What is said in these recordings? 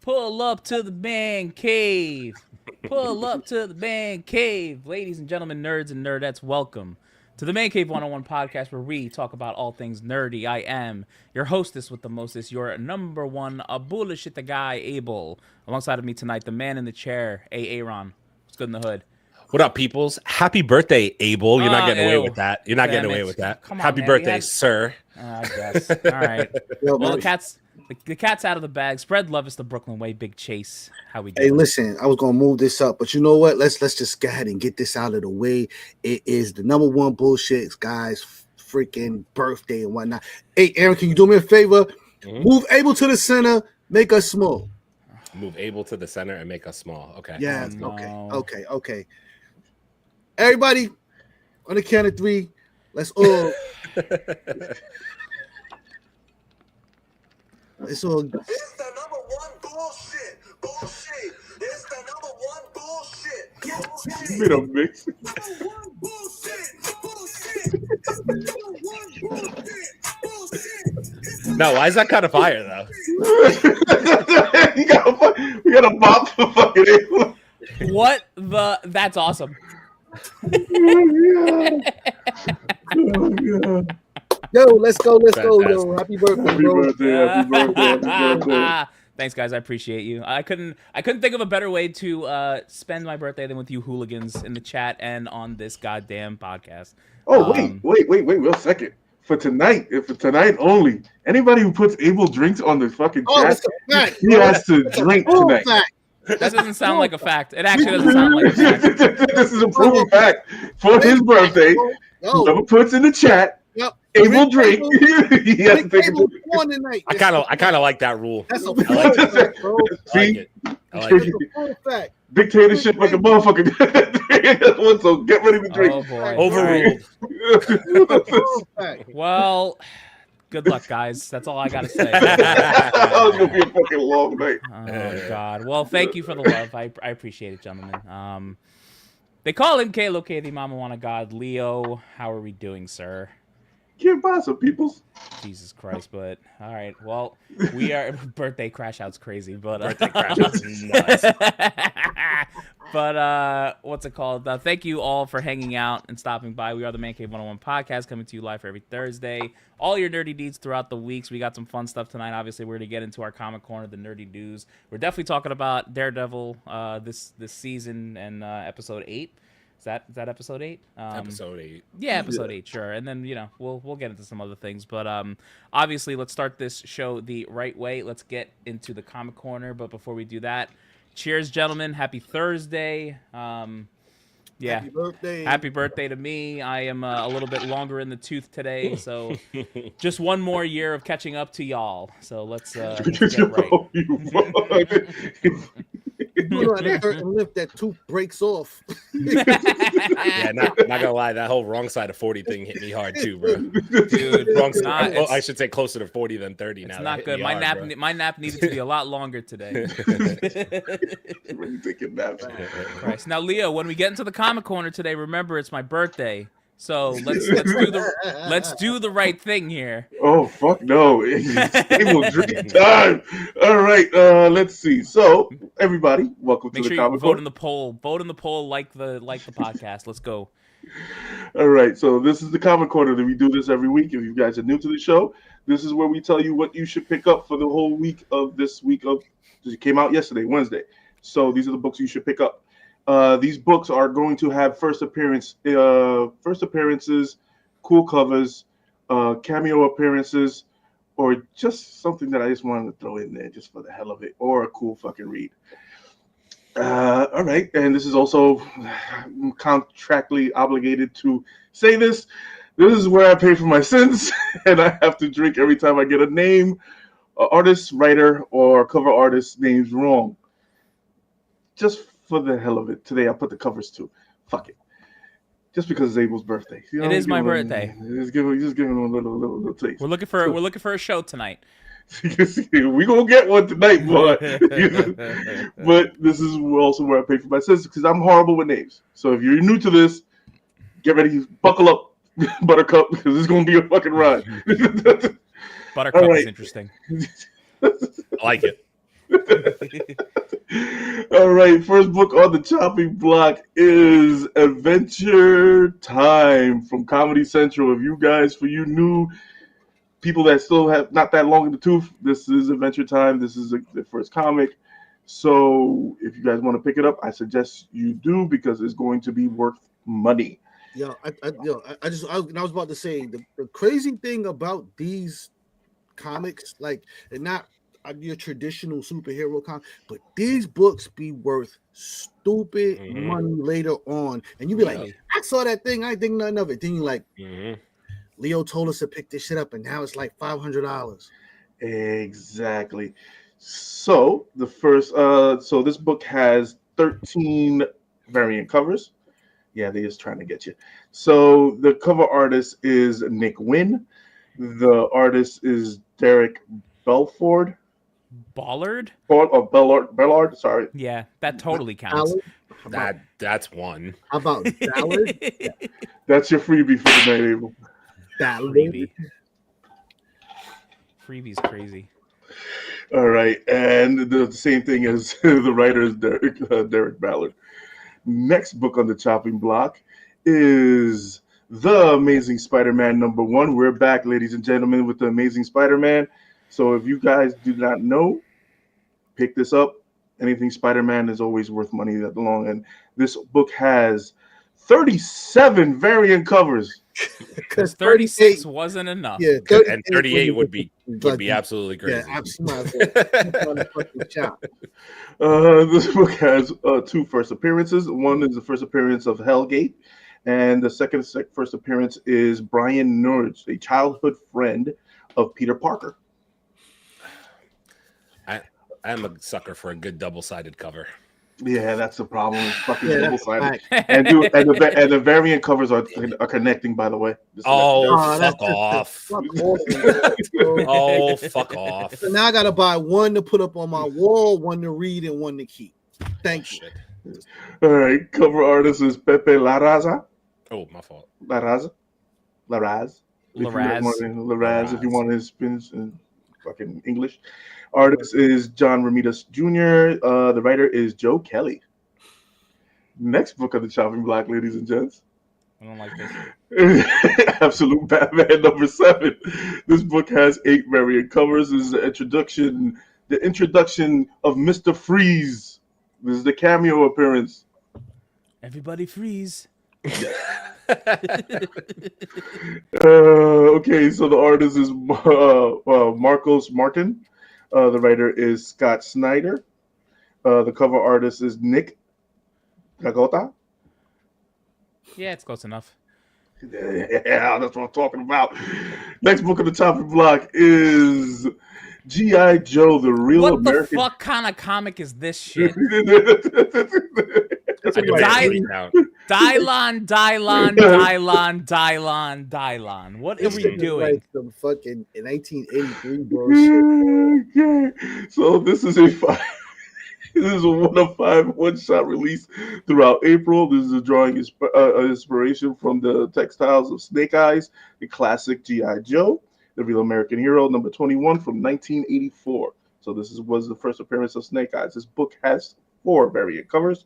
Pull up to the man cave. Pull up to the man cave. Ladies and gentlemen, nerds and nerdettes, welcome to the Mancave101 Podcast, where we talk about all things nerdy. I am your hostess with the mostest, your number one bullshit the guy, Abel. Alongside of me tonight, the man in the chair, Aaron. What's good in the hood? What up, peoples? Happy birthday, Abel. You're not getting away with that. You're not getting away with that. Come on, Happy man. birthday, sir. I guess. All right. Well, the cat's out of the bag. Spread love is the Brooklyn way. Big Chase. How we doing? Hey, listen, I was gonna move this up, but you know what? Let's just go ahead and get this out of the way. It is the number one bullshit, guys. Freaking birthday and whatnot. Hey, Aaron, can you do me a favor? Move Abel to the center. Make us small. Move Abel to the center and make us small. Okay. Yeah. Oh, no. Okay. Everybody, on the count of three, let's all. It's all. It's the number one bullshit. It's the number one bullshit. You made a mix. Number one bullshit. No, why is that kind of fire though? We got a bop for fucking Abel. What the? That's awesome. Oh, God. Yo, let's go. Fantastic. Yo, happy birthday, Happy bro. birthday, happy birthday. Thanks, guys. I appreciate you. I couldn't think of a better way to spend my birthday than with you hooligans in the chat and on this goddamn podcast. Oh, wait, 1 second. For tonight only, anybody who puts Abel drinks on the fucking chat, that's a fact. he has to drink Full tonight. fact. That doesn't sound like a fact. It actually doesn't sound like a fact. This is a proven fact for his birthday. Yo, Whoever puts in the chat, yep. Abel drink. He has to take a Abel drink. won tonight. I kind of like that rule. That's a I like full it. fact, bro. I like it. I like That's it. a full fact. Dictatorship like a motherfucker. So get ready to drink. Oh boy. Overruled. Full fact. Well, good luck, guys. That's all I gotta say. That was gonna be a fucking long night. Oh God. Well, thank you for the love. I appreciate it, gentlemen. They call him K-Lo-K, the Mama Want a God. Leo, how are we doing, sir? Can't buy some peoples. Jesus Christ, but all right. Well, we are birthday crash out's crazy, but Birthday crash outs is nuts. but what's it called? Thank you all for hanging out and stopping by. We are the Mancave101 Podcast, coming to you live for every Thursday. All your nerdy deeds throughout the weeks. We got some fun stuff tonight. Obviously, we're gonna get into our comic corner, the nerdy news. We're definitely talking about Daredevil this season and episode 8. Is that episode 8? Episode 8. Yeah, episode 8, sure. And then, we'll get into some other things. But obviously, let's start this show the right way. Let's get into the comic corner. But before we do that, cheers, gentlemen. Happy Thursday. Yeah. Happy birthday to me. I am a little bit longer in the tooth today. So just one more year of catching up to y'all. So let's get right. You know, that hurt and lift, that tooth breaks off. Yeah, not gonna lie, that whole wrong side of 40 thing hit me hard too, bro. Dude, Wrong side. I should say closer to 40 than 30 now. It's not good. My nap needed to be a lot longer today. Really taking naps. Christ. Now, Leo, when we get into the comic corner today, remember it's my birthday. So let's do the right thing here. Oh fuck no! Abel drink time. All right, let's see. So everybody, welcome Make to sure the you comic vote corner. in the poll. Vote in the poll, like the podcast. Let's go. All right, so this is the Comic Corner. That we do this every week. If you guys are new to the show, this is where we tell you what you should pick up for the whole week of this week of. It came out yesterday, Wednesday. So these are the books you should pick up. These books are going to have first appearances, cool covers, cameo appearances, or just something that I just wanted to throw in there just for the hell of it, or a cool fucking read. All right, and this is also contractually obligated to say this. This is where I pay for my sins, and I have to drink every time I get a name, artist, writer, or cover artist names wrong. Just for the hell of it. Today I put the covers too. Fuck it. Just because it's Abel's birthday. You know, it is my birthday. Just give him a little taste. We're looking for a show tonight. We gonna get one tonight, boy. But this is also where I pay for my sins because I'm horrible with names. So if you're new to this, get ready, buckle up, Buttercup, because it's gonna be a fucking ride. Buttercup is interesting. I like it. All right, first book on the chopping block is Adventure Time from Comedy Central. For you new people that still have not that long in the tooth, this is Adventure Time. This is the first comic. So if you guys want to pick it up, I suggest you do because it's going to be worth money. I was about to say the crazy thing about these comics, like they're not your traditional superhero comic, but these books be worth stupid money later on, and you be like, I saw that thing, I think nothing of it. Then you like, Leo told us to pick this shit up, and now it's like $500. Exactly. So the first, so this book has 13 variant covers. Yeah, they just trying to get you. So the cover artist is Nick Wynn. The artist is Derek Belford. Ballard? Bellard, sorry. Yeah, that totally counts. That's one. How about Ballard? That's your freebie for the night, Abel. Freebie. Freebie's crazy. All right, and the same thing as the writer is Derek Ballard. Next book on the chopping block is The Amazing Spider-Man #1. We're back, ladies and gentlemen, with The Amazing Spider-Man. So if you guys do not know, pick this up. Anything Spider-Man is always worth money at the long end. This book has 37 variant covers. Because 36 wasn't enough. Yeah, and 38 would be absolutely crazy. Yeah, absolutely. This book has two first appearances. One is the first appearance of Hellgate, and the second first appearance is Brian Nurge, a childhood friend of Peter Parker. I'm a sucker for a good double-sided cover. Yeah, that's the problem. It's fucking double-sided. And the variant covers are connecting, by the way. Fuck off. Oh, fuck off. So now I gotta buy one to put up on my wall, one to read, and one to keep. Thank you. All right, cover artist is Pepe Larraza. Oh, my fault. Larraz. If you want his spins in fucking English. Artist is John Romita Jr. The writer is Joe Kelly. Next book on the chopping block, ladies and gents. I don't like this. Absolute Batman #7. This book has 8 variant covers. This is the introduction of Mr. Freeze. This is the cameo appearance. Everybody freeze. Okay, so the artist is Marcos Martin. The writer is Scott Snyder. The cover artist is Nick Gagota. Yeah, it's close enough. Yeah, that's what I'm talking about. Next book on the chopping block is G.I. Joe, the Real what American. What the fuck kind of comic is this shit? Dylon. What are we doing? Like some fucking 1983 bullshit. Okay. So this is a 1 of 5 one-shot release throughout April. This is a drawing inspiration from the textiles of Snake Eyes, the classic G.I. Joe, the Real American Hero, #21 from 1984. So this was the first appearance of Snake Eyes. This book has 4 variant covers.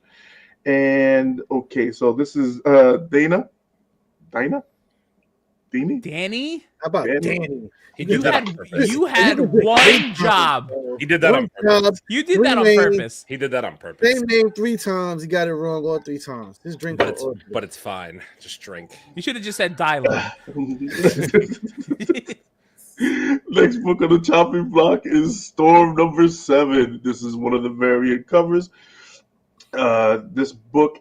And okay, so this is Dana. Dinah? Dini? Danny, How about Danny? Danny? He did that on purpose. you had one job. He did that on purpose. You did that on purpose. He did that on purpose. Same name 3 times. He got it wrong all 3 times. This drink. But it's fine. Just drink. You should have just said Dylan. Next book on the chopping block is Storm number 7. This is one of the variant covers. This book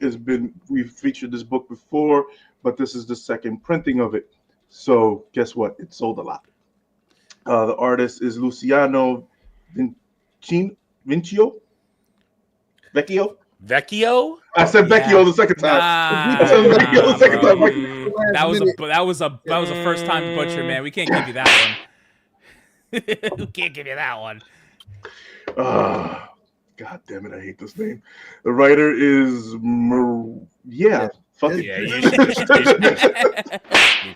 we've featured this book before, but this is the second printing of it. So guess what? It sold a lot. The artist is Luciano Vecchio. Vecchio? I said Vecchio the second time. I said Vecchio the second time. That was a first time butcher, man. We can't give you that one. We can't give you that one. God damn it! I hate this name. The writer is fuck it. Yeah, you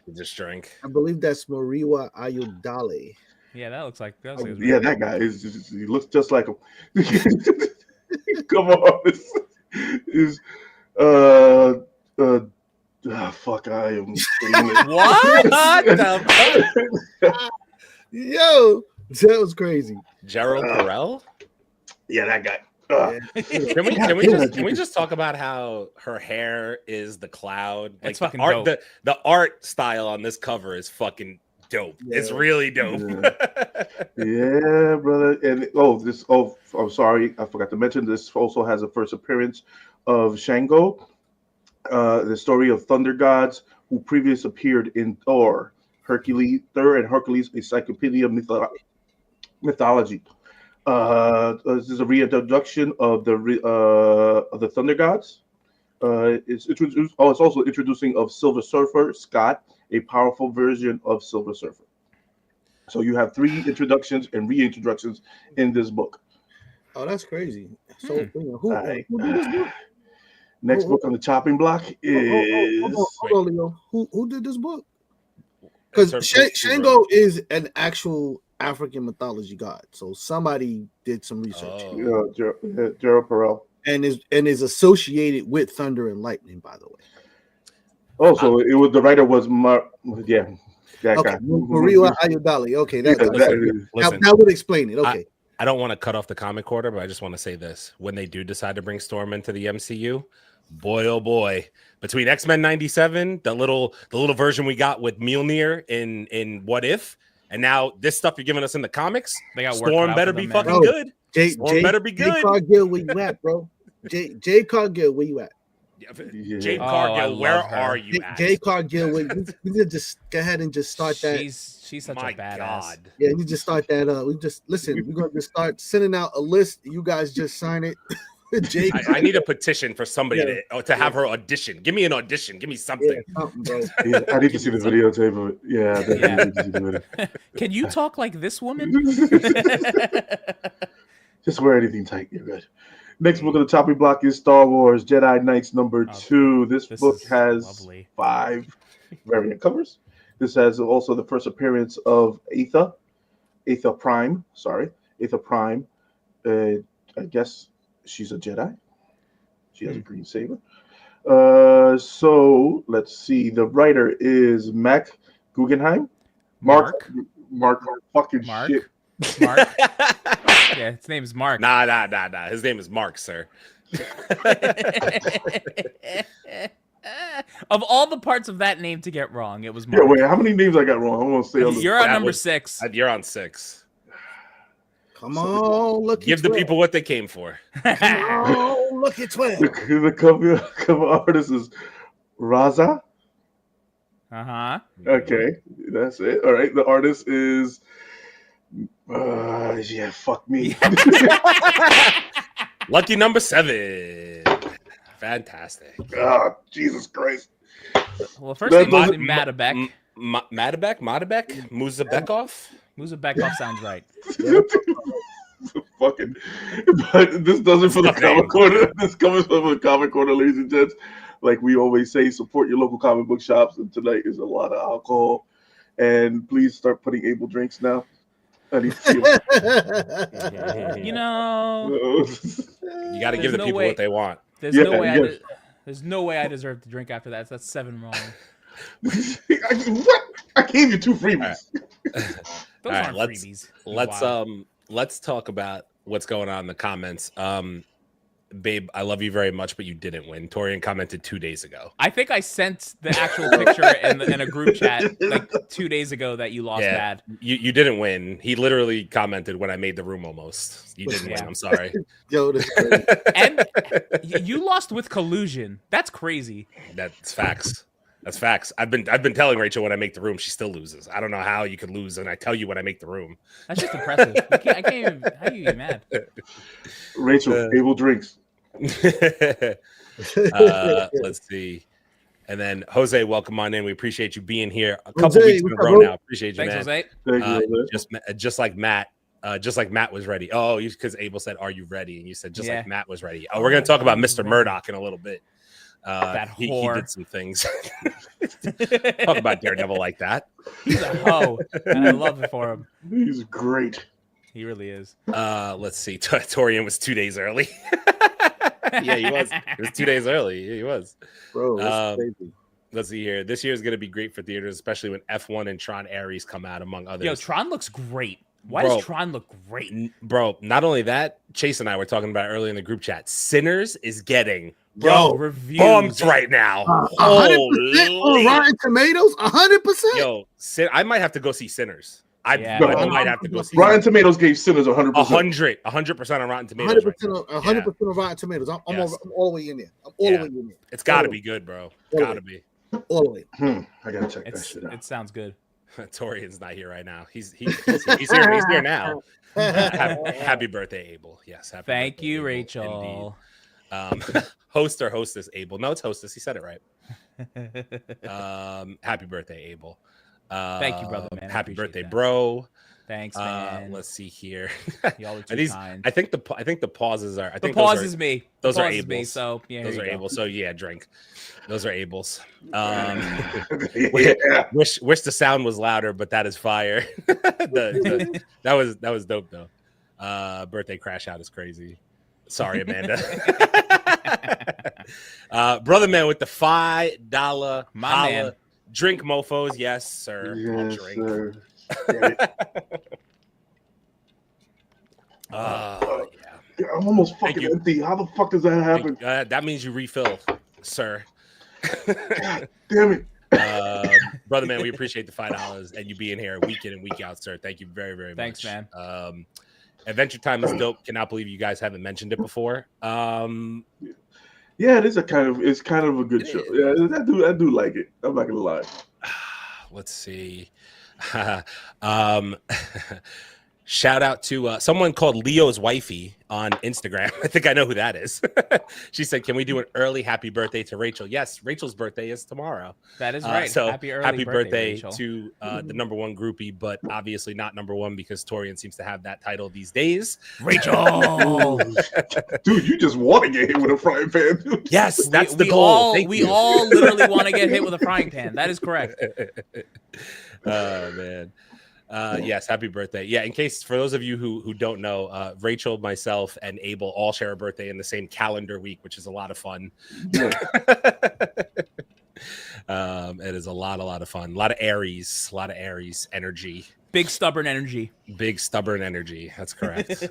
should just drink. I believe that's Mariwa Ayodele. Yeah, that looks like that guy he looks just like him. Come on, fuck! I am. What? Yo, that was crazy. Gerald Perel? Yeah, that guy. Can we just talk about how her hair is the cloud? Like it's fucking art, dope. the art style on this cover is fucking dope. Yeah. It's really dope. Yeah, brother. And I'm sorry, I forgot to mention this also has a first appearance of Shango, the story of thunder gods who previously appeared in Thor, Thor and Hercules, a Encyclopedia mythology. This is a reintroduction of the thunder gods. It's also introducing of Silver Surfer Scott, a powerful version of Silver Surfer. So you have 3 introductions and reintroductions in this book. Oh, that's crazy. So who did this book? Next book on the chopping block is hold on, Leo. Who did this book? Because Shango is an actual African mythology god, so somebody did some research. Gerald Perel, and is associated with thunder and lightning, by the way. Oh, so it was the writer was that okay. guy. Mariwa Ayodele. Okay, that would explain it. Okay. I don't want to cut off the comic quarter, but I just want to say this: when they do decide to bring Storm into the MCU, boy oh boy, between X-Men 97, the little version we got with Mjolnir in What If, and now this stuff you're giving us in the comics, they got Storm better be fucking good. Storm better be good. Jay Cargill, where you at, bro? Jay Cargill, where you at? Jay Cargill, where are you at? Jay Cargill, we need to just go ahead and just start that. She's such a badass. God. Yeah, we just start that. We just listen. We're going to just start sending out a list. You guys just sign it. I need a petition for somebody to have her audition. Give me an audition. Give me something. I need to see the videotape of it. Yeah. Can you talk like this woman? Just wear anything tight. You're good. Next book on the chopping block is Star Wars Jedi Knights number 2. This book has 5 variant covers. This has also the first appearance of Aetha Prime. Aetha Prime. I guess she's a Jedi. She has a green saber. So let's see. The writer is Mac Guggenheim. Mark. Shit. Mark. Yeah, his name is Mark. Nah. His name is Mark, sir. Of all the parts of that name to get wrong, it was Mark. Yeah, wait, how many names I got wrong? I want to say you're on number 6. You're on 6. Come on, look. Give the people what they came for. Oh, look at 12. The cover artist is Raza. Okay, that's it. All right, the artist is. Fuck me. Lucky number 7. Fantastic. Oh, Jesus Christ. Well, first name is Madabek. Madabek? Muzabekov sounds right. Fucking, but this doesn't for the comic corner. This comes from the comic corner, ladies and gents. Like we always say, support your local comic book shops. And tonight is a lot of alcohol. And please start putting able drinks now. I need to see you got to give the people what they want. There's no way I deserve to drink after that. That's 7 wrong. What? I gave you 2 freebies. Those All right, aren't let's- freebies. Let's talk about what's going on in the comments. Babe, I love you very much, but you didn't win. Torian commented 2 days ago. I think I sent the actual picture in a group chat like 2 days ago that you lost bad. You didn't win. He literally commented when I made the room almost. You didn't win. I'm sorry. Yo, this is crazy. And you lost with collusion. That's crazy. That's facts. That's facts. I've been telling Rachel when I make the room, she still loses. I don't know how you could lose, and I tell you when I make the room. That's just impressive. I can't even. How do you get mad? Rachel, Abel drinks. Let's see. And then Jose, welcome on in. We appreciate you being here a couple Jose, weeks in a what's up, row bro? now. Appreciate you, Thanks, man. Jose. Thank you. Just like Matt. Just like Matt was ready. Oh, because Abel said, "Are you ready?" And you said, "Just like Matt was ready." Oh, we're gonna talk about Mr. Murdoch in a little bit. That he whore. did some things. Talk about Daredevil like that. He's a hoe, and I love it for him. He's great. He really is. Let's see. Torian was 2 days early. Yeah, he was. It was 2 days early. Yeah, he was. Bro, that's crazy. Let's see here. This year is going to be great for theaters, especially when F1 and Tron Ares come out, among others. Yo, Tron looks great. Why Bro. does Tron look great? Bro, not only that, Chase and I were talking about earlier in the group chat. Sinners is getting Reviews. bombed right now. 100% on Holy. Rotten Tomatoes. 100%. Yo, I might have to go see Sinners. I Yeah. might have to go see Rotten Tomatoes gave Sinners 100%. 100% on Rotten Tomatoes. 100% of Rotten Tomatoes. I'm Yes. all the way in there. I'm all the way in there. It's got to be good, bro. Got to be. All the way. I gotta check that shit out. It sounds good. Torian's not here right now. He's here. He's here now. Happy birthday, Abel. Yes. Happy Thank birthday, you, Abel, Rachel. indeed. Host or hostess, Abel. No, it's hostess. He said it right. Happy birthday, Abel. Thank you, brother, man. I Happy appreciate birthday, that. bro. Thanks, man. Let's see here. Y'all are Are too these, kind. I think the pauses are. I The think pause those is me. those The are pause is me, Abel's. so yeah, those here are you go. Abel. So yeah, drink. Those are Abel's. Yeah. Wish the sound was louder, but that is fire. That was dope though. Birthday crash out is crazy. Sorry, Amanda. Brother man with the $5 My holla. man. Drink mofos, yes, sir. I'll Yes, drink. sir. Yeah. I'm almost Thank fucking you. empty. How the fuck does that happen? That means you refill, sir. God damn it. Brother man, we appreciate the $5 and you being here week in and week out, sir. Thank you very, very Thanks, much. man. Adventure Time is dope. Cannot believe you guys haven't mentioned it before. Yeah, it's kind of a good show. Yeah, I do like it. I'm not gonna lie. Let's see. Shout out to someone called Leo's wifey on Instagram. I think I know who that is. She said, "Can we do an early happy birthday to Rachel?" Yes, Rachel's birthday is tomorrow. That is right. So happy birthday Rachel. to the number one groupie, but obviously not number one because Torian seems to have that title these days. Rachel. Dude, you just want to get hit with a frying pan, dude. Yes, that's the goal. We all literally want to get hit with a frying pan. That is correct. Oh man. Yes, happy birthday. Yeah, in case for those of you who don't know, Rachel, myself, and Abel all share a birthday in the same calendar week, which is a lot of fun. It is a lot of fun. A lot of Aries energy. Big stubborn energy. Big stubborn energy. That's correct.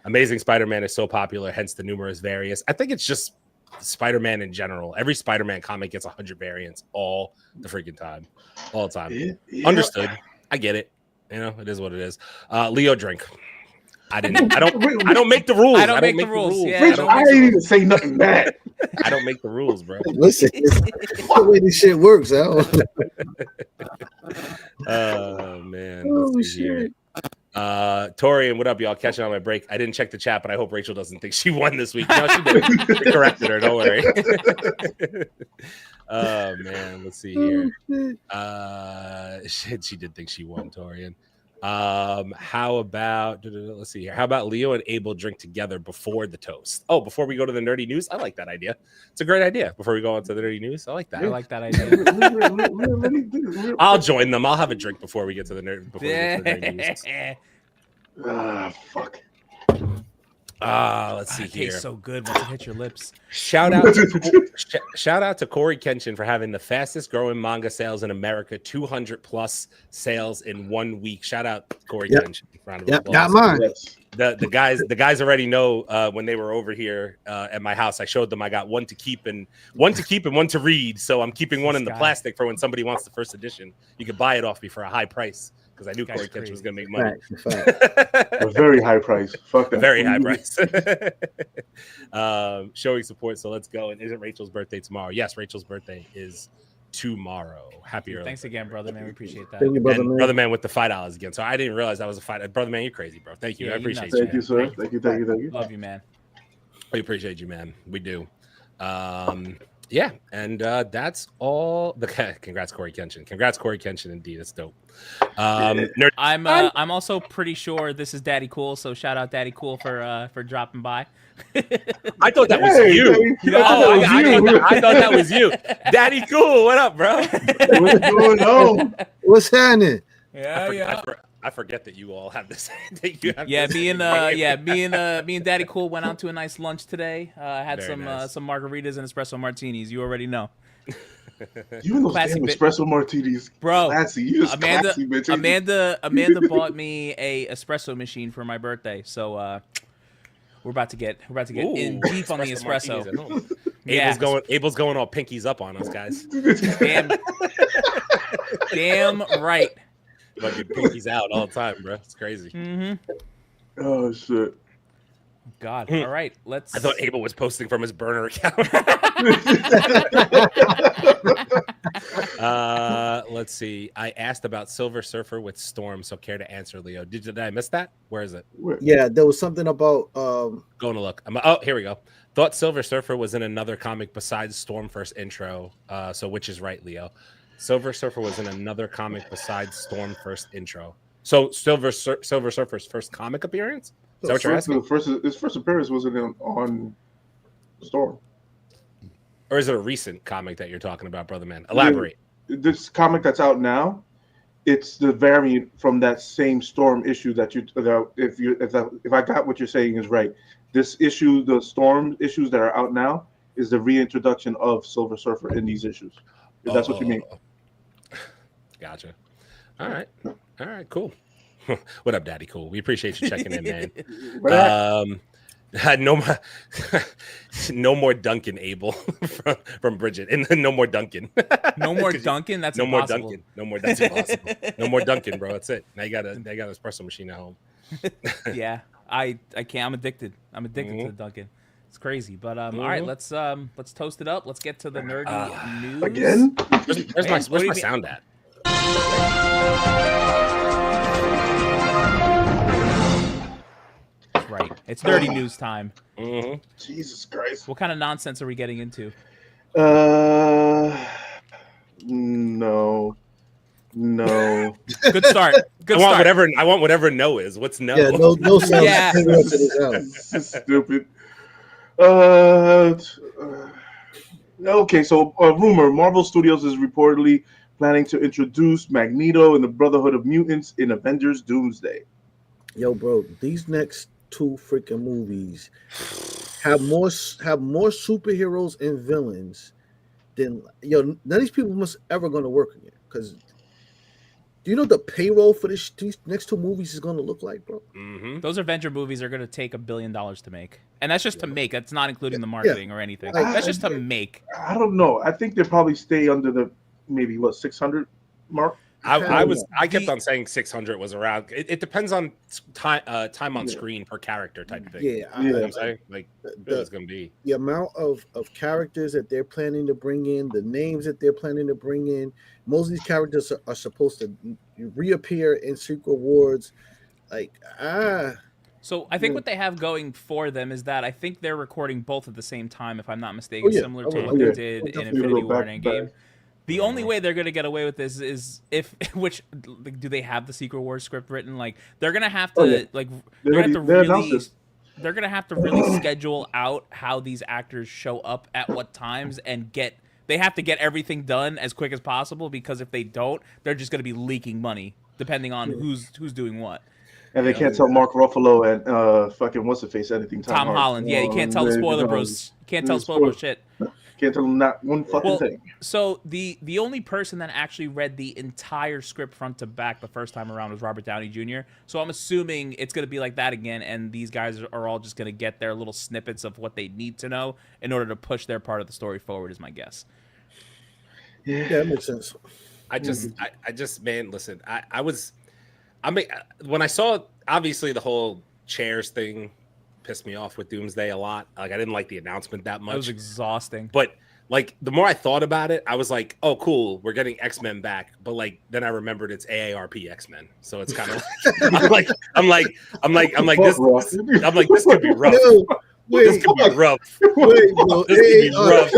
Amazing Spider-Man is so popular, hence the numerous variants. I think it's just Spider-Man in general. Every Spider-Man comic gets 100 variants all the freaking time. All the time. Yeah. Understood. I get it. You know, it is what it is. Leo, drink. I don't make the rules. I don't make the rules. Yeah, Rachel, I ain't even say nothing bad. I don't make the rules, bro. Listen, it's the way this shit works, Al. Oh man. Oh, Let's see here. Torian, what up, y'all? Catching on my break. I didn't check the chat, but I hope Rachel doesn't think she won this week. No, she did. I corrected her. Don't worry. Oh man, let's see here. She did think she won, Torian. How about let's see here. How about Leo and Abel drink together before the toast? Oh, before we go to the nerdy news? I like that idea. It's a great idea. Before we go on to the nerdy news, I like that. I like that idea. I'll join them. I'll have a drink before we get to the nerdy news. Fuck. Let's see It here. tastes so good once it hits your lips. Shout out to Corey Kenshin for having the fastest growing manga sales in America, 200 plus sales in 1 week. Shout out Corey Kenshin. Round of applause. Got mine. Yes. The guys already know when they were over here at my house. I showed them I got one to keep and one to read. So I'm keeping one in the plastic for when somebody wants the first edition. You could buy it off me for a high price because I knew Corey Kenshin was going to make money. A very high price. Fuck that. Very high price. Showing support. So let's go. And isn't Rachel's birthday tomorrow? Yes, Rachel's birthday is tomorrow. Happy early. Thanks again, brother man. We appreciate that. Thank you, Brother man with the $5 again. So I didn't realize that was a $5. Brother man, you're crazy, bro. Thank you. Yeah, I you appreciate nuts, you. Thank you, sir. Thank you. Love you, man. We appreciate you, man. We do. Yeah, and that's all. Congrats, Corey Kenshin. Congrats, Corey Kenshin. Indeed, it's dope. I'm also pretty sure this is Daddy Cool, so shout out Daddy Cool for dropping by. I thought that was you. I thought that was you. Daddy Cool, what up, bro? What's going on? What's happening? I forget that you all have this. Me and Daddy Cool went out to a nice lunch today. Had some margaritas and espresso martinis. You already know. You and those damn espresso martinis, bro. Classy. You just classy, bitch. Amanda bought me a espresso machine for my birthday, so we're about to get in deep on the espresso. Abel's going all pinkies up on us, guys. Damn right. Fucking pinkies out all the time, bro. It's crazy. Mm-hmm. Oh shit. God. All right. Let's. I thought Abel was posting from his burner account. Let's see. I asked about Silver Surfer with Storm, so care to answer, Leo. Did I miss that? Where is it? Yeah, there was something about going to look. Here we go. Thought Silver Surfer was in another comic besides Storm first intro. So which is right, Leo? Silver Surfer was in another comic besides Storm first intro. So Silver Surfer's first comic appearance? Is that what you're asking? His first appearance wasn't on Storm. Or is it a recent comic that you're talking about, brother man? Elaborate. This comic that's out now, it's the variant from that same Storm issue if I got what you're saying is right. This issue, the Storm issues that are out now, is the reintroduction of Silver Surfer in these issues. If that's what you mean. Gotcha. All right, cool. What up, Daddy Cool? We appreciate you checking in, man. No more Duncan, Abel from Bridget, and no more Duncan. No more Duncan. That's no impossible. More Duncan. No more. That's impossible. No more Duncan, bro. That's it. Now you got an espresso machine at home. Yeah, I can't. I'm addicted. I'm addicted to the Duncan. It's crazy, but all right. Let's toast it up. Let's get to the nerdy news again. Where's my sound at? Right. It's nerdy news time. Mm-hmm. Jesus Christ. What kind of nonsense are we getting into? No. Good start. I want whatever no is. What's no? Yeah, no sound. Yeah. Stupid. Okay, so a rumor: Marvel Studios is reportedly planning to introduce Magneto and the Brotherhood of Mutants in Avengers: Doomsday. Yo, bro, these next two freaking movies have more superheroes and villains than none of these people must ever going to work again. Because do you know the payroll for these next two movies is going to look like, bro? Mm-hmm. Those Avenger movies are going to take $1 billion to make, and that's just to make. That's not including the marketing or anything. That's just to make. I don't know. I think they probably stay under the maybe 600 mark. I kept on saying 600 was around. It depends on time on screen per character type of thing. Yeah, you know what I'm saying? Like it's gonna be the amount of characters that they're planning to bring in, the names that they're planning to bring in. Most of these characters are supposed to reappear in Secret Wars. So I think what they have going for them is that I think they're recording both at the same time, if I'm not mistaken, similar to what they did in Infinity War and Endgame. The only way they're gonna get away with this is do they have the Secret Wars script written? Like they're gonna have to they're gonna have to really schedule out how these actors show up at what times and they have to get everything done as quick as possible, because if they don't, they're just gonna be leaking money depending on who's doing what. And they can't tell Mark Ruffalo and fucking what's the face anything. Tom Holland. Yeah, you can't tell spoiler bros. You can't tell spoiler bros shit. Can't tell them not one fucking thing. So the only person that actually read the entire script front to back the first time around was Robert Downey Jr. So I'm assuming it's gonna be like that again, and these guys are all just gonna get their little snippets of what they need to know in order to push their part of the story forward. Is my guess. Yeah, that makes sense. I just, man, listen, when I saw, obviously the whole chairs thing pissed me off with Doomsday a lot. Like, I didn't like the announcement that much. It was exhausting. But like, the more I thought about it, I was like, oh, cool, we're getting X-Men back. But like, then I remembered it's AARP X-Men. So it's kind of I'm like, this could be rough. This could be rough. Wait, bro. This could be rough.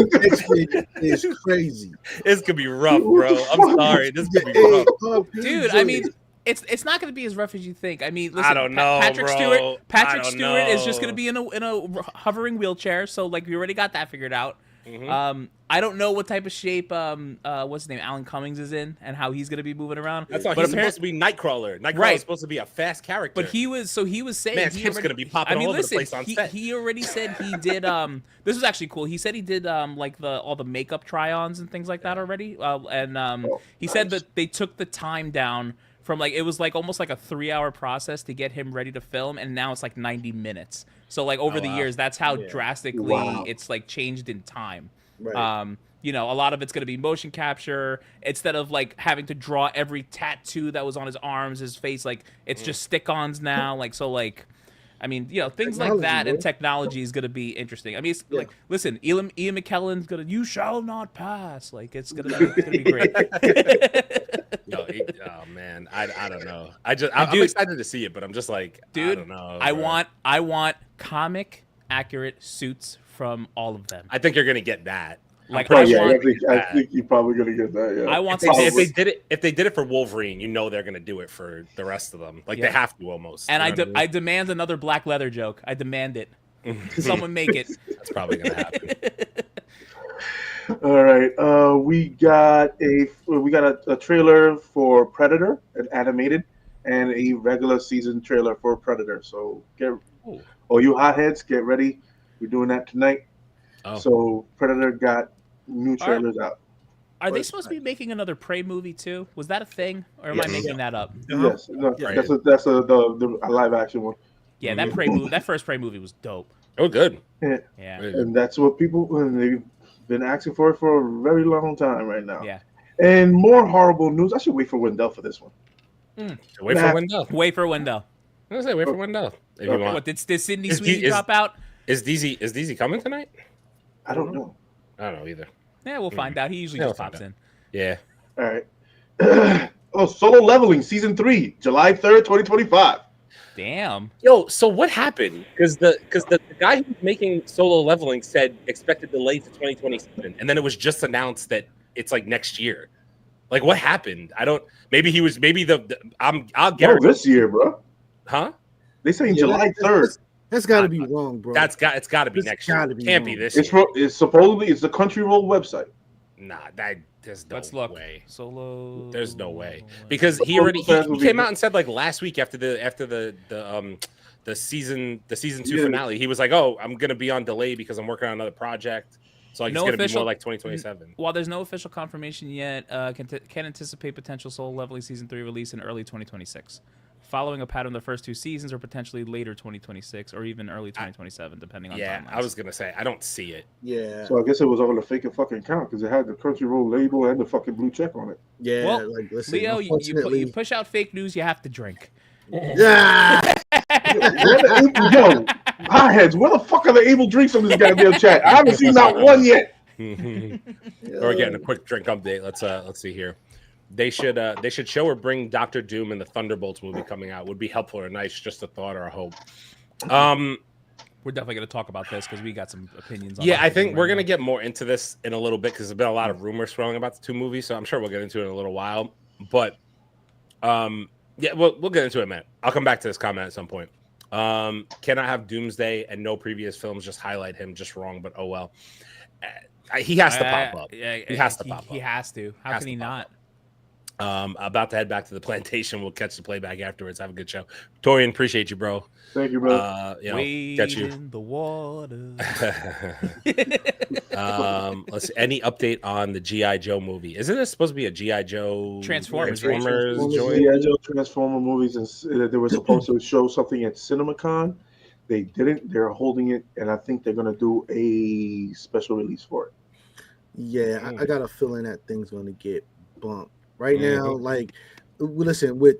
It's crazy. This could be rough, bro. I'm sorry. This could be rough. Dude, I mean, it's not going to be as rough as you think. I mean, listen, I don't know, Patrick bro. Stewart is just going to be in a hovering wheelchair, so like we already got that figured out. Mm-hmm. I don't know what type of shape what's his name, Alan Cummings is in, and how he's going to be moving around. That's why he's supposed to be Nightcrawler. Nightcrawler is supposed to be a fast character. But he was saying, man, he's going to be popping all over the place on set. He already said he did. This was actually cool. He said he did like all the makeup try-ons and things like that already. He said that they took the time down from like, it was like almost like a 3-hour process to get him ready to film, and now it's like 90 minutes. So like over the years, that's how drastically it's like changed in time. Right. You know, a lot of it's going to be motion capture instead of like having to draw every tattoo that was on his arms, his face. Like it's just stick-ons now. Like, so like, I mean, you know, things like that, and technology is going to be interesting. I mean, it's like, listen, Ian McKellen's going to, you shall not pass. Like it's going to be great. Oh man, I don't know. I'm excited to see it, but I'm just like, dude, I don't know. I want comic accurate suits from all of them. I think you're gonna get that. Like, I think you're probably gonna get that. Yeah. I want if they did it for Wolverine, you know they're gonna do it for the rest of them. Like they have to almost. And I demand another black leather joke. I demand it. Someone make it. That's probably gonna happen. All right, we got a trailer for Predator, an animated, and a regular season trailer for Predator. So all you hotheads, get ready. We're doing that tonight. Oh. So Predator got new trailers out. Are they supposed to be making another Prey movie too? Was that a thing, or am I making that up? Yes, that's the live action one. Yeah, that Prey movie, that first Prey movie was dope. Oh, good. Yeah, yeah. And that's what they've been asking for a very long time right now. Yeah. And more horrible news. I should wait for Wendell for this one. Wait for Wendell. Wait for Wendell. I was gonna say wait for Wendell. If you want. What did Sydney Sweeney drop out? Is DZ coming tonight? I don't know. I don't know either. Yeah, we'll find out. He usually just pops in. Yeah. All right. Solo Leveling Season 3, July 3rd, 2025. Damn. Yo, so what happened? Because the guy who's making Solo Leveling said expected delay to 2027, and then it was just announced that it's like next year. Like, what happened? I'll guarantee this year, bro. Huh? They saying July 3rd. That's got to be wrong, bro. It's got to be next year. It can't be this year. It's supposedly the Crunchyroll website. Nah, there's no way. Solo. There's no way because he came out and said like last week after the season 2 finale, he was like, "Oh, I'm gonna be on delay because I'm working on another project." So like, it's gonna be more like 2027. While there's no official confirmation yet, can anticipate potential Solo Leveling Season 3 release in early 2026. Following a pattern of the first 2 seasons, or potentially later 2026, or even early 2027, depending on timelines. I was gonna say I don't see it. Yeah. So I guess it was all a fake and fucking count because it had the Crunchyroll label and the fucking blue check on it. Yeah. Well, like, listen, Leo, you push out fake news, you have to drink. Yeah. Yo, hotheads, where the fuck are the able drinks on this goddamn chat? I haven't seen not one yet. We're getting a quick drink update. Let's see here. They should show or bring Dr. Doom in the Thunderbolts movie coming out. Would be helpful or nice, just a thought or a hope. We're definitely going to talk about this because we got some opinions on Yeah, I think we're going to get more into this in a little bit because there's been a lot of rumors swirling about the 2 movies, so I'm sure we'll get into it in a little while. But yeah, we'll get into it, man. I'll come back to this comment at some point. Cannot have Doomsday and no previous films just highlight him just wrong, but oh well. He has to pop up. He has to pop up. He has to. How can he not? About to head back to the plantation. We'll catch the playback afterwards. Have a good show. Torian, appreciate you, bro. Thank you, bro. Catch you. In the water. Let's see, any update on the G.I. Joe movie? Isn't it supposed to be a G.I. Joe Transformers joint? G.I. Joe Transformer movies, and they were supposed to show something at CinemaCon. They didn't. They're holding it, and I think they're gonna do a special release for it. Yeah, I got a feeling that thing's gonna get bumped right now. Like, listen, with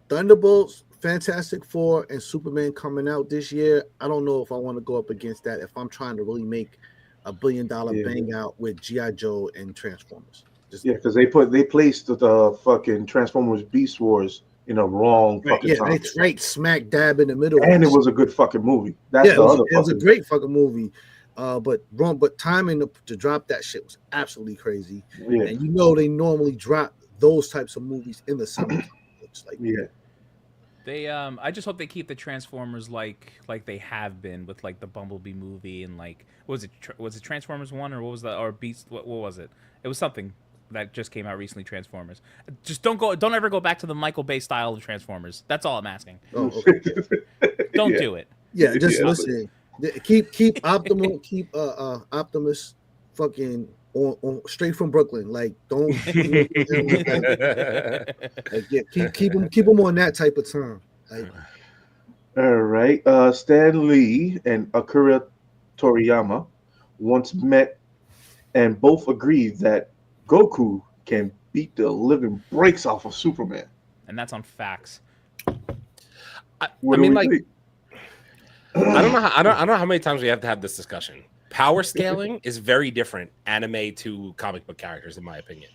Thunderbolts, Fantastic Four, and Superman coming out this year, I don't know if I want to go up against that if I'm trying to really make $1 billion bang out with G.I. Joe and Transformers. Because they placed the fucking Transformers Beast Wars in a wrong fucking time. It's right smack dab in the middle, and it was a good fucking movie. It was a great fucking movie. But timing to drop that shit was absolutely crazy. Yeah. And you know they normally drop those types of movies in the summer. They I just hope they keep the Transformers like they have been with like the Bumblebee movie and like was it Transformers 1 or what was that, or Beast, what was it? It was something that just came out recently, Transformers. Just don't ever go back to the Michael Bay style of Transformers. That's all I'm asking. Oh, okay. Don't do it. Yeah, just listen. Keep Optimus fucking on straight from Brooklyn. Like, don't keep them on that type of time. Like, all right. Stan Lee and Akira Toriyama once met and both agreed that Goku can beat the living brakes off of Superman. And that's on facts. I don't know how many times we have to have this discussion. Power scaling is very different anime to comic book characters, in my opinion.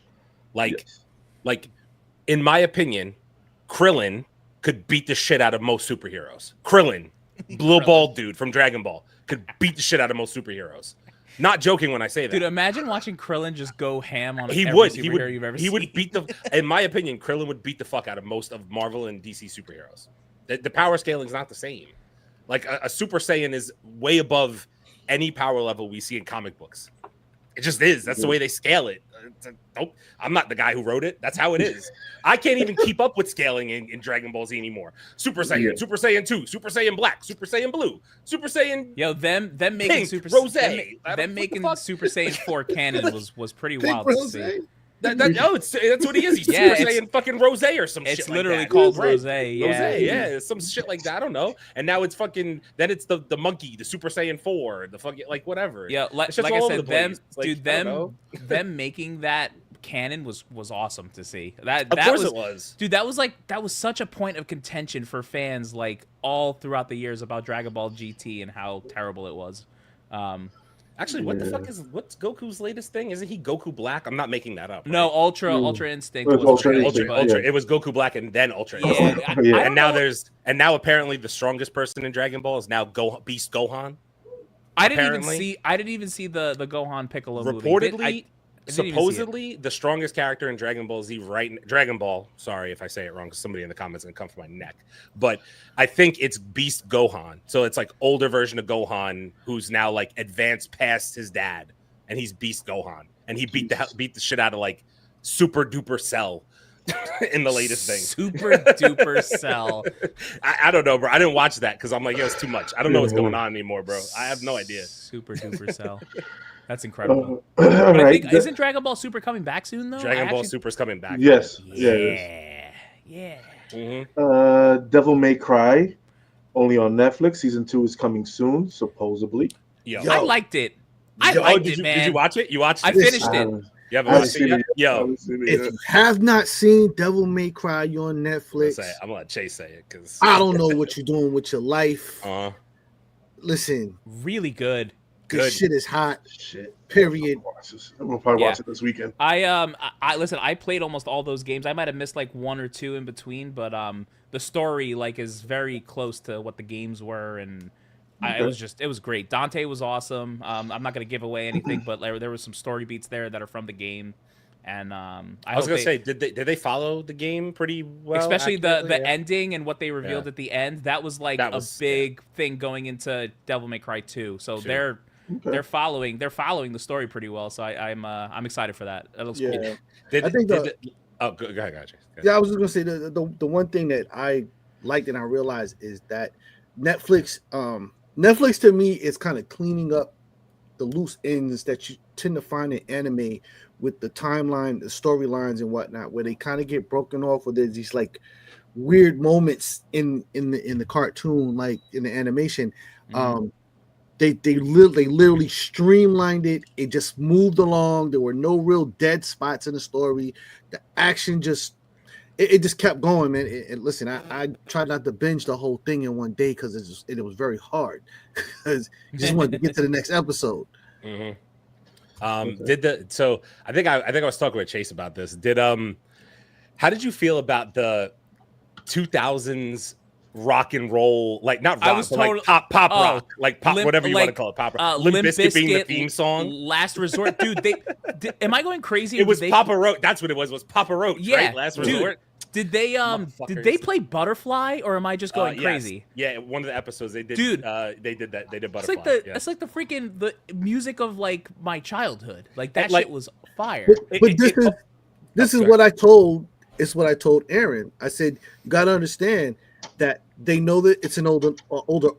Like in my opinion, Krillin could beat the shit out of most superheroes. Krillin, little bald dude from Dragon Ball, could beat the shit out of most superheroes. Not joking when I say that. Dude, imagine watching Krillin just go ham on every superhero you've ever seen. He would beat in my opinion, Krillin would beat the fuck out of most of Marvel and DC superheroes. The power scaling is not the same. Like a Super Saiyan is way above any power level we see in comic books. It just is. That's the way they scale it. Nope. I'm not the guy who wrote it. That's how it is. I can't even keep up with scaling in Dragon Ball Z anymore. Super Saiyan, Super Saiyan 2, Super Saiyan Black, Super Saiyan Blue, Super Saiyan them making Pink, Super Rose. Them making Super Saiyan 4 canon was pretty wild to see. That's what he is. He's Super Saiyan fucking Rose or some shit. It's literally like that. called Rose. Yeah, some shit like that. I don't know. And now it's fucking. Then it's the monkey, the Super Saiyan 4, the fucking like whatever. Yeah, like I said, them making that canon was awesome to see. That was, dude. That was such a point of contention for fans like all throughout the years about Dragon Ball GT and how terrible it was. Actually, what's Goku's latest thing? Isn't he Goku Black? I'm not making that up. Right? No, Ultra Instinct. Ultra. It was Goku Black and then Ultra Instinct. And now apparently the strongest person in Dragon Ball is now Beast Gohan. I didn't even see the Gohan Piccolo reportedly, movie. Supposedly the strongest character in Dragon Ball Z Dragon Ball. Sorry if I say it wrong, because somebody in the comments is gonna come for my neck. But I think it's Beast Gohan. So it's like older version of Gohan who's now like advanced past his dad, and he's Beast Gohan, and he beat the shit out of like Super Duper Cell in the latest thing. Super Duper Cell. I don't know, bro. I didn't watch that because I'm like, it's too much. I don't know what's going on anymore, bro. I have no idea. Super Duper Cell. That's incredible. I think, isn't Dragon Ball Super coming back soon though? Dragon Ball Super's coming back. Yes. Yeah. Mm-hmm. Devil May Cry, only on Netflix. Season 2 is coming soon, supposedly. I liked it. I liked it, man. Did you watch it? You watched it? I finished it. You haven't watched it yet? Yo. If you have not seen Devil May Cry, you're on Netflix. I'm gonna let Chase say it because I don't know what you're doing with your life. Listen, really good. This shit is hot. Period. I'm gonna probably watch it this weekend. I listen. I played almost all those games. I might have missed like one or two in between, but the story like is very close to what the games were, and it was great. Dante was awesome. I'm not gonna give away anything, but there was some story beats there that are from the game. And I was gonna say, did they follow the game pretty well? Especially the ending and what they revealed at the end. That was like a big thing going into Devil May Cry 2. So they're following the story pretty well. So I'm excited for that. That looks cool. Oh, go ahead, gotcha. Yeah, I was just gonna say the one thing that I liked and I realized is that Netflix to me is kind of cleaning up the loose ends that you tend to find in anime with the timeline, the storylines and whatnot, where they kind of get broken off, or there's these like weird moments in the cartoon, like in the animation. They literally streamlined it. It just moved along. There were no real dead spots in the story. The action just it just kept going, man. Listen, I tried not to binge the whole thing in one day because it was very hard because you just wanted to get to the next episode. Mm-hmm. So I think I was talking with Chase about this. How did you feel about the 2000s rock and roll, like not rock, but like pop rock, like pop, whatever you want to call it, pop rock. Limp Bizkit being the theme song, Last Resort, dude. Am I going crazy? It was Papa Roach. That's what it was. Was Papa Roach? Yeah, right? Last Resort. Did they play Butterfly, or am I just going crazy? Yeah, one of the episodes they did. Dude, they did that. They did It's Butterfly. it's like the freaking the music of like my childhood. Like that like, shit was fire. But this is what I told. It's what I told Aaron. I said you got to understand that they know that it's an older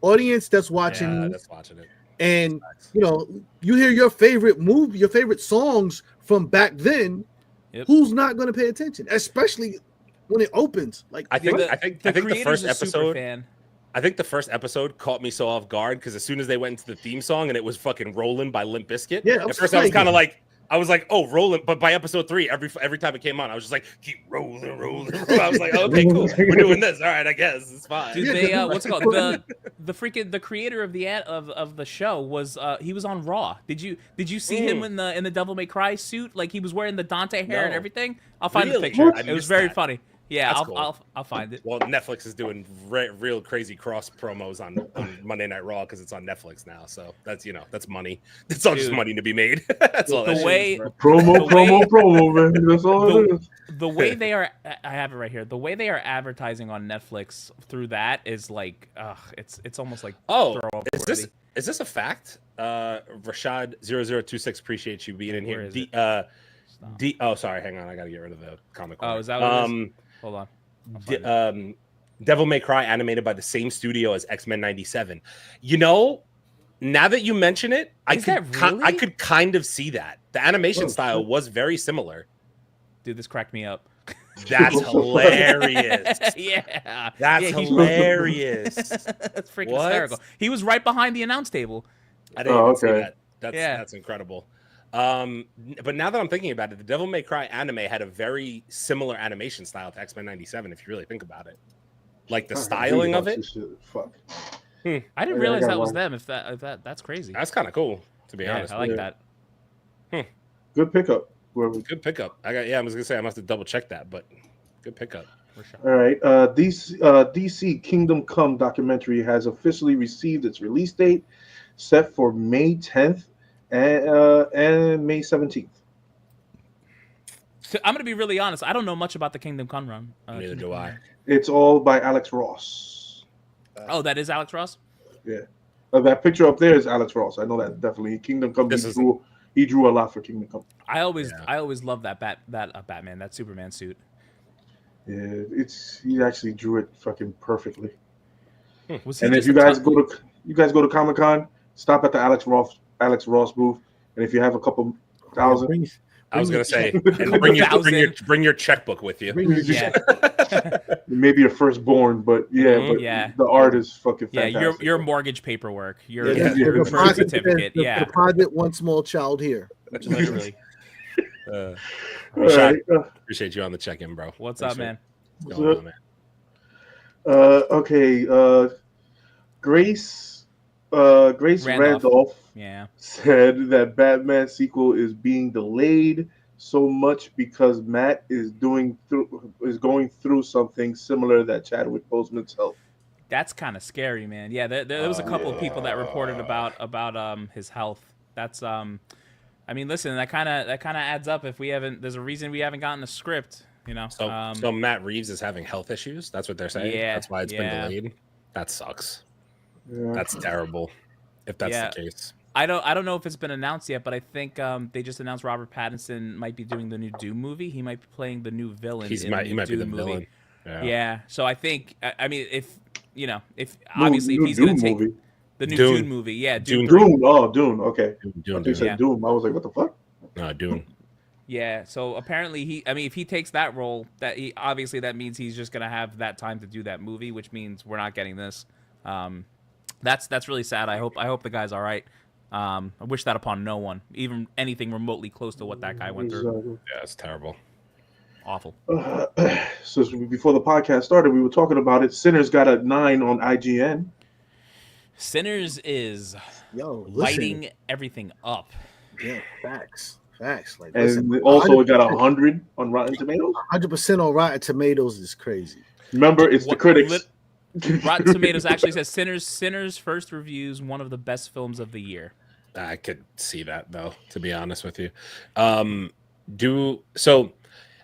audience that's watching. Yeah, that's watching it. And you know, you hear your favorite movie, your favorite songs from back then. Yep. Who's not going to pay attention, especially when it opens? Like I think the first episode. Fan. I think the first episode caught me so off guard because as soon as they went into the theme song and it was fucking "Rolling" by Limp Bizkit, at first I was kind of like. I was like, "Oh, rolling!" But by episode 3, every time it came on, I was just like, "Keep rolling." I was like, "Okay, cool. We're doing this. All right, I guess it's fine." Dude, they what's it called? The creator of the show was he was on Raw. Did you see him in the Devil May Cry suit? Like he was wearing the Dante hair and everything. I'll find the picture. It was very funny. Yeah, I'll find it. Well, Netflix is doing real crazy cross promos on Monday Night Raw because it's on Netflix now. So that's that's money. It's all just money to be made. That's all. Promo, man. That's all it is. The way they are, I have it right here. The way they are advertising on Netflix through that is like, it's almost like is this a fact? Rashad 0026 appreciate you being in here. Sorry, hang on, I gotta get rid of the comic. Oh, is that what it is? Hold on. Devil May Cry animated by the same studio as X-Men 97. You know, now that you mention it, I could kind of see that. The animation style was very similar. Dude, this cracked me up. That's hilarious. Yeah. That's hilarious. That's freaking hysterical. He was right behind the announce table. I didn't even see that. That's incredible. But now that I'm thinking about it, the Devil May Cry anime had a very similar animation style to X-Men 97, if you really think about it. Like the styling of it. Fuck. I didn't realize that was them. If that's crazy. That's kind of cool, to be honest. I like that. Good pickup. Good pickup. I was gonna say I must have double checked that, but good pickup. For sure. All right. DC Kingdom Come documentary has officially received its release date, set for May 10th. And May 17th. So I'm gonna be really honest. I don't know much about the Kingdom Come run. Neither do I. It's all by Alex Ross. That is Alex Ross. Yeah, that picture up there is Alex Ross. I know that definitely. Kingdom Come. He drew a lot for Kingdom Come. I always love that Batman, that Superman suit. Yeah, he actually drew it fucking perfectly. And if you guys go to Comic-Con, stop at the Alex Ross booth, and if you have a couple thousand, I was gonna say, and bring your checkbook with you. Maybe your firstborn, but the art is fucking fantastic. Yeah, your mortgage paperwork, your birth certificate, deposit one small child here. Literally. Appreciate you on the check-in, bro. What's up, man? What's going on, man? Okay, Grace Randolph said that Batman sequel is being delayed so much because Matt is going through something similar that Chadwick Boseman's health. That's kind of scary, man. Yeah, there was a couple of people that reported about his health. That's I mean, listen, that kind of adds up. If we haven't, there's a reason we haven't gotten a script, you know. So Matt Reeves is having health issues. That's what they're saying. Yeah, that's why it's been delayed. That sucks. Yeah. That's terrible. If that's the case. I don't know if it's been announced yet, but I think they just announced Robert Pattinson might be doing the new Doom movie. He might be playing the new villain. He might be the Doom movie. villain. Yeah. So I think I mean if if New- obviously new if he's gonna Doom take movie. the new Dune. Dune movie, yeah, Dune. Doom. Oh, Doom. Okay. Dune. You said Yeah. Doom. I was like, what the fuck? No, Dune. Yeah, so apparently if he takes that role, obviously that means he's just gonna have that time to do that movie, which means we're not getting this. That's really sad. I hope the guy's all right. I wish that upon no one, even anything remotely close to what that guy went through. Exactly. Yeah, it's terrible. Awful. So before the podcast started, we were talking about it. Sinners got a 9 on IGN. Sinners is Yo, listen. lighting everything up. Yeah, facts. Like, And listen, also it got 100 on Rotten Tomatoes. 100% on Rotten Tomatoes is crazy. Remember, it's the What- critics. Rotten Tomatoes actually says Sinners first reviews one of the best films of the year. I could see that though, to be honest with you. So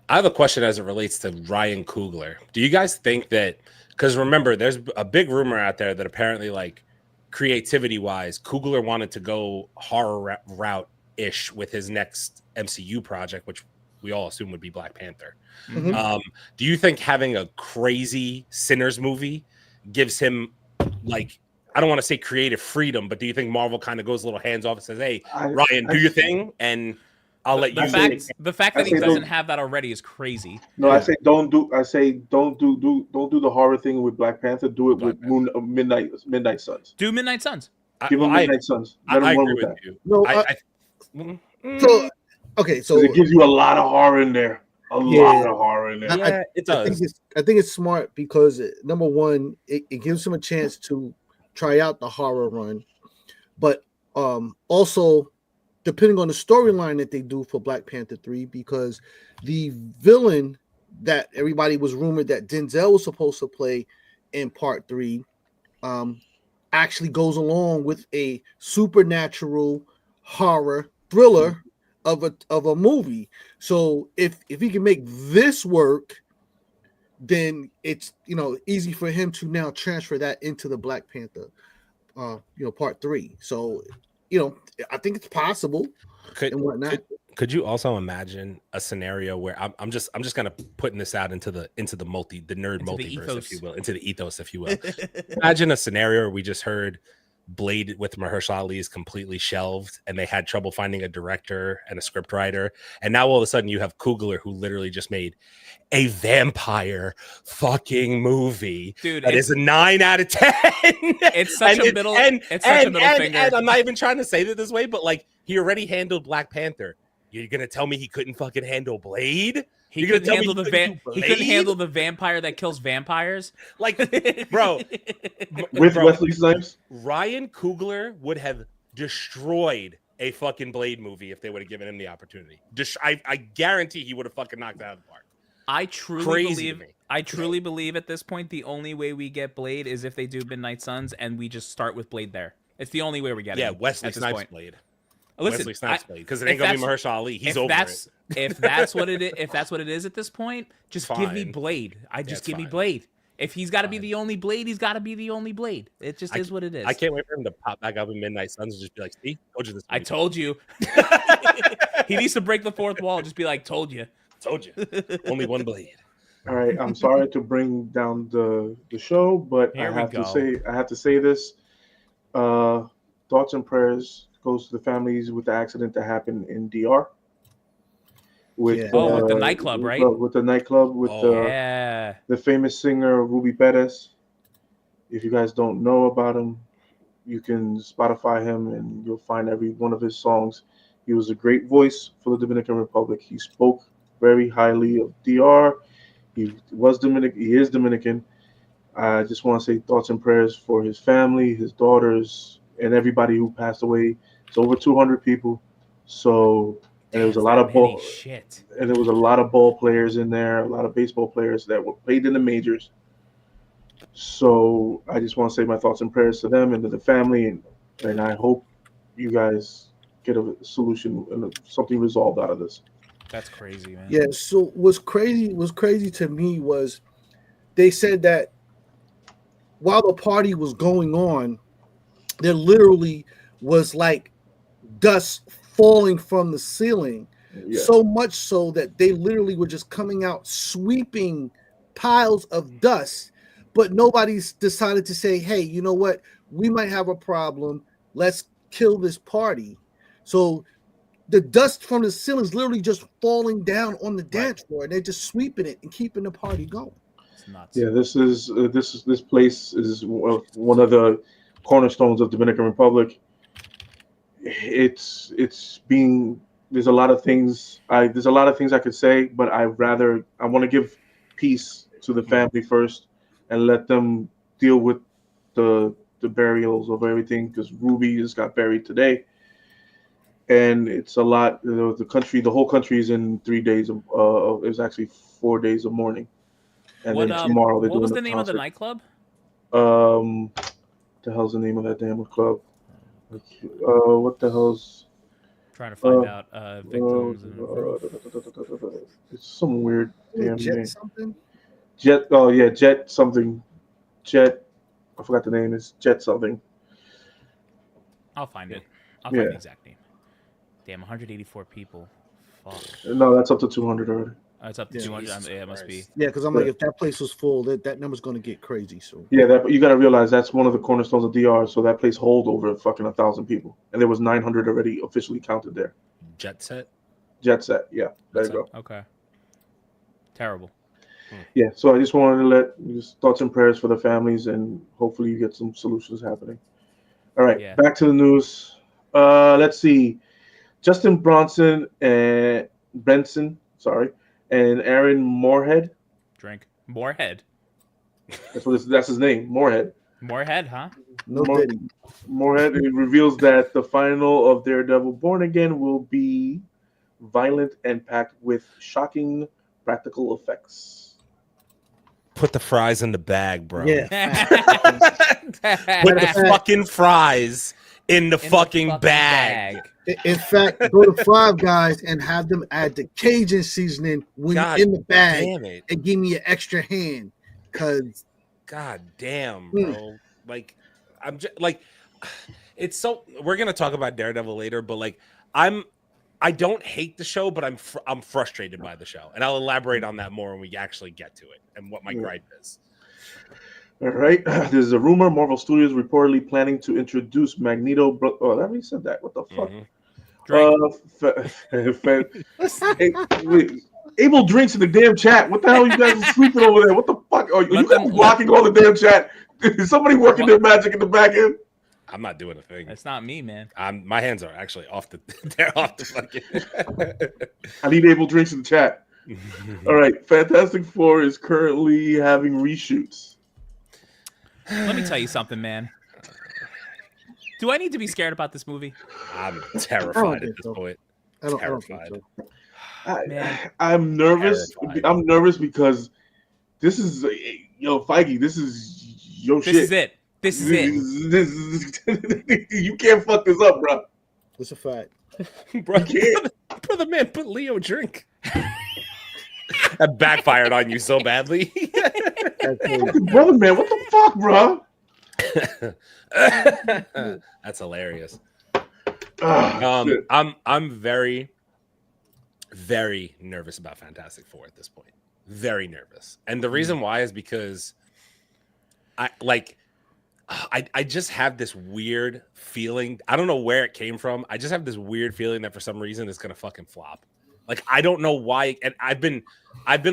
I have a question as it relates to Ryan Coogler. Do you guys think that, because remember, there's a big rumor out there that apparently, like, creativity wise, Coogler wanted to go horror route ish with his next MCU project, which we all assume would be Black Panther. Mhm. Do you think having a crazy Sinners movie gives him, like, I don't want to say creative freedom, but do you think Marvel kind of goes a little hands off and says, "Hey, Ryan, do your thing, and I'll let you." The fact that he I say doesn't don't- have that already is crazy. No, I say don't do the horror thing with Black Panther. Do it with Midnight Suns. Do Midnight Suns. Give him Midnight Suns. Let I him run agree with with that. you. No, So, okay, so 'Cause it gives you a lot of horror in there. A lot of horror in there. Yeah, it does. I think it's smart because number one, it gives him a chance to try out the horror run, but also depending on the storyline that they do for Black Panther 3, because the villain that everybody was rumored that Denzel was supposed to play in part 3 actually goes along with a supernatural horror thriller of a movie. So if he can make this work, then it's easy for him to now transfer that into the Black Panther part 3. So I think it's possible and whatnot. Could you also imagine a scenario where I'm just gonna putting this out into the nerd multiverse, if you will, into the ethos, if you will. Imagine a scenario where we just heard Blade with Mahershala Ali is completely shelved, and they had trouble finding a director and a script writer, and now all of a sudden you have Coogler, who literally just made a vampire fucking movie, Dude, that is a 9 out of 10. It's such a middle finger. And I'm not even trying to say that this way, but like, he already handled Black Panther. You're gonna tell me he couldn't fucking handle Blade? He You're couldn't gonna tell me he couldn't handle the vampire that kills vampires. Like, bro, With bro, Wesley Snipes. Ryan Coogler would have destroyed a fucking Blade movie if they would have given him the opportunity. I guarantee he would have fucking knocked it out of the park. I Crazy to me. truly believe at this point the only way we get Blade is if they do Midnight Suns and we just start with Blade there. It's the only way we're getting. Yeah, him Wesley at this Snipes point. Blade. Listen, Wesley Snipes Blade, because it if ain't gonna be that's- Mahershala Ali. He's if over that's it. if that's what it is, if that's what it is at this point, just give me Fine. Blade. Just it's give me fine. Blade. If he's got to be Fine. the only Blade, he's got to be the only Blade. It just is what it is. I can't wait for him to pop back up in Midnight Suns and just be like, "See, told you this." I movie. told you. He needs to break the fourth wall. Just be like, told you. told you. Only one Blade. All right, I'm sorry to bring down the show, but Here I we have go. to say this. Thoughts and prayers goes to the families with the accident that happened in DR. With with the nightclub, right? With the nightclub with Yeah. the famous singer Ruby Perez. If you guys don't know about him, you can Spotify him and you'll find every one of his songs. He was a great voice for the Dominican Republic. He spoke very highly of DR. He is Dominican. I just want to say thoughts and prayers for his family, his daughters, and everybody who passed away. It's over 200 people. So, and there was a lot of ball, shit. and there was a lot of ball players in there, a lot of baseball players that were played in the majors. So I just want to say my thoughts and prayers to them and to the family, and I hope you guys get a solution and something resolved out of this. That's crazy, man. Yeah. So what's crazy to me was they said that while the party was going on, there literally was like dust falling from the ceiling. Yeah. So much so that they literally were just coming out sweeping piles of dust, but nobody's decided to say, hey, you know what? We might have a problem. Let's kill this party. So the dust from the ceiling is literally just falling down on the dance floor, and they're just sweeping it and keeping the party going. It's nuts. Yeah, this place is one of the cornerstones of Dominican Republic. It's being there's a lot of things I could say, but I want to give peace to the family first and let them deal with the burials of everything, because Ruby just got buried today, and it's a lot. The whole country is in 3 days. It's actually 4 days of mourning, and then tomorrow they're doing. What was the name of the nightclub? What the hell's the name of that damn club? What the hell's? Trying to find out victims. It's some weird damn Jet name. something? Jet. Oh yeah, Jet something. Jet. I forgot the name. It's Jet something. I'll find it. I'll find the exact name. Damn, 184 people. Fuck. No, that's up to 200 already. It's up to 200. Yeah, it must be. Yeah, because I'm like, if that place was full, that number's going to get crazy. So Yeah, you got to realize that's one of the cornerstones of DR. So that place hold over fucking 1,000 people, and there was 900 already officially counted there. Jet Set. Jet Set. Yeah, there you go. Okay. Terrible. Yeah, so I just wanted to let just thoughts and prayers for the families, and hopefully you get some solutions happening. All right, back to the news. Let's see. Justin Bronson and Benson, and Aaron Moorhead. Drink. Moorhead. That's his name, Moorhead. Moorhead, huh? Moorhead reveals that the final of Daredevil Born Again will be violent and packed with shocking practical effects. Put the fries in the bag, bro. yeah, Put the fucking fries in the fucking bag. in fact, go to Five Guys and have them add the Cajun seasoning when you're in the bag, and give me an extra hand, cause God damn, bro. Like, I'm just like, it's so. We're gonna talk about Daredevil later, but like, I don't hate the show, but I'm frustrated by the show, and I'll elaborate on that more when we actually get to it and what my gripe is. All right, there's a rumor Marvel Studios reportedly planning to introduce Magneto. Oh, I already said that. What the fuck? Abel drinks in the damn chat. What the hell? You guys are sleeping over there? What the fuck? Are you guys blocking all the damn chat? Is somebody working their magic in the back end? I'm not doing a thing. It's not me, man. My hands are actually off the. They're off the fucking. I need Abel drinks in the chat. All right, Fantastic Four is currently having reshoots. Let me tell you something, man. Do I need to be scared about this movie? I'm terrified at this point. Terrified. I'm nervous. Terrified. I'm nervous because this is Feige. This is your shit. This is it. This is it. You can't fuck this up, bro. It's a fact. Bro, brother man, put Leo drink. That backfired on you so badly. Brother man, what the fuck, bro? That's hilarious. Shit. I'm very, very nervous about Fantastic Four at this point. Very nervous. And the reason why is because I just have this weird feeling. I don't know where it came from. I just have this weird feeling that for some reason it's gonna fucking flop. Like, I don't know why. And I've been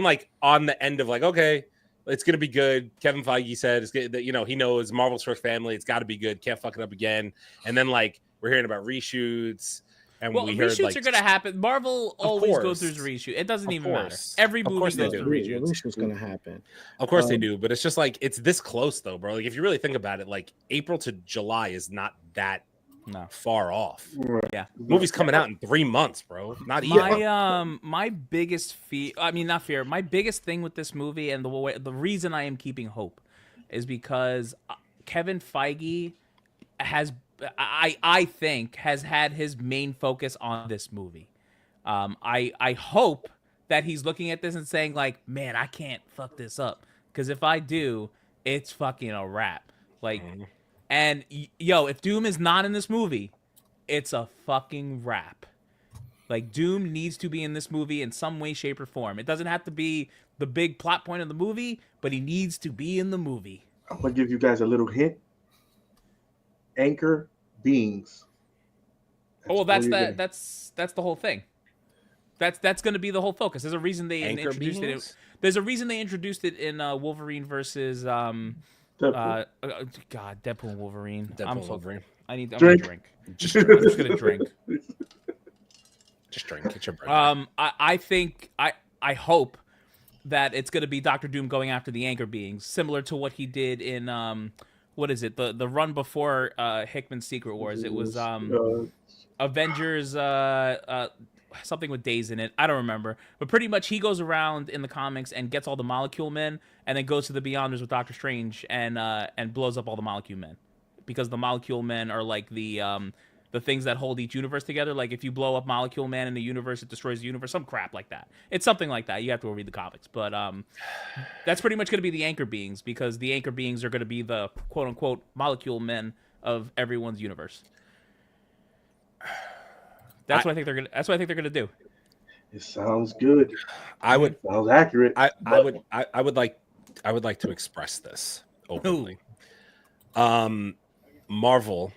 like on the end of like, okay, it's gonna be good. Kevin Feige said it's good, that he knows Marvel's first family. It's got to be good. Can't fuck it up again. And then like we're hearing about reshoots. And we heard reshoots are gonna happen. Marvel always goes through reshoot. It doesn't even matter. Every movie goes through reshoots. Reshoot's gonna happen. Of course they do, but it's just like it's this close though, bro. Like if you really think about it, like April to July is not that far off. Yeah, movie's coming out in 3 months, bro. Not even. My biggest my biggest thing with this movie, and the reason I am keeping hope is because Kevin Feige has. I think has had his main focus on this movie. I hope that he's looking at this and saying like, man, I can't fuck this up, because if I do, it's fucking a wrap. Like, and if Doom is not in this movie, it's a fucking wrap. Like, Doom needs to be in this movie in some way, shape, or form. It doesn't have to be the big plot point of the movie, but he needs to be in the movie. I'm gonna give you guys a little hint. Anchor beings. Oh, well, that's the whole thing. That's going to be the whole focus. There's a reason they Anchor introduced beings? it. There's a reason they introduced it in Wolverine versus Deadpool. God, Deadpool and Wolverine. Wolverine. I'm gonna Drink. drink. Just I'm drink. just gonna drink. Just drink. Get your breath. I think I hope that it's gonna be Doctor Doom going after the anchor beings, similar to what he did in what is it? The run before Hickman's Secret Wars. It was Avengers something with days in it. I don't remember. But pretty much he goes around in the comics and gets all the Molecule Men and then goes to the Beyonders with Doctor Strange and blows up all the Molecule Men. Because the Molecule Men are like the things that hold each universe together. Like if you blow up Molecule Man in the universe, it destroys the universe. Some crap like that. It's something like that. You have to read the comics. But that's pretty much going to be the anchor beings, because the anchor beings are going to be the quote unquote Molecule Men of everyone's universe. That's what I think they're gonna do. It sounds good. Sounds accurate. I would like to express this openly. Marvel,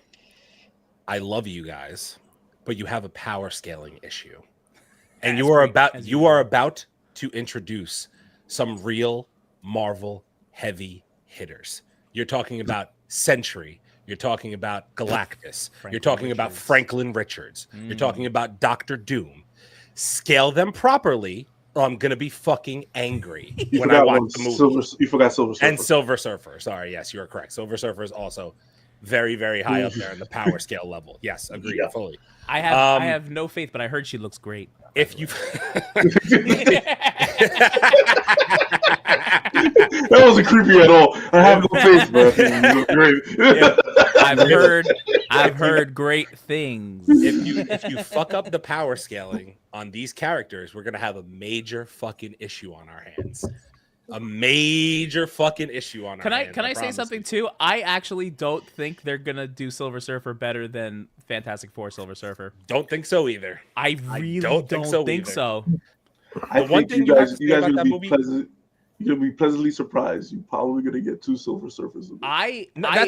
I love you guys, but you have a power scaling issue, and you are about to introduce some real Marvel heavy hitters. You're talking about Sentry. You're talking about Galactus. You're talking about Franklin Richards. You're talking about Doctor Doom. Scale them properly, or I'm gonna be fucking angry when I watch the movie. You forgot Silver Surfer. And Silver Surfer. Sorry, yes, you are correct. Silver Surfer is also very, very high up there in the power scale level. Yes, agree fully. I have no faith, but I heard she looks great. If you That wasn't creepy at all. I have no faith, bro. You look great. I've heard great things. if you fuck up the power scaling on these characters, we're gonna have a major fucking issue on our hands. A major fucking issue on our hands. Can I say something too? I actually don't think they're gonna do Silver Surfer better than Fantastic Four Silver Surfer. Don't think so either. I really don't think so. I think you guys are gonna be pleasant. You're gonna be pleasantly surprised. You're probably gonna get 2 Silver Surfers.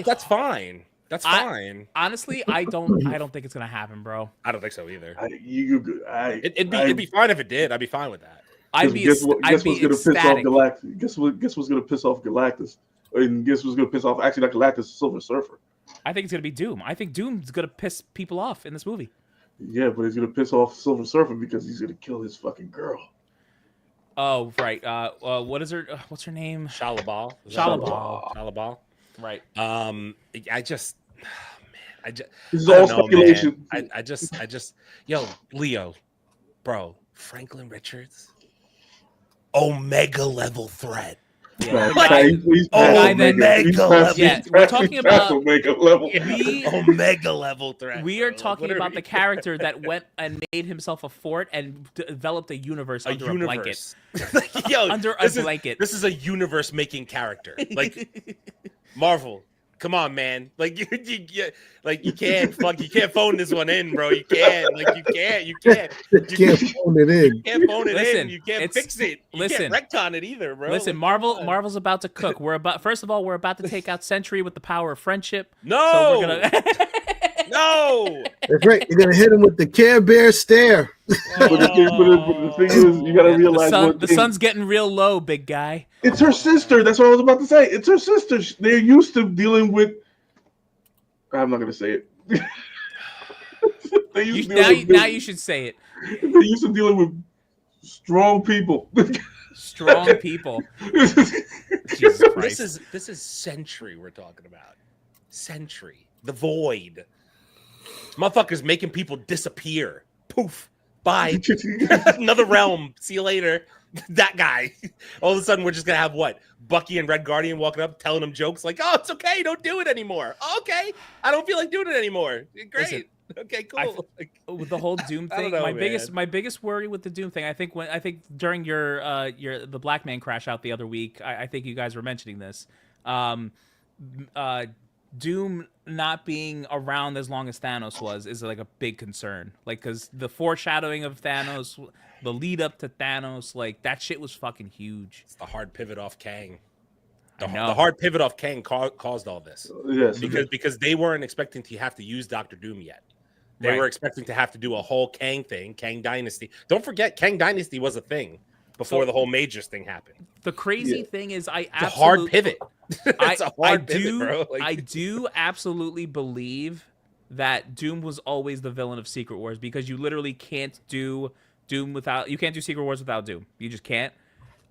That's fine. That's fine. Honestly, I don't think it's gonna happen, bro. I don't think so either. It'd be fine if it did. I'd be fine with that. Guess what's gonna piss off Galactus? Guess what's gonna piss off Galactus? And guess what's gonna piss off actually not Galactus, Silver Surfer. I think it's gonna be Doom. I think Doom's gonna piss people off in this movie. Yeah, but he's gonna piss off Silver Surfer because he's gonna kill his fucking girl. Oh right. What is her? What's her name? Shalabal. Right. This is all speculation. I just yo, Leo, bro, Franklin Richards, Omega level threat. Yeah. We're talking about Omega level. Omega level threat. We are talking about the character that went and made himself a fort and developed a universe under a blanket. Yo, under a blanket. This is a universe making character. Like Marvel. Come on, man. Like you can't phone this one in, bro. You can't phone it in. You can't phone it in. You can't fix it. You can't retcon it either, bro. Listen, Marvel's about to cook. We're about to take out Sentry with the power of friendship. No. So we're gonna No. That's right. You're gonna hit him with the Care Bear stare. But the thing is, you gotta realize the sun's getting real low, big guy. It's her sister. That's what I was about to say. It's her sister. They're used to dealing with. I'm not gonna say it. Now you should say it. They're used to dealing with strong people. Strong people. Jesus Christ. This is Sentry we're talking about. Sentry. The Void. Motherfuckers making people disappear. Poof. Bye. Another realm. See you later. That guy. All of a sudden, we're just going to have what? Bucky and Red Guardian walking up, telling him jokes like, oh, it's okay. Don't do it anymore. Oh, okay. I don't feel like doing it anymore. Great. Listen, okay, cool. With the whole Doom thing, my biggest worry with the Doom thing, I think during your the Black Man crash out the other week, I think you guys were mentioning this. Doom not being around as long as Thanos was is like a big concern. Like, because the foreshadowing of Thanos, the lead up to Thanos, like that shit was fucking huge. It's the hard pivot off Kang. I The know. hard pivot off Kang caused all this. Yes, Because they weren't expecting to have to use Doctor Doom yet. They Right. were expecting to have to do a whole Kang thing, Kang Dynasty. Don't forget, Kang Dynasty was a thing before the whole Majors thing happened. The crazy Yeah. thing is, I It's a absolutely, hard pivot. It's a hard pivot, bro. Like, I do absolutely believe that Doom was always the villain of Secret Wars, because you literally can't do you can't do Secret Wars without Doom. You just can't.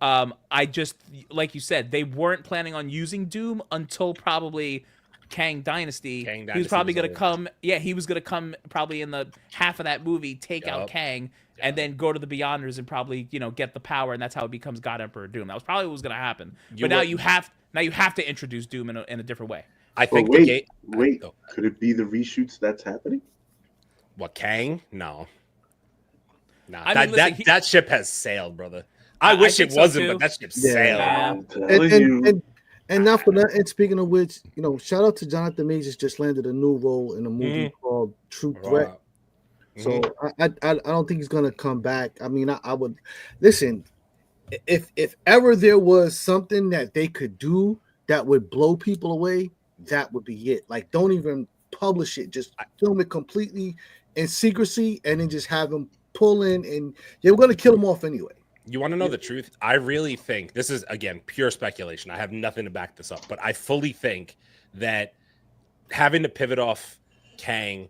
I just, like you said, they weren't planning on using Doom until probably Kang Dynasty. Kang He was Dynasty probably was gonna always- come. Yeah, he was gonna come probably in the half of that movie, take out Yup. Kang, and then go to the Beyonders and probably get the power, and that's how it becomes God Emperor Doom. That was probably what was gonna happen. You But now would- you have to introduce Doom in a different way. I But think wait, the oh, could it be the reshoots that's happening? what Kang? No. Nah, I mean, listen, that ship has sailed, brother. I I wish think it so, wasn't, too. but that ship Yeah. sailed. Yeah. I'm telling you. And not for that. And speaking of which, shout out to Jonathan Majors, just landed a new role in a movie called True Threat. So I don't think he's gonna come back. I mean, I would listen. If ever there was something that they could do that would blow people away, that would be it. Like, don't even publish it. Just film it completely in secrecy, and then just have them pull in, and we're gonna kill them off anyway. You want to know the truth? I really think this is, again, pure speculation. I have nothing to back this up, but I fully think that having to pivot off Kang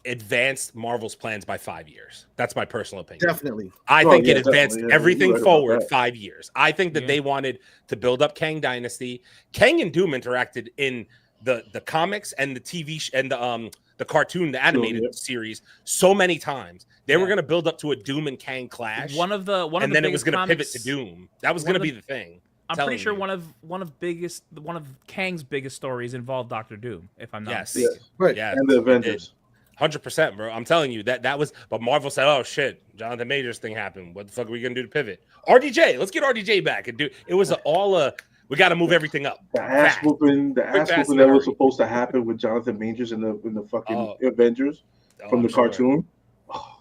advanced Marvel's plans by 5 years. That's my personal opinion. Definitely. I Oh, think yeah, it advanced definitely. Yeah, everything you're right about forward that. 5 years. I think that Yeah. they wanted to build up Kang Dynasty. Kang and Doom interacted in the comics and the TV and the cartoon, the animated yeah. series so many times. They were Yeah. going to build up to a Doom and Kang clash. One of the and then it was biggest going to pivot comics- to Doom. That was one going to of be the thing. I'm Telling pretty sure you. one of Kang's biggest stories involved Doctor Doom, if I'm not Yes. mistaken. Yes. Right. Yeah, And the it did. Avengers. 100%, bro. I'm telling you that was. But Marvel said, "Oh shit, Jonathan Majors thing happened. What the fuck are we gonna do to pivot? RDJ, let's get RDJ back and do." It was we got to move everything up. The ass Fast. whooping, fast, that and was hurry. supposed to happen with Jonathan Majors in the fucking Oh. Avengers from I'm the sure. cartoon. Oh,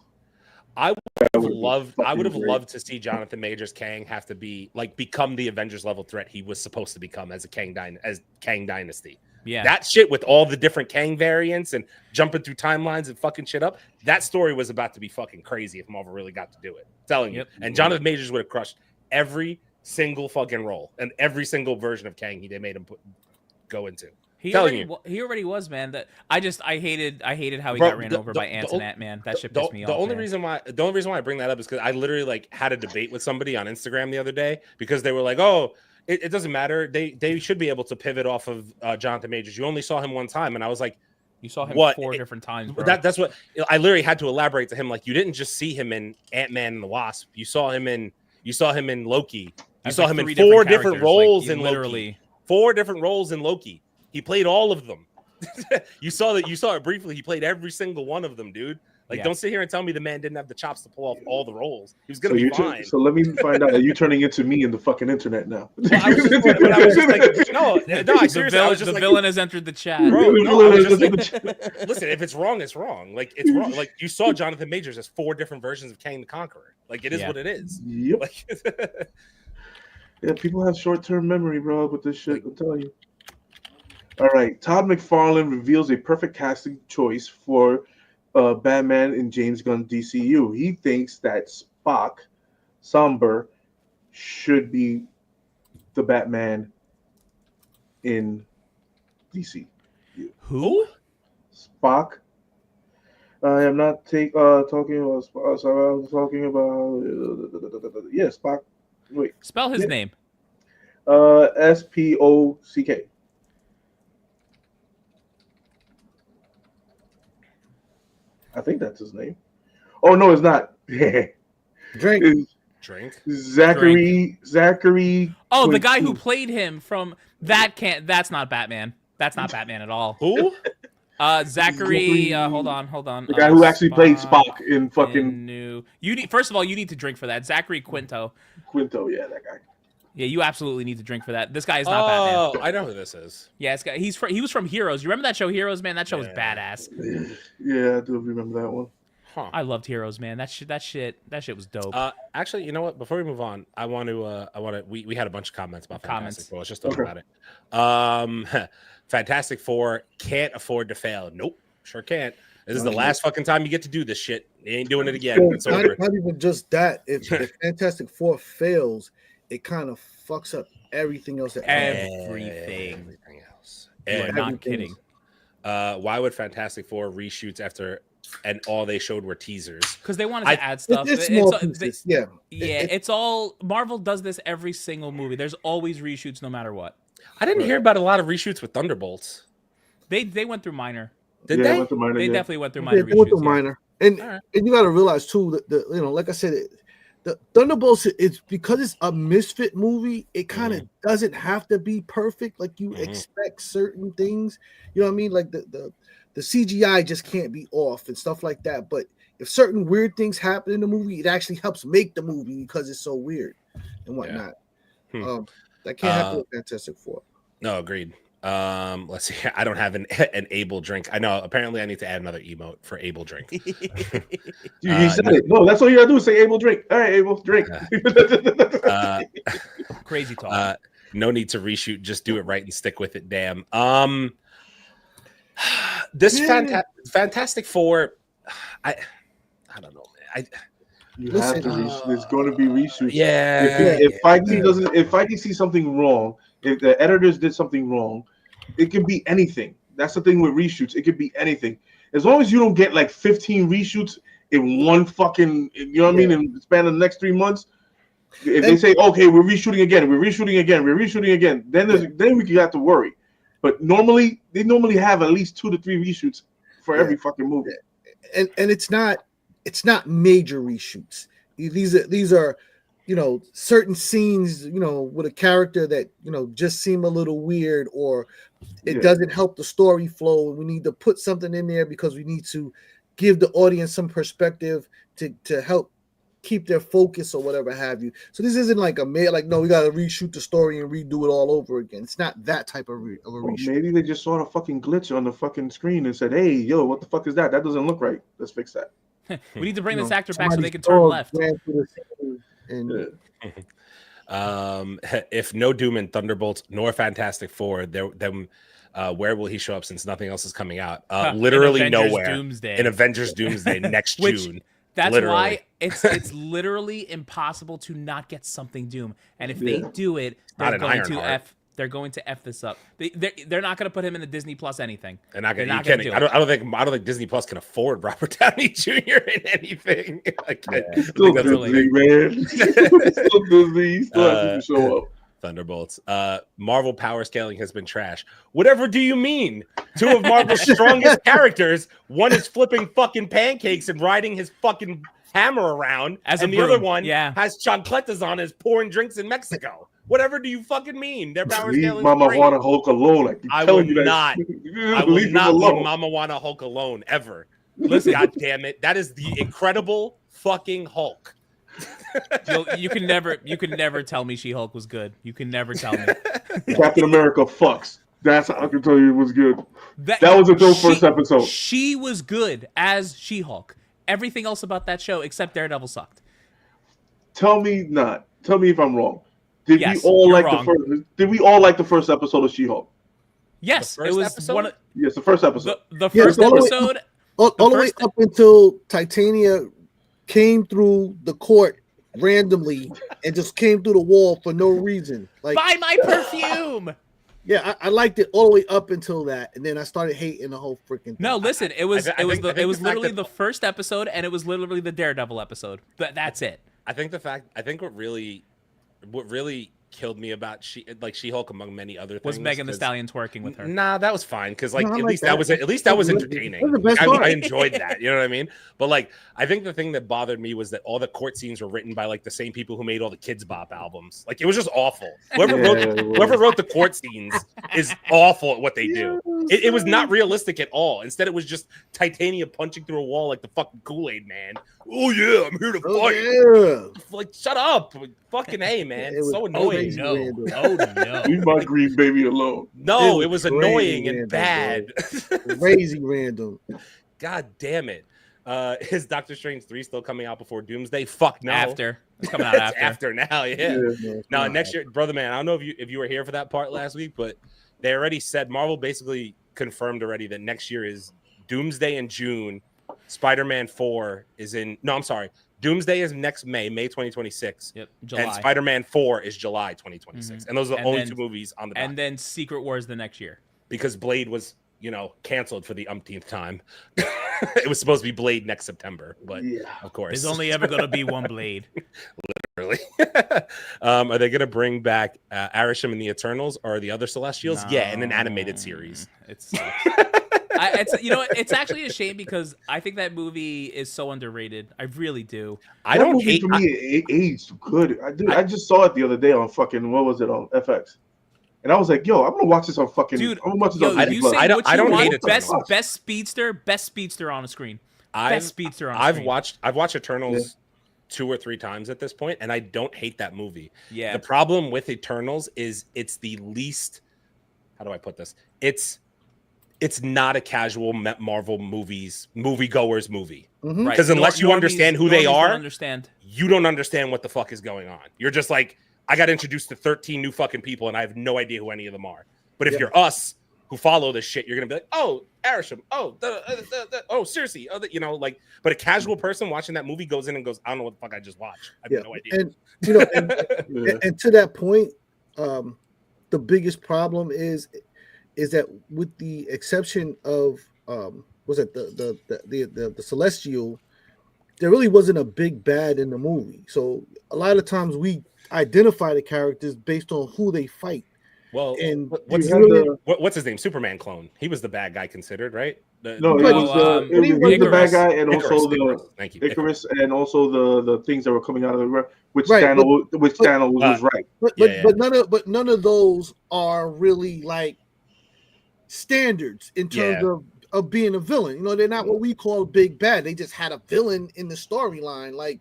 I would that have would've been loved. I fucking would have great. loved to see Jonathan Majors Kang have to become the Avengers level threat he was supposed to become as Kang Dynasty. Yeah. That shit with all the different Kang variants and jumping through timelines and fucking shit up. That story was about to be fucking crazy if Marvel really got to do it. I'm telling you. Yep. And Jonathan Majors would have crushed every single fucking role and every single version of Kang they made him go into. He telling already was, man. That I hated how he Bro, got ran the- over the- by the ants ol- and Ant-Man. That shit The pissed me off. only man. reason why I bring that up is because I literally had a debate with somebody on Instagram the other day because they were like, "Oh, it doesn't matter. They should be able to pivot off of Jonathan Majors. You only saw him one time," and I was like, You saw him What? 4 different times, bro. That's what I literally had to elaborate to him. Like, you didn't just see him in Ant-Man and the Wasp. You saw him in Loki. You That's saw like him in 3 4 characters. different roles Like, in literally. Loki. 4 different roles in Loki. He played all of them. You saw it briefly. He played every single one of them, dude. Like, Yeah. don't sit here and tell me the man didn't have the chops to pull off all the roles. He was So gonna be you fine. so let me find out. Are you turning into me in the fucking internet now? Well, I was just like, no, I seriously, I was just the like, villain has entered the chat. bro, The no, I was villain just has like, listen, if it's wrong, it's wrong. Like, it's wrong. Like, you saw Jonathan Majors as 4 different versions of Kang the Conqueror. Like, it is Yeah. what it is. Yep. Like, Yeah, people have short-term memory, bro, with this shit. I'm telling you. All right, Todd McFarlane reveals a perfect casting choice for Batman in James Gunn DCU. He thinks that Spock, Somber, should be the Batman in DC. Who? Spock. I am not talking about Spock. Sorry, I'm talking about Spock. Wait, Spell his Yeah. name. Spock. I think that's his name. Oh no, it's not. Drink. It's drink. Zachary. Oh, the guy who Quinto. played him from that can't. That's not Batman. That's not Batman at all. Who? Zachary. Hold on. The guy who actually played Spock in fucking New. First of all, you need to drink for that. Zachary Quinto. Quinto. Yeah, that guy. Yeah, you absolutely need to drink for that. This guy is not Batman. Oh, I know who this is. Yeah, he was from Heroes. You remember that show Heroes, man? That show was badass. Yeah, I do remember that one. Huh. I loved Heroes, man. That shit was dope. Actually, you know what? Before we move on, I want to. We had a bunch of comments about Fantastic Four. Let's just talk about it. Fantastic Four can't afford to fail. Nope, sure can't. This is the last fucking time you get to do this shit. You ain't doing it again. It's over. Not even just that. If Fantastic Four fails, it kind of fucks up everything else. Everything else. You are not kidding. Why would Fantastic Four reshoots after? And all they showed were teasers because they wanted to add stuff. It's all Marvel does this every single movie. There's always reshoots, no matter what. I didn't hear about a lot of reshoots with Thunderbolts. They went through minor. Did they? They definitely went through minor. They went through minor, and you got to realize too that like I said, the Thunderbolts. It's because it's a misfit movie. It kind of doesn't have to be perfect. Like you expect certain things. You know what I mean? Like the CGI just can't be off and stuff like that. But if certain weird things happen in the movie, it actually helps make the movie because it's so weird and whatnot. That can't happen with Fantastic Four. No, agreed. Let's see. I don't have an able drink. I know. Apparently, I need to add another emote for able drink. Dude, he said it. No, that's all you gotta do is say able drink. All right, able drink. Crazy talk. No need to reshoot. Just do it right and stick with it. Damn. This Fantastic Four, I don't know, man. You have to there's going to be reshoots. Yeah. If Feige sees something wrong, if the editors did something wrong, it could be anything. That's the thing with reshoots. It could be anything. As long as you don't get like 15 reshoots in one fucking, you know what I mean, in the span of the next 3 months. If they say, okay, we're reshooting again, then we could have to worry. But they normally have at least 2 to 3 reshoots for every fucking movie. And it's not major reshoots. These are certain scenes, with a character that, just seem a little weird, or it doesn't help the story flow. And we need to put something in there because we need to give the audience some perspective to help keep their focus or whatever have you. So this isn't like no, we got to reshoot the story and redo it all over again. It's not that type of a reshoot. Maybe they just saw a fucking glitch on the fucking screen and said, hey, yo, what the fuck is that? That doesn't look right. Let's fix that. We need to bring this actor back so they can turn left. If no Doom and Thunderbolts nor Fantastic Four, then where will he show up since nothing else is coming out? Literally nowhere. Doomsday. In Avengers Doomsday next June. That's why it's literally impossible to not get something Doom. And if they do it, they're going to F this up. They're not going to put him in the Disney Plus anything. They're not going to do it. I don't think Disney Plus can afford Robert Downey Jr. in anything. Still Disney, man. Still Disney. Still has to show up. Thunderbolts. Marvel power scaling has been trash. Whatever do you mean? 2 of Marvel's strongest characters, one is flipping fucking pancakes and riding his fucking hammer around, and the other one has chancletas on, is pouring drinks in Mexico. Whatever do you fucking mean? Their power scaling. Mama wanna Hulk alone. I will not leave Mama wanna Hulk alone ever. Listen, God damn it, that is the Incredible fucking Hulk. You can never tell me She-Hulk was good. You can never tell me. Captain America fucks. That's how I can tell you it was good. That was a dope first episode. She was good as She-Hulk. Everything else about that show except Daredevil sucked. Tell me if I'm wrong. Did we all like the first episode of She-Hulk? Yes, it was episode? Yes, the first episode. The first episode. All the way up until Titania came through the court randomly and just came through the wall for no reason. Like, buy my perfume. Yeah, I liked it all the way up until that, and then I started hating the whole freaking thing. No, listen, it was literally the first episode, and it was literally the Daredevil episode. That's it. I think what really killed me about She-Hulk, among many other things, was Megan Thee Stallion twerking with her. Nah, that was fine because at least that was entertaining. I enjoyed that. You know what I mean? But I think the thing that bothered me was that all the court scenes were written by the same people who made all the Kids Bop albums. It was just awful. Whoever wrote the court scenes is awful at what they do. It was not realistic at all. Instead, it was just Titania punching through a wall like the fucking Kool-Aid man. Oh yeah, I'm here to fight. Yeah. Like, shut up. Fucking A, man. It's so annoying. Oh no. Leave my green baby alone. No, it was crazy annoying and random, bad. Crazy random. God damn it. Is Doctor Strange 3 still coming out before Doomsday? Fuck no. After. It's coming out It's after. after now, yeah. No, next year, brother man, I don't know if you were here for that part last week, but they already said Marvel basically confirmed already that next year is Doomsday in June. Spider-Man 4 is in Doomsday is next May 2026. Yep, July. And Spider-Man 4 is July 2026. And those are the only two movies on the docket. And then Secret Wars the next year. Because Blade was, canceled for the umpteenth time. It was supposed to be Blade next September, but of course. There's only ever going to be one Blade. Literally. Are they going to bring back Arishem and the Eternals or the other Celestials? No. Yeah, in an animated series. It sucks. It's actually a shame because I think that movie is so underrated. I really do. I don't movie hate for me. It aged good. I just saw it the other day on fucking what was it on FX, and I was like, "Yo, I'm gonna watch this on fucking." Dude, I'm gonna watch this on you Disney say Plus. I don't want, hate it. Best speedster on the screen. Best speedster on the I've screen. watched Eternals 2 or 3 times at this point, and I don't hate that movie. Yeah. The problem with Eternals is it's the least. How do I put this? It's not a casual Marvel moviegoers movie. Mhm. Because unless you understand who they are, you don't understand what the fuck is going on. You're just like, I got introduced to 13 new fucking people, and I have no idea who any of them are. But if you're us who follow this shit, you're gonna be like, oh, Arishem, oh, Cersei, but a casual person watching that movie goes in and goes, I don't know what the fuck I just watched. I have no idea. And to that point, the biggest problem is that with the exception of the Celestial, there really wasn't a big bad in the movie. So a lot of times we identify the characters based on who they fight. Well, and what's his name? Superman clone. He was the bad guy considered, right? He was the bad guy, and also Icarus, and also the things that were coming out of the which channel was right. But none of those are really like standards in terms of being a villain. They're not what we call big bad. They just had a villain in the storyline. Like,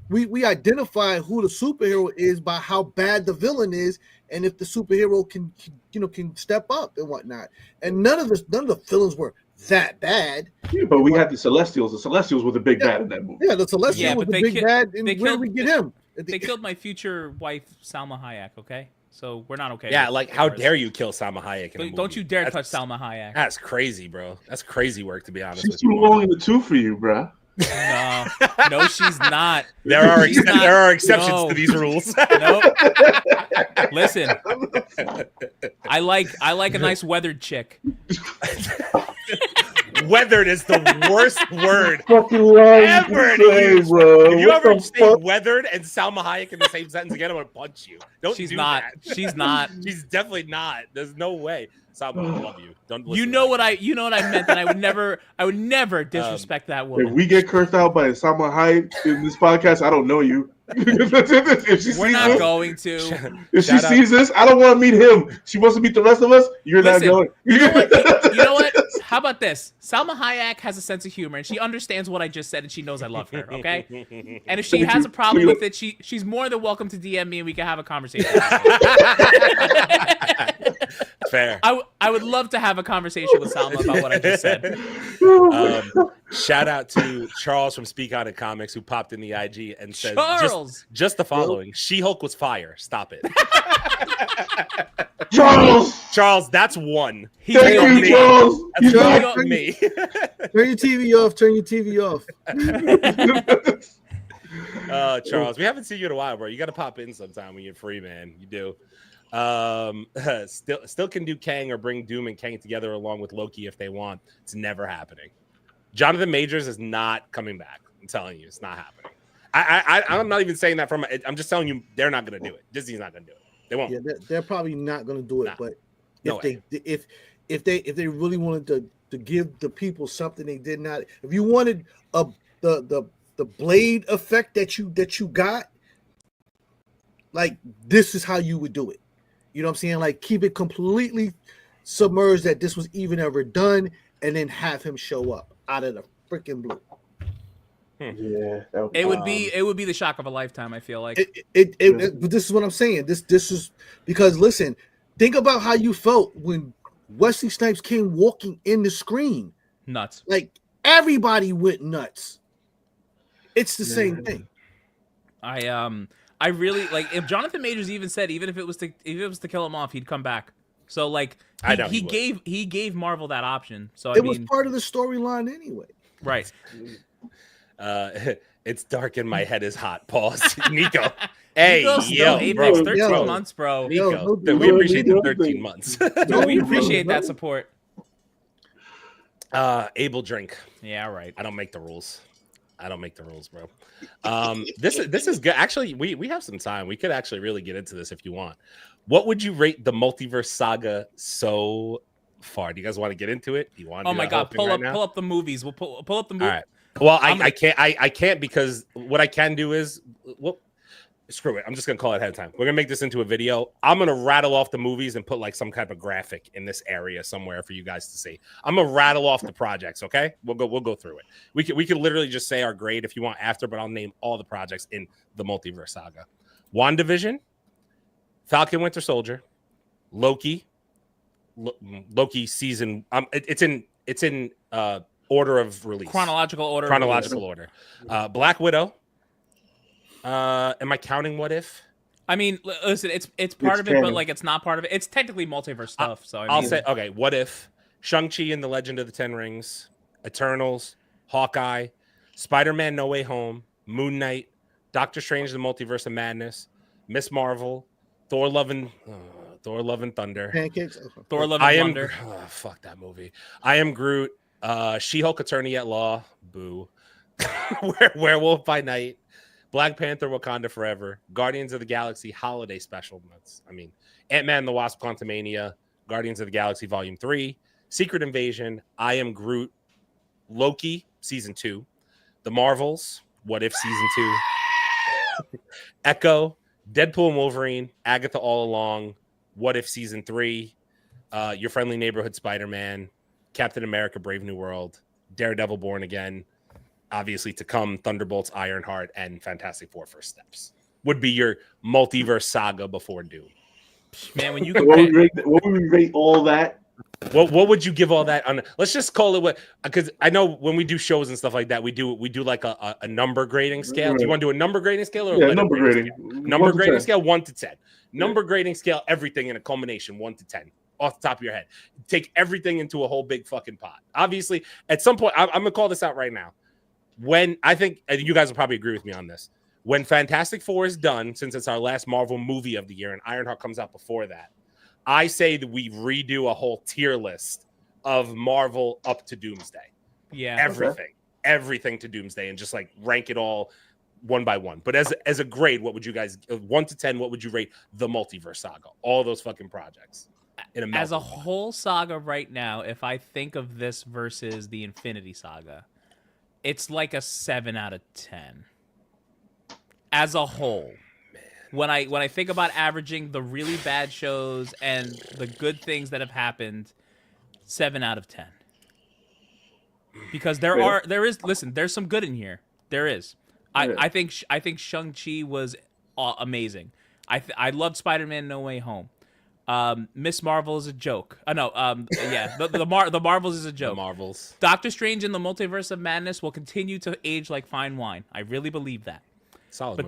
we identify who the superhero is by how bad the villain is, and if the superhero can step up and whatnot. And none of the villains were that bad. Yeah, but we had the Celestials. The Celestials were the big bad in that movie. Yeah, the Celestials was the big bad. And where did we get him? They killed my future wife, Salma Hayek. Okay. So we're not okay. Yeah, like how dare you kill Salma Hayek? Don't you dare touch Salma Hayek. That's crazy, bro. That's crazy work, to be honest. She's too long in the tooth for you, bro. No, she's not. There are exceptions to these rules. Nope. Listen, I like a nice weathered chick. Weathered is the worst word ever to use, bro. If you ever say weathered and Salma Hayek in the same sentence again, I'm gonna punch you. She's not. She's not. She's definitely not. There's no way. Salma, I love you. Don't listen. You know what I meant, and I would never disrespect that woman. If we get cursed out by Salma Hayek in this podcast, I don't know you. We're not going to. If she sees this, I don't want to meet him. She wants to meet the rest of us. You're not going. You know what? How about this? Salma Hayek has a sense of humor, and she understands what I just said, and she knows I love her. Okay. And if she has a problem with it, she's more than welcome to DM me, and we can have a conversation. Fair. I would love to have a conversation with Salma about what I just said. Shout out to Charles from Speak On It Comics, who popped in the IG and said just the following: She-Hulk was fire. Stop it. Charles, that's one. Thank you, Charles. That's not me. Turn your TV off. Turn your TV off. Charles, we haven't seen you in a while, bro. You got to pop in sometime when you're free, man. You do. Still can do Kang or bring Doom and Kang together along with Loki if they want. It's never happening. Jonathan Majors is not coming back. I'm telling you, it's not happening. I'm not even saying that I'm just telling you they're not going to do it. Disney's not going to do it. They won't. Yeah, they're probably not going to do it. But if they really wanted to give the people something they did not, if you wanted the Blade effect that you got, like this is how you would do it. You know what I'm saying? Like keep it completely submerged that this was even ever done, and then have him show up out of the freaking blue. Yeah, It would be the shock of a lifetime. I feel like But this is what I'm saying. This is because listen, think about how you felt when Wesley Snipes came walking in the screen. nuts. Like everybody went nuts. It's the same thing. I really like if Jonathan Majors even said even if it was to kill him off, he'd come back. So like he gave Marvel that option. So It was part of the storyline anyway. Right. It's dark and my head is hot. Pause. Nico. Hey, Nico's yo, still Apex, bro. 13 months, bro. Nico, Yo, we appreciate the 13 months. Dude, we appreciate that support. Able drink. Yeah, right. I don't make the rules. Bro. This is good. Actually, we have some time. We could actually really get into this if you want. What would you rate the multiverse saga so far? Do you guys want to get into it? Do you want? Oh my god, pull up the movies. We'll pull up the movies. All right. Well, I can't because what I can do is screw it. I'm just gonna call it ahead of time. We're gonna make this into a video. I'm gonna rattle off the movies and put like some type of graphic in this area somewhere for you guys to see. I'm gonna rattle off the projects. Okay, we'll go through it. We could literally just say our grade if you want after, but I'll name all the projects in the multiverse saga. WandaVision, Falcon Winter Soldier, Loki season. It's in order of release. Chronological order. Black Widow. Am I counting What If? I mean, listen, it's part of it, but like it's not part of it. It's technically multiverse stuff. So I'll say, okay, What If? Shang-Chi and the Legend of the Ten Rings, Eternals, Hawkeye, Spider-Man No Way Home, Moon Knight, Doctor Strange the Multiverse of Madness, Miss Marvel, Thor Love and Thunder. Pancakes. Thor Love and Thunder. Fuck that movie. I Am Groot. She-Hulk Attorney at Law. Boo. Werewolf by Night. Black Panther Wakanda Forever. Guardians of the Galaxy Holiday Special. Ant-Man and the Wasp Quantumania. Guardians of the Galaxy Volume 3. Secret Invasion. I Am Groot. Loki Season 2. The Marvels. What If Season 2. Echo. Deadpool and Wolverine. Agatha All Along. What If Season 3. Your Friendly Neighborhood Spider-Man. Captain America Brave New World. Daredevil Born Again. Obviously to come, Thunderbolts, Ironheart, and Fantastic Four First Steps. Would be your multiverse saga before Doom. Man, when you what would we rate all that? What would you give all that on? Let's just call it what, because I know when we do shows and stuff like that, we do like a number grading scale. Do you want to do a number grading scale or a number grading? Number grading scale 1 to 10. Number grading scale, everything in a culmination 1 to 10. Off the top of your head, take everything into a whole big fucking pot. Obviously, at some point, I'm gonna call this out right now. When I think, and you guys will probably agree with me on this, when Fantastic Four is done, since it's our last Marvel movie of the year, and Ironheart comes out before that, I say that we redo a whole tier list of Marvel up to Doomsday. Yeah, everything to Doomsday, and just like rank it all one by one. But as a grade, what would you guys 1 to 10? What would you rate the multiverse saga? All those fucking projects. As a whole saga right now, if I think of this versus the Infinity Saga, it's like a 7 out of 10. As a whole, when I think about averaging the really bad shows and the good things that have happened, 7 out of 10. Because there's some good in here. There is. I think Shang-Chi was amazing. I loved Spider-Man No Way Home. Miss Marvel is a joke. The Marvels is a joke. The Marvels. Doctor Strange in the Multiverse of Madness will continue to age like fine wine. I really believe that. Solid.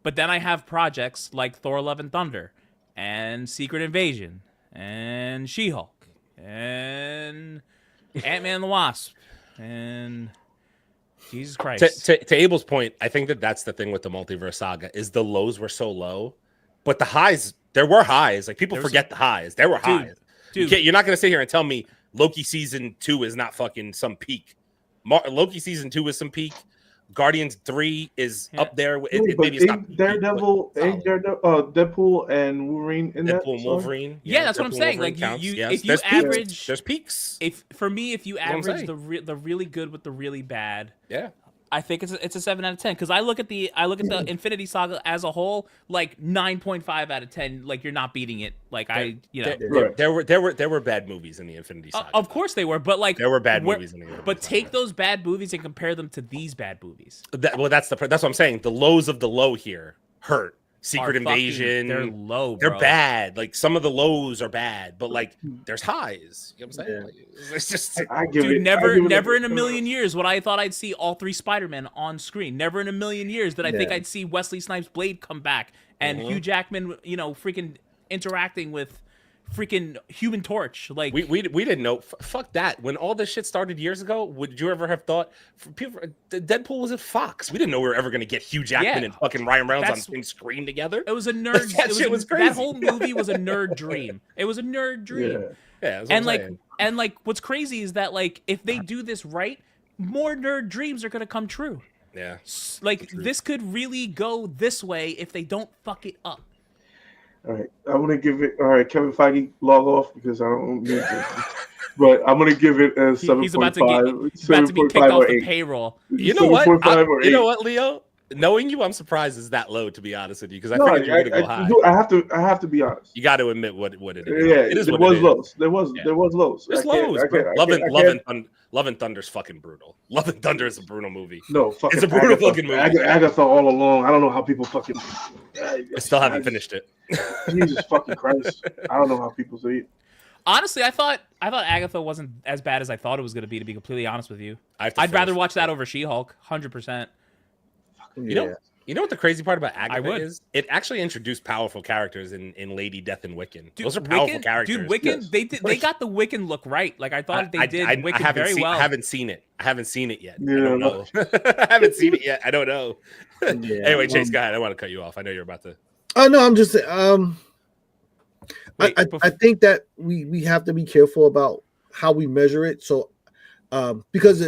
But then I have projects like Thor: Love and Thunder, and Secret Invasion, and She-Hulk, and Ant-Man and the Wasp, and Jesus Christ. To Abel's point, I think that's the thing with the multiverse saga is the lows were so low, but the highs. There were highs. Like people forget the highs. There were highs. Dude. You're not going to sit here and tell me Loki season 2 is not fucking some peak. Loki season 2 is some peak. Guardians 3 is up there. Maybe it's not Daredevil, Deadpool and Wolverine in that. Deadpool and Wolverine. Yeah, that's what I'm saying. Like if you average, there's peaks. If you average the really good with the really bad, yeah, I think it's a 7 out of 10 because I look at the Infinity Saga as a whole, like 9.5 out of 10. Like you're not beating it. Like there were bad movies in the Infinity Saga. Of course they were, but like there were bad movies in the Infinity But Saga. take those bad movies and compare them to these bad movies. That's what I'm saying. The lows of the low here hurt. Secret Invasion. They're low, bro. They're bad. Like some of the lows are bad, but like there's highs. You know what I'm saying? Like, it's just never in a million years would I thought I'd see all 3 Spider-Men on screen. Never in a million years did I think I'd see Wesley Snipes' Blade come back and Hugh Jackman, freaking interacting with freaking Human Torch. Like we didn't know. Fuck that. When all this shit started years ago, would you ever have thought Deadpool was at Fox? We didn't know we were ever going to get Hugh Jackman and fucking Ryan Reynolds on screen together. It was a nerd. That was crazy. That whole movie was a nerd dream. It was a nerd dream. Yeah. And what's crazy is that like if they do this right, more nerd dreams are going to come true. Yeah. Like this could really go this way if they don't fuck it up. All right, I'm gonna give it. All right, Kevin Feige, log off because I don't need to. But I'm gonna give it a 7.5. He's about to be kicked off the payroll. You know what? You know what, Leo? Knowing you, I'm surprised it's that low. To be honest with you, because I figured you were gonna go high. I have to be honest. You got to admit what it is. Yeah, it is. There was lows. There was lows. There's lows. Love and Thunder's fucking brutal. Love and Thunder is a brutal movie. No, fucking it's a brutal fucking movie. Agatha all along. I don't know how people fucking. I still haven't finished it. Jesus fucking Christ! I don't know how people see it. Honestly, I thought Agatha wasn't as bad as I thought it was going to be. To be completely honest with you, I'd rather watch that over She-Hulk, 100%. You know what the crazy part about Agatha is? It actually introduced powerful characters in Lady Death and Wiccan. Those are powerful characters. Dude, Wiccan, they got the Wiccan look right. Like I thought they did Wiccan very well. I haven't seen it. I haven't seen it yet. I don't know. I haven't seen it yet. I don't know. Anyway, Chase, go ahead. I want to cut you off. I know you're about to. Oh no, I'm just I think that we have to be careful about how we measure it. So because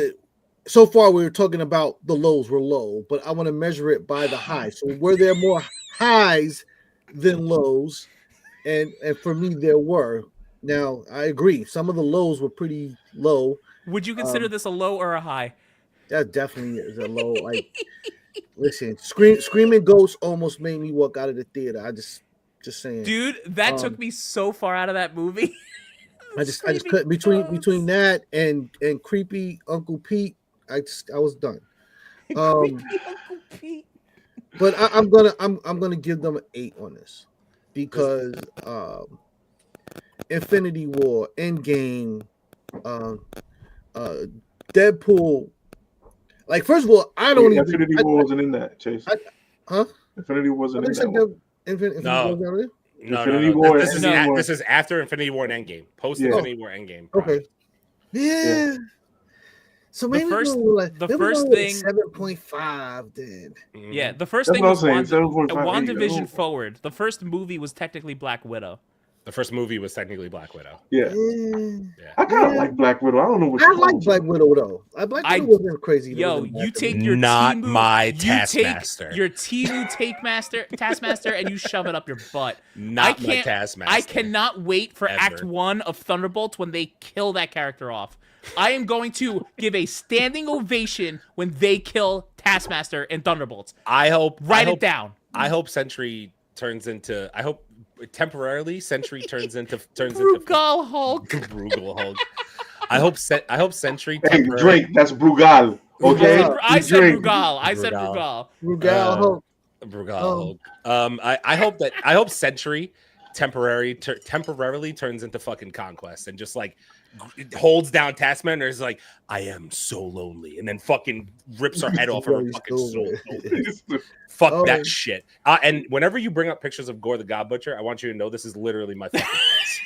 so far we were talking about the lows were low, but I want to measure it by the highs. So were there more highs than lows? And for me there were. Now I agree. Some of the lows were pretty low. Would you consider this a low or a high? That definitely is a low. Like listen, Screaming Ghosts almost made me walk out of the theater. I just saying. Dude, that took me so far out of that movie. I just couldn't between that and creepy Uncle Pete. I was done. But I'm gonna give them an 8 on this because Infinity War, Endgame, Deadpool. Like first of all, I don't even. Infinity War wasn't in that, Chase. Infinity War wasn't in that. No. Infinity War. This is after Infinity War and Endgame. Post Infinity War Endgame. Okay. Yeah. So maybe the first thing 7.5 then. Yeah, the first thing was WandaVision forward. The first movie was technically Black Widow. The first movie was technically Black Widow. Yeah. I kind of like Black Widow. I don't know what. I like Black Widow though. Black Widow wasn't crazy. Yo, you take your Taskmaster. Your Taskmaster, and you shove it up your butt. My Taskmaster. I cannot wait for Act 1 of Thunderbolts when they kill that character off. I am going to give a standing ovation when they kill Taskmaster in Thunderbolts. Write it down. I hope Sentry turns into. I hope temporarily Sentry turns into Brugal Hulk. Brugal Hulk. I hope Sentry. Hey, Drake, that's Brugal. Okay, I said Brugal. Brugal Hulk. Brugal Hulk. I hope Sentry temporarily turns into fucking Conquest and just like holds down Taskmaster and is like, I am so lonely, and then fucking rips her head off her fucking soul. Fuck that shit. And whenever you bring up pictures of Gore the God Butcher, I want you to know this is literally my fucking face.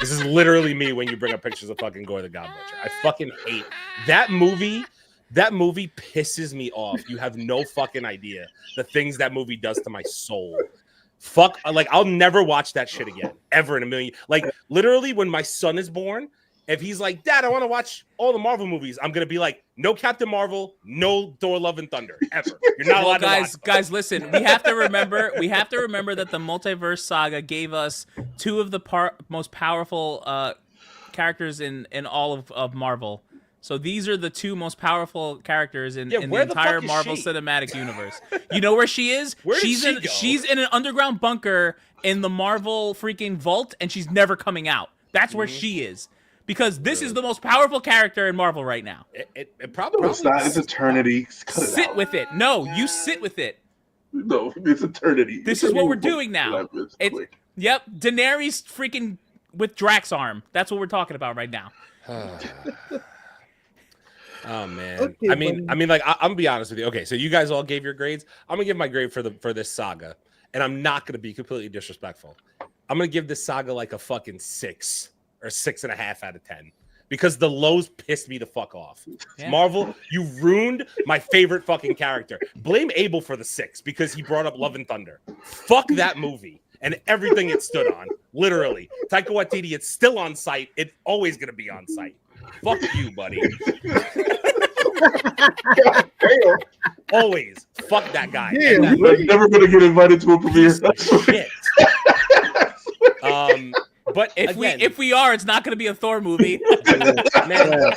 This is literally me when you bring up pictures of fucking Gore the God Butcher. I fucking hate that movie. That movie pisses me off. You have no fucking idea the things that movie does to my soul. Fuck, like I'll never watch that shit again, ever in a million. Like literally, when my son is born, if he's like, Dad, I want to watch all the Marvel movies, I'm gonna be like, no Captain Marvel, no Thor: Love and Thunder, ever. You're not allowed to watch them. Guys, listen. We have to remember that the multiverse saga gave us 2 of the most powerful characters in all of Marvel. So these are the two most powerful characters in the where the entire fuck is Marvel she? Cinematic Universe. You know where she is? Where did she's she in go? she's in an underground bunker in the Marvel freaking vault, and she's never coming out. That's where she is. Because this is the most powerful character in Marvel right now. It probably No, it's not. It's eternity. Cut it Sit out. with it. No, you sit with it. No, it's eternity. This is what we're doing now. It's, yep, Daenerys freaking with Drax arm. That's what we're talking about right now. Oh man. Okay, I mean, like I'm gonna be honest with you. Okay, so you guys all gave your grades. I'm gonna give my grade for this saga, and I'm not gonna be completely disrespectful. I'm gonna give this saga like a fucking 6 or 6.5 out of 10 because the lows pissed me the fuck off. Yeah. Marvel, you ruined my favorite fucking character. Blame Abel for the 6 because he brought up Love and Thunder. Fuck that movie and everything it stood on. Literally, Taika Waititi, it's still on site. It's always gonna be on site. Fuck you, buddy. Always. Fuck that guy. Yeah, And that- I'm never gonna get invited to a premiere. shit. But If we are, it's not going to be a Thor movie. man,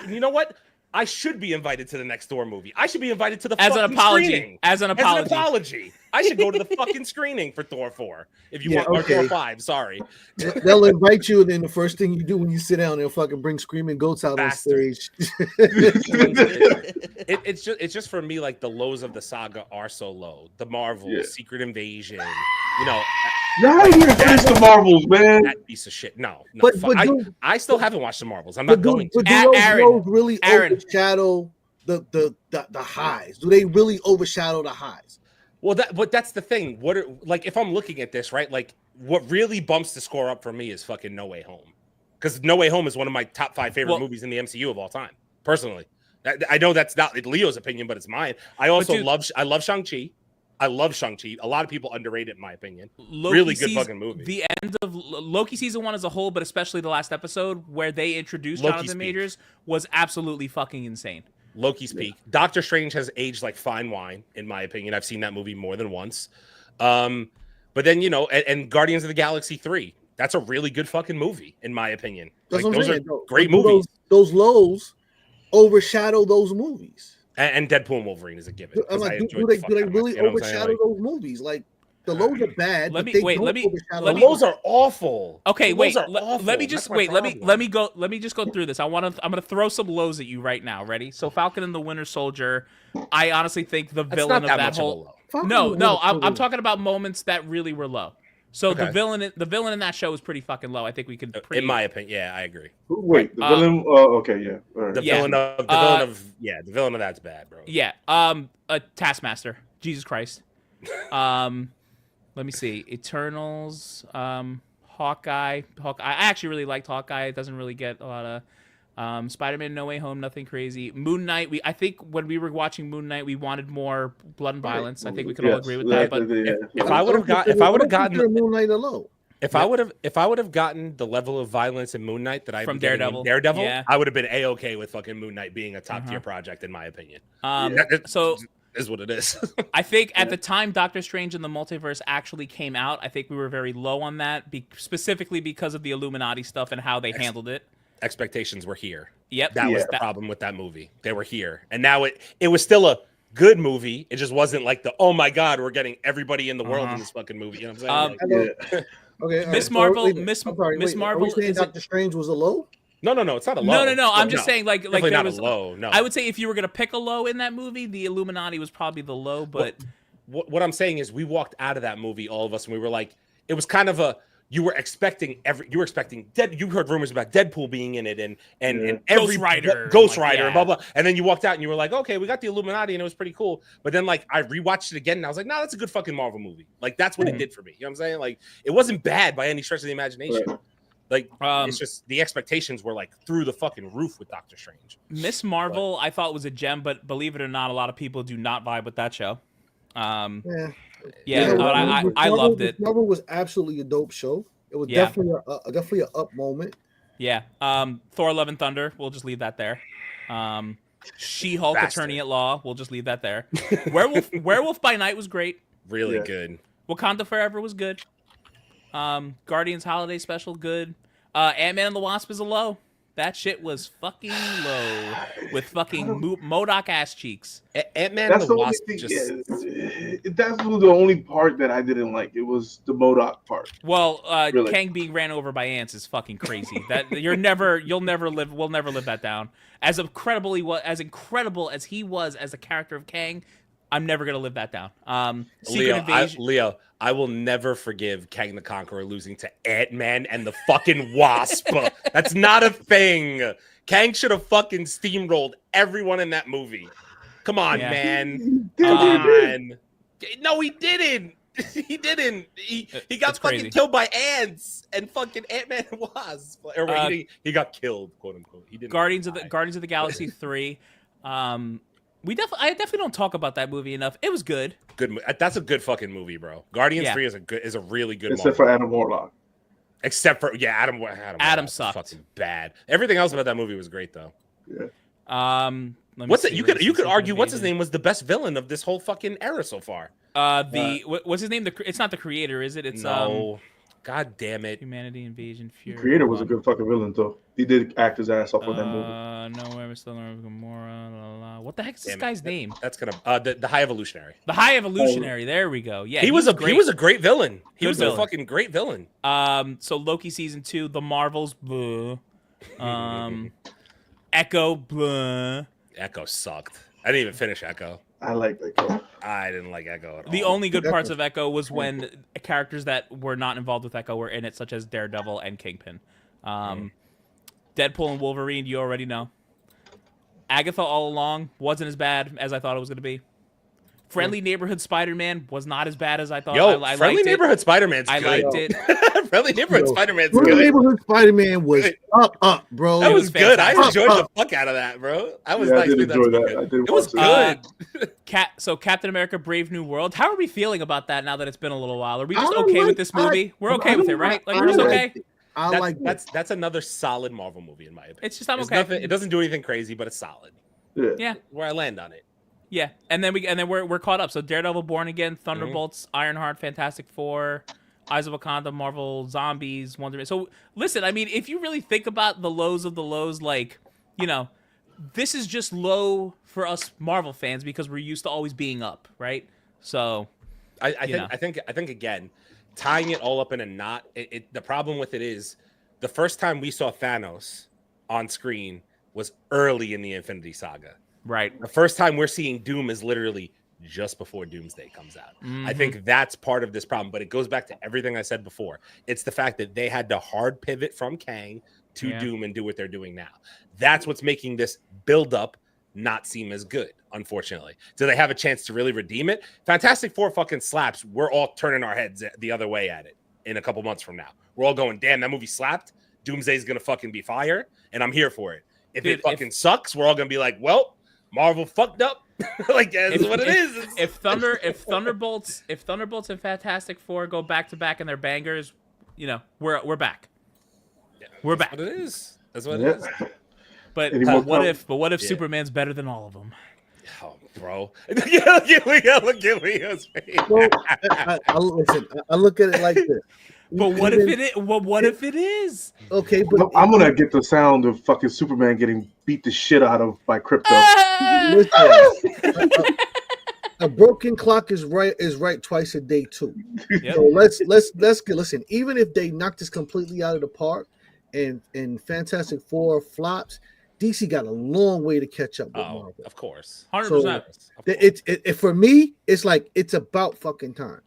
you know what? I should be invited to the next Thor movie. I should be invited to the As fucking an apology. screening. As an apology. I should go to the fucking screening for Thor 4. If you want, or Thor 5, sorry. They'll invite you, and then the first thing you do when you sit down, they'll fucking bring screaming goats out Bastard. on stage. It's just for me, like the lows of the saga are so low. The Marvel, Yeah. Secret Invasion, you know, Y'all ain't even finished the Marvels, man. that piece of shit. No, But I still haven't watched the Marvels. I'm not going to. do those Aaron, lows really Aaron. overshadow the highs? Do they really overshadow the highs? Well, but that's the thing. Like if I'm looking at this, right? Like what really bumps the score up for me is fucking No Way Home, because No Way Home is one of my top 5 favorite movies in the MCU of all time. Personally, I know that's not Leo's opinion, but it's mine. I also love Shang-Chi. I love Shang-Chi. A lot of people underrate it, in my opinion. Really good fucking movie. The end of Loki season 1 as a whole, but especially the last episode where they introduced Loki's Jonathan peak. Majors was absolutely fucking insane. Loki's peak. Doctor Strange has aged like fine wine, in my opinion. I've seen that movie more than once. But then, you know, and Guardians of the Galaxy 3. That's a really good fucking movie, in my opinion. That's Like, what I'm those saying. are great Do movies. Those lows overshadow those movies. And Deadpool and Wolverine is a given. I'm 'cause I like, enjoyed do the they fuck out of it, really you know what I'm saying? overshadow those movies? Like the lows are bad. Let but me- they wait, don't let me- overshadow let The me- lows are awful. Okay, The wait. lows are awful. Let me That's just my wait. problem. Let me just go through this. I'm gonna throw some lows at you right now. Ready? So Falcon and the Winter Soldier. I honestly think the That's villain not of that that much of a whole. low. Falcon No, and no. Winter I'm Soldier. talking about moments that really were low. So Okay. the villain in that show was pretty fucking low. I think we could. In my opinion, yeah, I agree. Wait, the villain. Oh, okay, yeah. All right. The Yeah. villain of that's bad, bro. Yeah. A Taskmaster. Jesus Christ. Let me see. Eternals. Hawkeye. I actually really liked Hawkeye. It doesn't really get a lot of. Spider-Man: No Way Home. Nothing crazy. Moon Knight. I think when we were watching Moon Knight, we wanted more blood and violence. I think we could all agree with that. But If I would have gotten Moon Knight alone. If I would have gotten the level of violence in Moon Knight that I From Daredevil, yeah. I would have been a-okay with fucking Moon Knight being a top tier project, in my opinion. So Is what it is. I think at the time Doctor Strange and the Multiverse actually came out, I think we were very low on that, specifically because of the Illuminati stuff and how they handled it. Expectations were here. Yep. That was the problem with that movie. They were here, and now it was still a good movie. It just wasn't like oh my god, we're getting everybody in the world in this fucking movie. You know what I'm saying? Okay, Miss so Marvel. wait, Miss I'm sorry, Miss wait, Marvel. Are we saying is it- Doctor Strange was a low? No, it's not a low. No. I'm just saying, like Definitely there not was a low. No, I would say if you were gonna pick a low in that movie, the Illuminati was probably the low. But what I'm saying is, we walked out of that movie, all of us, and we were like, it was kind of you were expecting you heard rumors about Deadpool being in it and every Ghost Rider, and blah blah, and then you walked out and you were like, okay, we got the Illuminati and it was pretty cool. But then like I rewatched it again and I was like, no, that's a good fucking Marvel movie. Like that's what it did for me. You know what I'm saying? Like it wasn't bad by any stretch of the imagination. Right. Like it's just the expectations were like through the fucking roof with Doctor Strange. Miss Marvel, I thought was a gem, but believe it or not, a lot of people do not vibe with that show. Yeah, but I loved it. Marvel was absolutely a dope show. It was Yeah. definitely an up moment. Yeah. Thor: Love and Thunder. We'll just leave that there. She-Hulk: Bastard. Attorney at Law. We'll just leave that there. Werewolf by Night was great. Really good. Wakanda Forever was good. Guardians Holiday Special good. Ant-Man and the Wasp is a low. That shit was fucking low with fucking MODOK ass cheeks. Ant-Man That's the the only Wasp thing. just That's the only part that I didn't like. It was the MODOK part. Well, Really? Kang being ran over by ants is fucking crazy. That we'll never live that down. As incredible as he was as a character of Kang, I'm never gonna live that down. Secret Invasion. Leo, I will never forgive Kang the Conqueror losing to Ant-Man and the fucking Wasp. That's not a thing. Kang should have fucking steamrolled everyone in that movie. Come on, Yeah. man. Come on. No, he didn't. He didn't. He got That's fucking crazy. killed by ants and fucking Ant-Man and Wasp. Or wait, he got killed, quote unquote. He didn't. Guardians of the Galaxy 3. I definitely don't talk about that movie enough. It was good. Good. That's a good fucking movie, bro. Guardians Yeah. 3 is a really good. Except for Adam Warlock. Except for Adam Warlock sucked. fucking bad. Everything else about that movie was great though. Yeah. What's it? You could argue what's his name was the best villain of this whole fucking era so far. What's his name? It's not the creator, is it? It's No. God damn it. Humanity Invasion Fury. Creator was a good fucking villain though. He did act his ass off on that movie. Nowhere, Mr. Gamora. La, la, la. What the heck is this Damn it. guy's name? That's gonna the High Evolutionary. The High Evolutionary. There we go. Yeah, He was a great villain. He Good was villain. a fucking great villain. So Loki season 2, The Marvels. Blah. Echo. Blah. Echo sucked. I didn't even finish Echo. I like that guy. I didn't like Echo at all. The only good parts of Echo was when characters that were not involved with Echo were in it, such as Daredevil and Kingpin. Deadpool and Wolverine, you already know. Agatha all along wasn't as bad as I thought it was going to be. Friendly Neighborhood Spider-Man was not as bad as I thought. I Friendly liked Neighborhood Spider-Man's I good. liked it. Friendly Neighborhood Spider-Man's Friendly good. Neighborhood Spider-Man was up, bro. That was was good. I fantastic. enjoyed the fuck out of that, bro. I was Yeah, I nice. did Dude, enjoy that's that. good. I did It was watch good. So Captain America: Brave New World. How are we feeling about that now that it's been a little while? Are we just I okay like- with this movie? We're okay with it, right? Like I we're just like okay. it. I like That's another solid Marvel movie in my opinion. It's just I'm It's okay. nothing, it doesn't do anything crazy, but it's solid. Yeah. Where I land on it. Yeah, and then we're caught up. So Daredevil, Born Again, Thunderbolts, Ironheart, Fantastic Four, Eyes of Wakanda, Marvel Zombies, Wonder Man. So listen, I mean, if you really think about the lows of the lows, like, you know, this is just low for us Marvel fans because we're used to always being up, right? So I think again, tying it all up in a knot. The problem with it is the first time we saw Thanos on screen was early in the Infinity Saga. right. The first time we're seeing Doom is literally just before Doomsday comes out. I think that's part of this problem, but it goes back to everything I said before. It's the fact that they had to hard pivot from Kang to Doom and do what they're doing now. That's what's making this build up not seem as good, unfortunately. Do they have a chance to really redeem it? Fantastic Four fucking slaps. We're all turning our heads the other way at it in a couple months from now. We're all going, damn, that movie slapped. Doomsday's gonna fucking be fire, and I'm here for it. If it fucking sucks, we're all gonna be like, well, Marvel fucked up. Like that's what it is. If Thunderbolts and Fantastic Four go back to back in their bangers, you know, we're back. We're back. What it is. That's what Yeah. it is. But Any more what comments? if Superman's better than all of them? Oh, bro. Look at Leo's face. Well, listen, I look at it like this. But what if it is? Well, what if it is? Okay, but I'm gonna get the sound of fucking Superman getting beat the shit out of by Crypto. listen, a broken clock is right twice a day too. Yep. So let's get listen. Even if they knock this completely out of the park, and Fantastic Four flops, DC got a long way to catch up with Marvel. Of course. 100%. It for me, it's like it's about fucking time.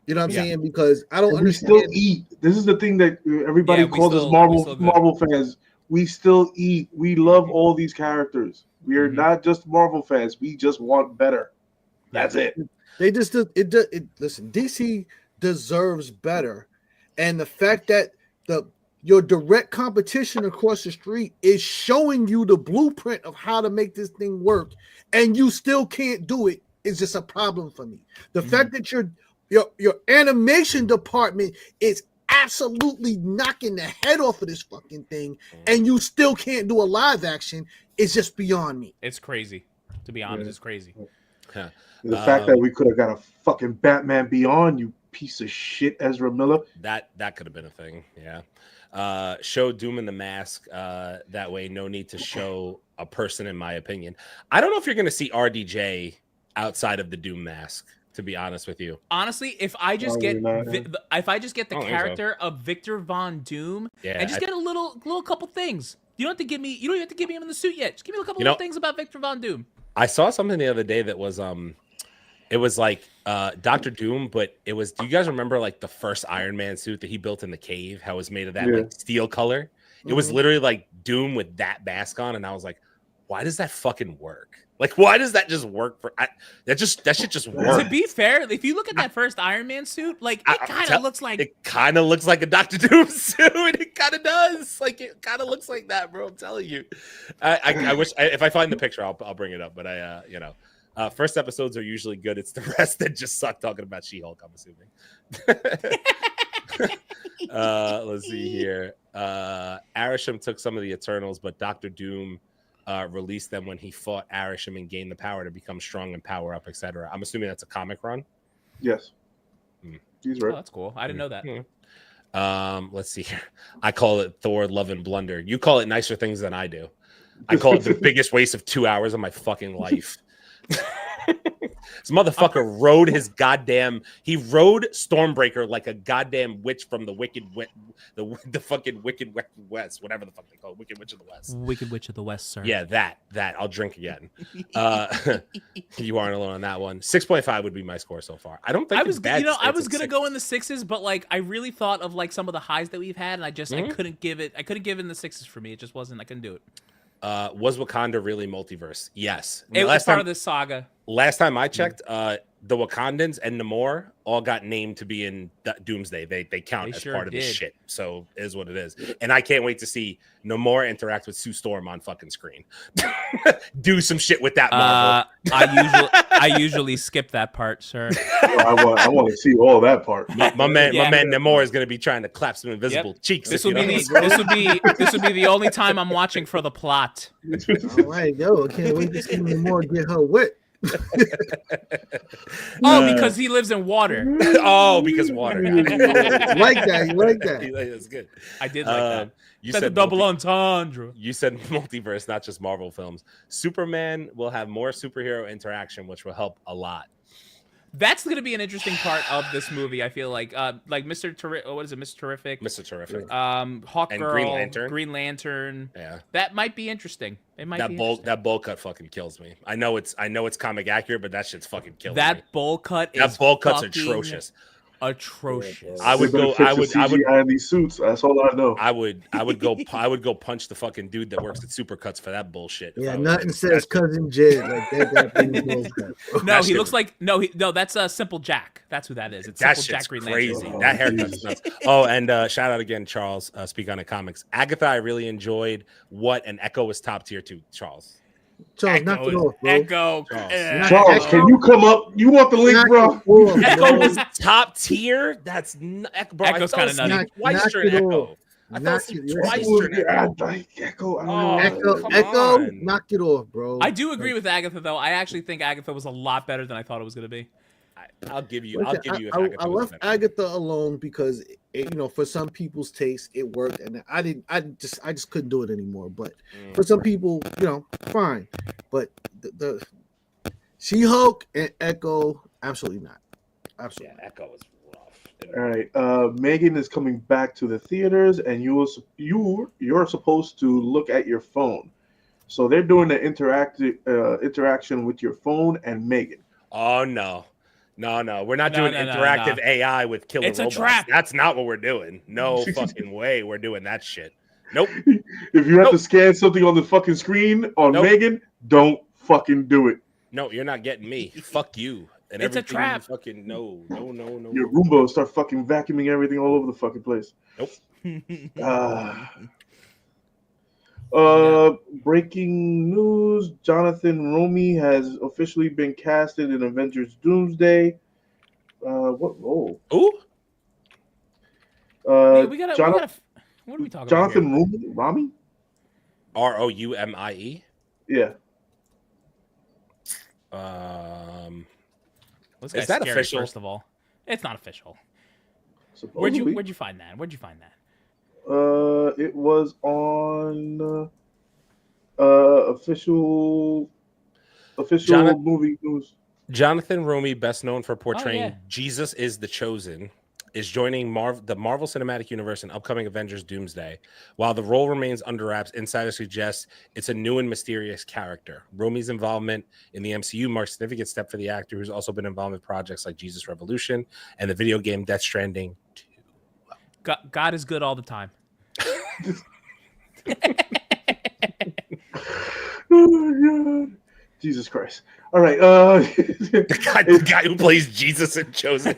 You know what I'm saying? Because I don't We understand. still eat. This is the thing that everybody Yeah, we calls still- us we Marvel still good. Marvel fans. We still eat. We love all these characters. We are not just Marvel fans. We just want better. That's it. They just listen. DC deserves better, and the fact that your direct competition across the street is showing you the blueprint of how to make this thing work, and you still can't do it is just a problem for me. The fact that your animation department is absolutely knocking the head off of this fucking thing, and you still can't do a live action is just beyond me. It's crazy. To be honest, it's crazy. The fact that we could have got a fucking Batman Beyond, you piece of shit, Ezra Miller. That could have been a thing. Yeah. Show Doom in the mask. That way, no need to show a person, in my opinion. I don't know if you're going to see RDJ outside of the Doom mask, to be honest with you. Honestly, if I just get the so. character of Victor Von Doom and just get a little couple things. You don't have to give me. You don't even have to give me him in the suit yet. Just give me a couple of things about Victor Von Doom. I saw something the other day that was it was like Dr. Doom, but it was. Do you guys remember like the first Iron Man suit that he built in the cave? How it was made of that like steel color? It was literally like Doom with that mask on, and I was like, why does that fucking work? Like, why does that just work for? That shit just works. To be fair, if you look at that first Iron Man suit, like it kind of looks like a Dr. Doom suit. It kind of does. Like it kind of looks like that, bro. I'm telling you. I wish if I find the picture, I'll bring it up. But first episodes are usually good. It's the rest that just suck. Talking about She-Hulk, I'm assuming. Let's see here. Arishem took some of the Eternals, but Dr. Doom released them when he fought Arishem and gained the power to become strong and power up, etc. I'm assuming that's a comic run. Yes, he's right. Oh, that's cool. I didn't know that. Let's see here. I call it Thor Love and Blunder. You call it nicer things than I do. I call it the biggest waste of 2 hours of my fucking life. This motherfucker rode Stormbreaker like a goddamn witch from the the fucking Wicked West, whatever the fuck they call it, Wicked Witch of the West. Wicked Witch of the West, sir. Yeah, that I'll drink again. You aren't alone on that one. 6.5 would be my score so far. I don't think it's bad. I was gonna go in the sixes, but like I really thought of like some of the highs that we've had, and I couldn't give it. I couldn't give in the sixes for me. It just wasn't. I couldn't do it. Was Wakanda really multiverse? Yes. It was part of this saga. Last time I checked, the Wakandans and Namor all got named to be in Doomsday. They count as part of this shit. So it is what it is. And I can't wait to see Namor interact with Sue Storm on fucking screen. Do some shit with that Marvel. I usually skip that part, sir. Well, I want to see all that part. My man Namor is going to be trying to clap some invisible cheeks. This will be the only time I'm watching for the plot. All right, yo, I can't wait to see Namor get her wet. Because he lives in water. Because water. You like that. That's good. I did like that. You said the double entendre. You said multiverse, not just Marvel films. Superman will have more superhero interaction, which will help a lot. That's going to be an interesting part of this movie. I feel like Mr. Terrific. What is it, Mr. Terrific? Mr. Terrific. Hawk and Girl, Green Lantern. Yeah, that might be interesting. It might that bowl cut fucking kills me. I know it's comic accurate, but that shit's fucking killing me. That bowl cut's atrocious. Atrocious. I would these suits. That's all I know. I would go punch the fucking dude that works at Supercuts for that bullshit. Yeah, nothing says cousin Jed like that. No, he looks like no. That's Simple Jack. That's who that is. It's that Simple shit's Jack Green crazy. Lantern. That haircut's nuts. Oh, and shout out again, Charles. Speak on it comics. Agatha, I really enjoyed. What an Echo was top tier too, Charles. Charles, knock it off, bro. Echo. Charles, can you come up? You want the link, bro? Echo was top tier. That's Echo, bro. Echo's kind of nutty. Twice during Echo. I fell asleep twice during Echo. Echo, knock it off, bro. I do agree with Agatha, though. I actually think Agatha was a lot better than I thought it was going to be. I'll give you. I left Agatha alone because for some people's taste it worked, and I just couldn't do it anymore. But for some people, fine. But the She-Hulk and Echo, absolutely not. Absolutely, yeah, Echo is rough. All right, Megan is coming back to the theaters, and you're supposed to look at your phone. So they're doing the interaction with your phone and Megan. Oh no. No, we're not doing interactive AI with killer robots. It's a trap. That's not what we're doing. No fucking way we're doing that shit. Nope. If you have to scan something on the fucking screen on Megan, don't fucking do it. No, you're not getting me. Fuck you. And it's a trap. Fucking no. Your Roomba will start fucking vacuuming everything all over the fucking place. Nope. Breaking news: Jonathan Romy has officially been casted in Avengers Doomsday. What role? Who? What are we talking Jonathan about Romy? Roumie? Yeah. Is that official? First of all, it's not official. Where'd you find that? It was on official movie news. Jonathan Romy, best known for portraying yeah. Jesus is the Chosen, is joining the Marvel Cinematic Universe in upcoming Avengers Doomsday. While the role remains under wraps, insiders suggest it's a new and mysterious character. Romy's involvement in the MCU marks a significant step for the actor, who's also been involved with projects like Jesus Revolution and the video game Death Stranding 2. God is good all the time. Oh, God. Jesus Christ. All right. The guy who plays Jesus in Chosen.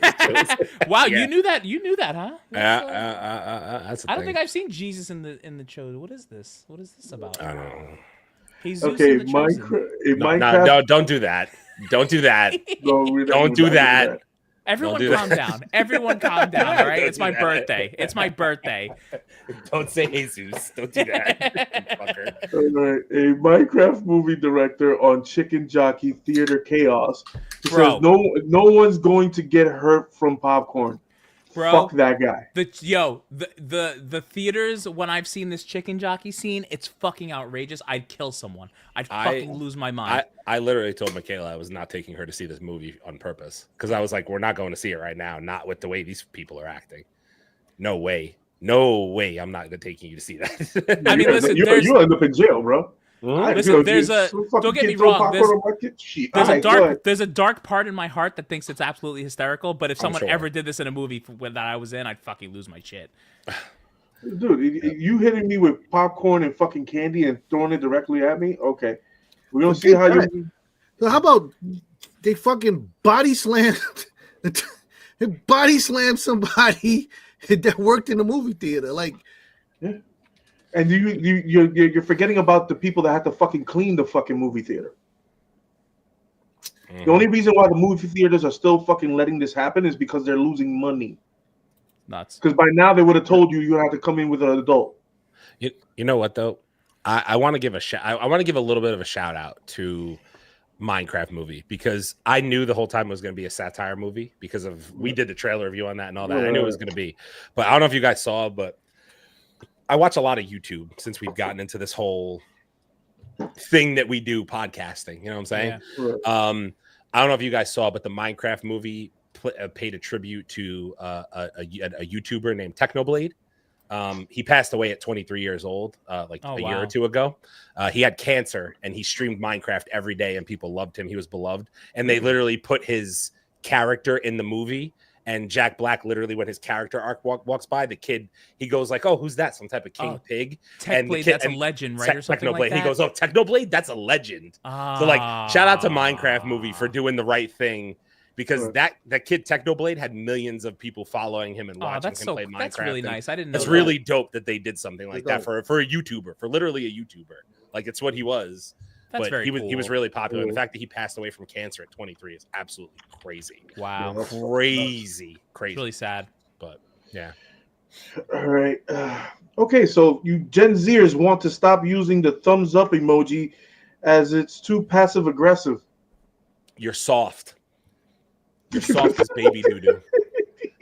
Wow, Yeah. you knew that? You knew that, huh? That's I don't think I've seen Jesus in the Chosen. What is this? What is this about? I don't know. Jesus Okay, in the Chosen. Minecraft. No, don't do that. Don't do that. Don't do that. Everyone do calm down. Everyone calm down, all right? Don't It's do my that. birthday. It's my birthday. Don't say Jesus. Don't do that. Fucker. All right. A Minecraft movie director on Chicken Jockey Theater Chaos Bro. says no one's going to get hurt from popcorn. Bro, Fuck that guy. the theaters, when I've seen this chicken jockey scene, it's fucking outrageous. I'd kill someone. I'd fucking lose my mind. I literally told Michaela I was not taking her to see this movie on purpose because I was like, we're not going to see it right now. Not with the way these people are acting. No way. No way. I'm not taking you to see that. I mean, listen, you end up in jail, bro. Listen, don't get me wrong. There's a dark part in my heart that thinks it's absolutely hysterical. But if someone ever did this in a movie that I was in, I'd fucking lose my shit. Dude, you hitting me with popcorn and fucking candy and throwing it directly at me? Okay, we're gonna see how you. So how about they fucking body slam, somebody that worked in the movie theater? Like, yeah. And you're forgetting about the people that had to fucking clean the fucking movie theater. The only reason why the movie theaters are still fucking letting this happen is because they're losing money. Nuts. Because by now they would have told you have to come in with an adult. You know what though? I want to give I want to give a little bit of a shout out to Minecraft movie because I knew the whole time it was going to be a satire movie because we did the trailer review on that and all that. I knew it was going to be, but I don't know if you guys saw, but I watch a lot of YouTube since we've gotten into this whole thing that we do, podcasting. You know what I'm saying? Yeah. I don't know if you guys saw, but the Minecraft movie paid a tribute to a YouTuber named Technoblade. He passed away at 23 years old, a year or two ago. He had cancer and he streamed Minecraft every day and people loved him. He was beloved. And they literally put his character in the movie. And Jack Black, literally, when his character arc walks by, the kid, he goes like, "Oh, who's that? Some type of king pig?" Techblade, that's a legend, right? Or something like that. He goes, "Oh, Technoblade, that's a legend." So, like, shout out to Minecraft movie for doing the right thing because that kid Technoblade had millions of people following him and watching him play Minecraft. That's really nice. I didn't know. It's really dope that they did something like that for a YouTuber, for literally a YouTuber. Like, it's what he was. That's very cool. He was really popular. And the fact that he passed away from cancer at 23 is absolutely crazy. Wow. Crazy. It's really sad. But yeah. All right. Okay, so you Gen Zers want to stop using the thumbs up emoji as it's too passive aggressive. You're soft. You're soft as baby doo-doo.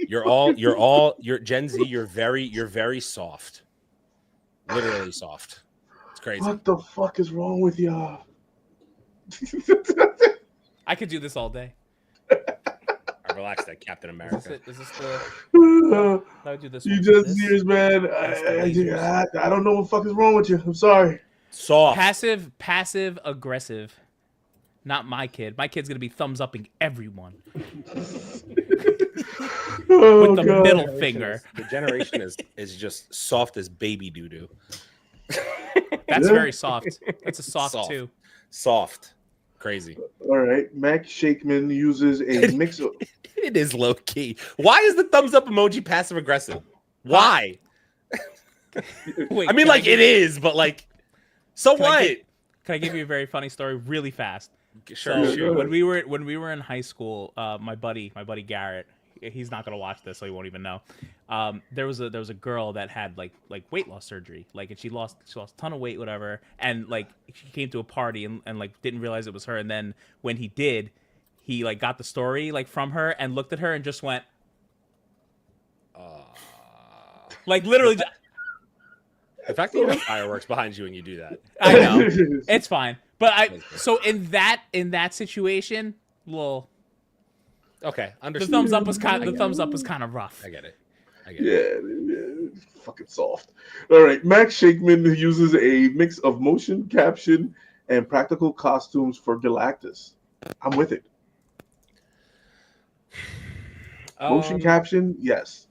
You're Gen Z, you're very soft. Literally soft. Crazy. What the fuck is wrong with y'all? I could do this all day. Relax, that Captain America. Is this the? I would do this. You just years, man. I don't know what the fuck is wrong with you. I'm sorry. Soft. Passive aggressive. Not my kid. My kid's gonna be thumbs upping everyone. With the middle finger. The generation is just soft as baby doo doo. That's very soft. That's a soft too. Soft. Crazy. All right. Mac Shakeman uses a mix of. It is low key. Why is the thumbs up emoji passive aggressive? Why? Wait, I mean, like, it is, but like, so what? Can I give you a very funny story really fast? Sure. So when we were in high school, my buddy Garrett, he's not gonna watch this, so he won't even know. There was a girl that had like weight loss surgery, and she lost a ton of weight, whatever, and like she came to a party and like didn't realize it was her, and then when he did, he like got the story like from her and looked at her and just went, like literally. The fact that you have fireworks behind you when you do that. I know it's fine, but so in that situation, well, okay, the understood. thumbs up was kind of rough. I get it. Yeah, fucking soft. All right, Max Shakeman uses a mix of motion caption and practical costumes for Galactus. I'm with it. Motion caption, yes.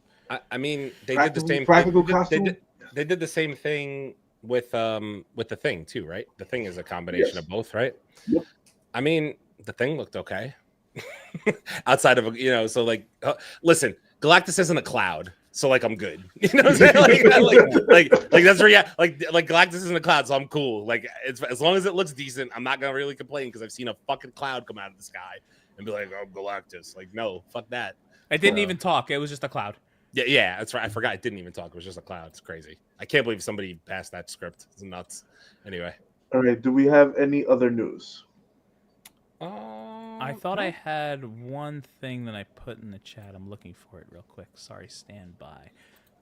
I mean, they Practical- did the same practical thing. costume? They did the same thing with the Thing too, right? The Thing is a combination of both, right? Yep. I mean, the Thing looked okay. Outside of so like, listen, Galactus isn't a cloud, so like I'm good. You know what I'm saying? like that's like Galactus isn't a cloud, so I'm cool. Like it's as long as it looks decent, I'm not gonna really complain because I've seen a fucking cloud come out of the sky and be like, oh, Galactus. Like, no, fuck that. It didn't even talk. It was just a cloud. Yeah, that's right. I forgot it didn't even talk. It was just a cloud. It's crazy. I can't believe somebody passed that script. It's nuts. Anyway. All right. Do we have any other news? I thought I had one thing that I put in the chat. I'm looking for it real quick. Sorry, stand by.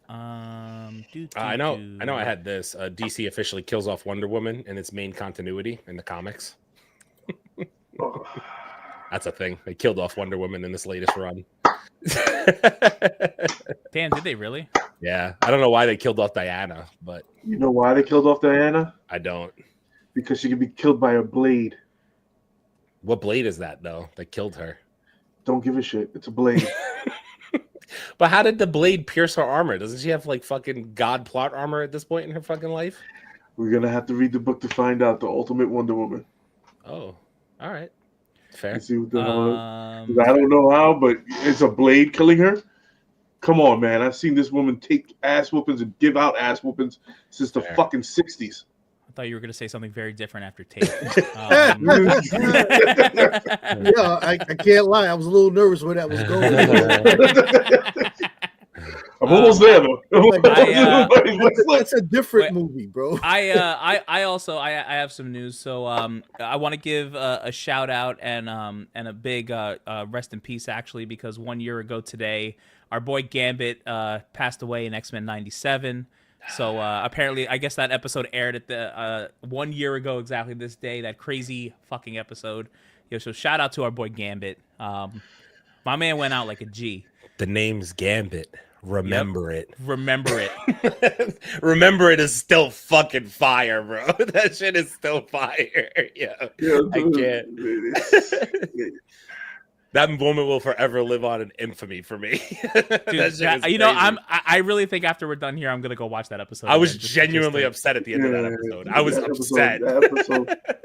I know. I had this. DC officially kills off Wonder Woman in its main continuity in the comics. That's a thing. They killed off Wonder Woman in this latest run. Damn, did they really? Yeah, I don't know why they killed off Diana, but You know why they killed off Diana? I don't. Because she could be killed by a blade. What blade is that though? That killed her. Don't give a shit. It's a blade. But how did the blade pierce her armor? Doesn't she have like fucking god plot armor at this point in her fucking life? We're gonna have to read the book to find out. The Ultimate Wonder Woman. Oh, all right, fair. You see what the hell? I don't know how, but it's a blade killing her. Come on, man! I've seen this woman take ass whoopings and give out ass whoopings since the fucking 60s. I thought you were going to say something very different after Tate. Yeah, I can't lie. I was a little nervous where that was going. I'm almost there, though. That's a different movie, bro. I also have some news. So I want to give a shout out and a big rest in peace actually, because 1 year ago today our boy Gambit passed away in X-Men 97. So apparently, I guess that episode aired at the 1 year ago exactly this day. That crazy fucking episode. So shout out to our boy Gambit. My man went out like a G. The name's Gambit. Remember it. Remember it. Remember it is still fucking fire, bro. That shit is still fire. Yeah, I can't. That moment will forever live on in infamy for me. Dude, I really think after we're done here, I'm gonna go watch that episode. I was genuinely upset at the end of that episode. I was upset.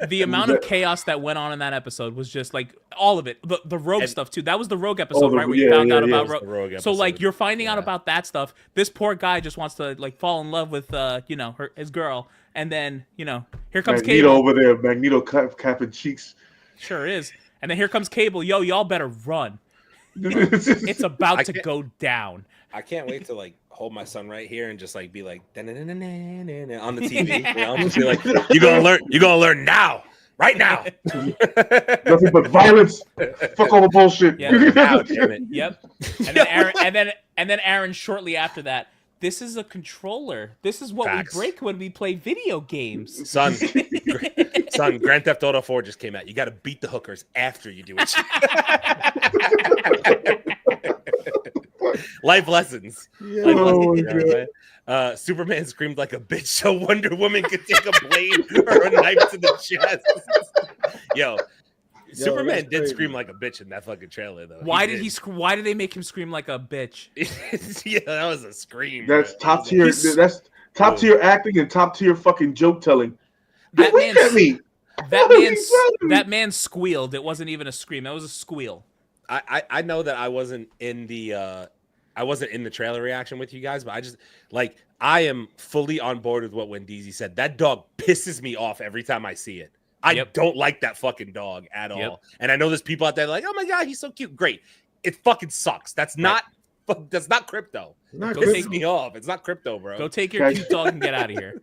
The amount of chaos that went on in that episode was just like all of it. The Rogue stuff too. That was the Rogue episode, right? Where you found out about Rogue. So like you're finding out about that stuff. This poor guy just wants to like fall in love with his girl, and then here comes Magneto Cable over there. Magneto capping cheeks. Sure is. And then here comes Cable. Yo, y'all better run. It's about to go down. I can't wait to like hold my son right here and just like be like on the TV. Just be like, you're gonna learn now, right now. Nothing but violence. Fuck all the bullshit. Yep. Now, damn it. Yep. And then Aaron, and then Aaron shortly after that. This is a controller. This is what we break when we play video games. Son, Grand Theft Auto 4 just came out. You got to beat the hookers after you do it. Life lessons. Yeah. Superman screamed like a bitch so Wonder Woman could take a blade or a knife to the chest. Yo, Superman did scream like a bitch in that fucking trailer, though. Why did they make him scream like a bitch? Yeah, that was a scream. That's top tier. That's top tier acting and top tier fucking joke telling. That man squealed. It wasn't even a scream. That was a squeal. I know that I wasn't in the trailer reaction with you guys, but I am fully on board with what Wendeezy said. That dog pisses me off every time I see it. I don't like that fucking dog at all. And I know there's people out there like, oh my God, he's so cute. Great. It fucking sucks. That's not crypto. Not Go crypto. Pisses me off. It's not crypto, bro. Go take your cute dog and get out of here.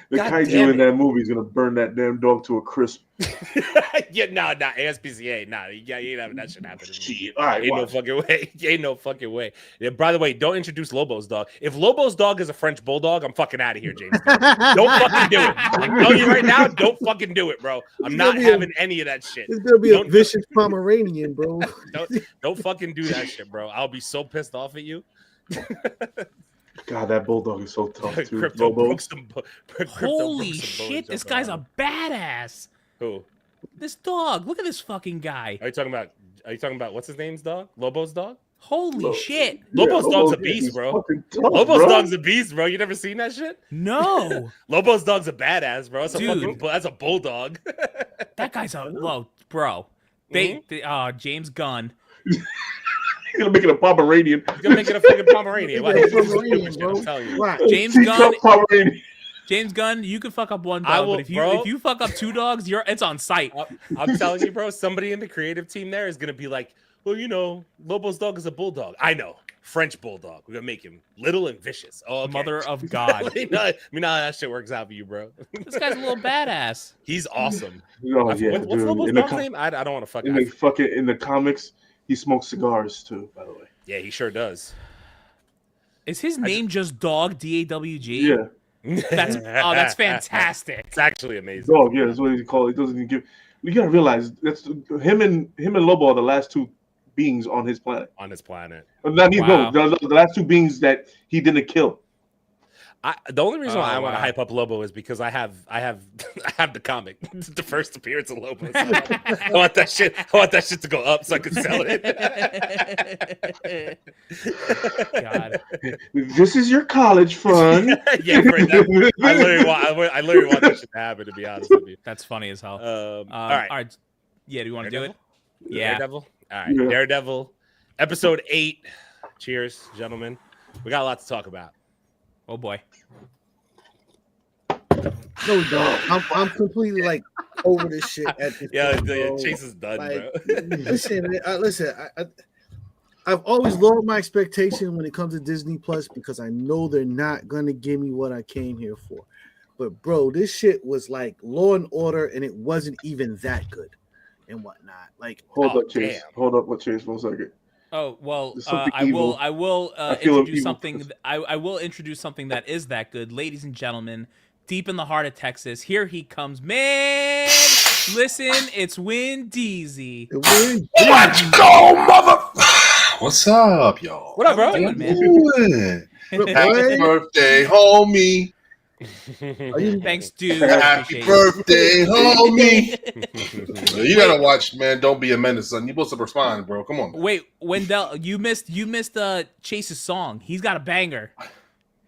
The God kaiju damn in that movie is gonna burn that damn dog to a crisp. Yeah, nah, ASPCA, nah, you ain't having that shit happen. Shit. All right, Ain't no watch. fucking way. Ain't no fucking way. Yeah, by the way, don't introduce Lobo's dog. If Lobo's dog is a French bulldog, I'm fucking out of here, James. Don't fucking do it. I'm telling you right now, don't fucking do it, bro. I'm not having any of that shit. It's gonna be a Don't- vicious Pomeranian, bro. Don't fucking do that shit, bro. I'll be so pissed off at you. God, that bulldog is so tough too. Crypto Lobo. broke some. Crypto Holy broke some shit, bones this up, guy's bro. a badass. Who? This dog, look at this fucking guy. Are you talking about what's his name's dog? Lobo's dog? Holy Lobo. shit. Lobo's dog's a yeah, beast, he's bro. fucking tough, Lobo's bro. dog's a beast, bro. You never seen that shit? No, Lobo's dog's a badass, bro. That's a Dude. fucking that's a bulldog. that guy's a whoa, bro. They James Gunn. He's gonna make it a Pomeranian. He's gonna make it a fucking Pomeranian. Why? Yeah, He's just Pomeranian, stupid shit, bro. I'm telling you. Right. James Teacup Gunn. Pomeranian. James Gunn, you can fuck up one I dog, will- but bro. if you fuck up two dogs, it's on site. I'm telling you, bro. Somebody in the creative team there is gonna be like, well, you know, Lobo's dog is a bulldog. I know, French bulldog. We're gonna make him little and vicious. Oh, okay. Mother of God. You know how that shit works out for you, bro. This guy's a little badass. He's awesome. Oh, yeah, what's dude. Lobo's In the dog's com- name? I don't want to fucking. in the comics, he smokes cigars too. By the way. Yeah, he sure does. Is his name just Dog DAWG? Yeah, That's fantastic. It's actually amazing. dog. Yeah, that's what he called. It doesn't even give. You gotta realize that's him and Lobo are the last two beings on his planet. On this planet. Not even Wow. the last two beings that he didn't kill. The only reason why I want to wow. hype up Lobo is because I have I have the comic, the first appearance of Lobo. So I want that shit. I want that shit to go up so I can sell it. God. This is your college fund. Yeah, for that, I literally want that shit to happen. To be honest with you. That's funny as hell. All right. Yeah, do you want to do it? Daredevil? Yeah. Daredevil. All right. Yeah. Daredevil, episode 8. Cheers, gentlemen. We got a lot to talk about. Oh boy. No, dog. I'm completely like over this shit at this Yeah, point, bro. Chase is done, Like, bro. listen, I've always lowered my expectation when it comes to Disney Plus because I know they're not gonna give me what I came here for. But bro, this shit was like Law and Order, and it wasn't even that good and whatnot. Like, Hold Oh, up, Chase. damn. Hold up, Chase, for a second. Oh well, There's something I evil. will I feel introduce evil. something. I will introduce something that is that good, ladies and gentlemen. Deep in the heart of Texas, here he comes, man. Listen, it's Win Deezy. Let's go, mother. What's up, y'all? What up, bro? How you doing, man? Doing? Happy birthday, homie. Thanks, dude. Happy Appreciate it. birthday, homie. You gotta watch, man. Don't be a menace, son. You supposed to respond, bro. Come on. Wait, Wendell, you missed Chase's song. He's got a banger.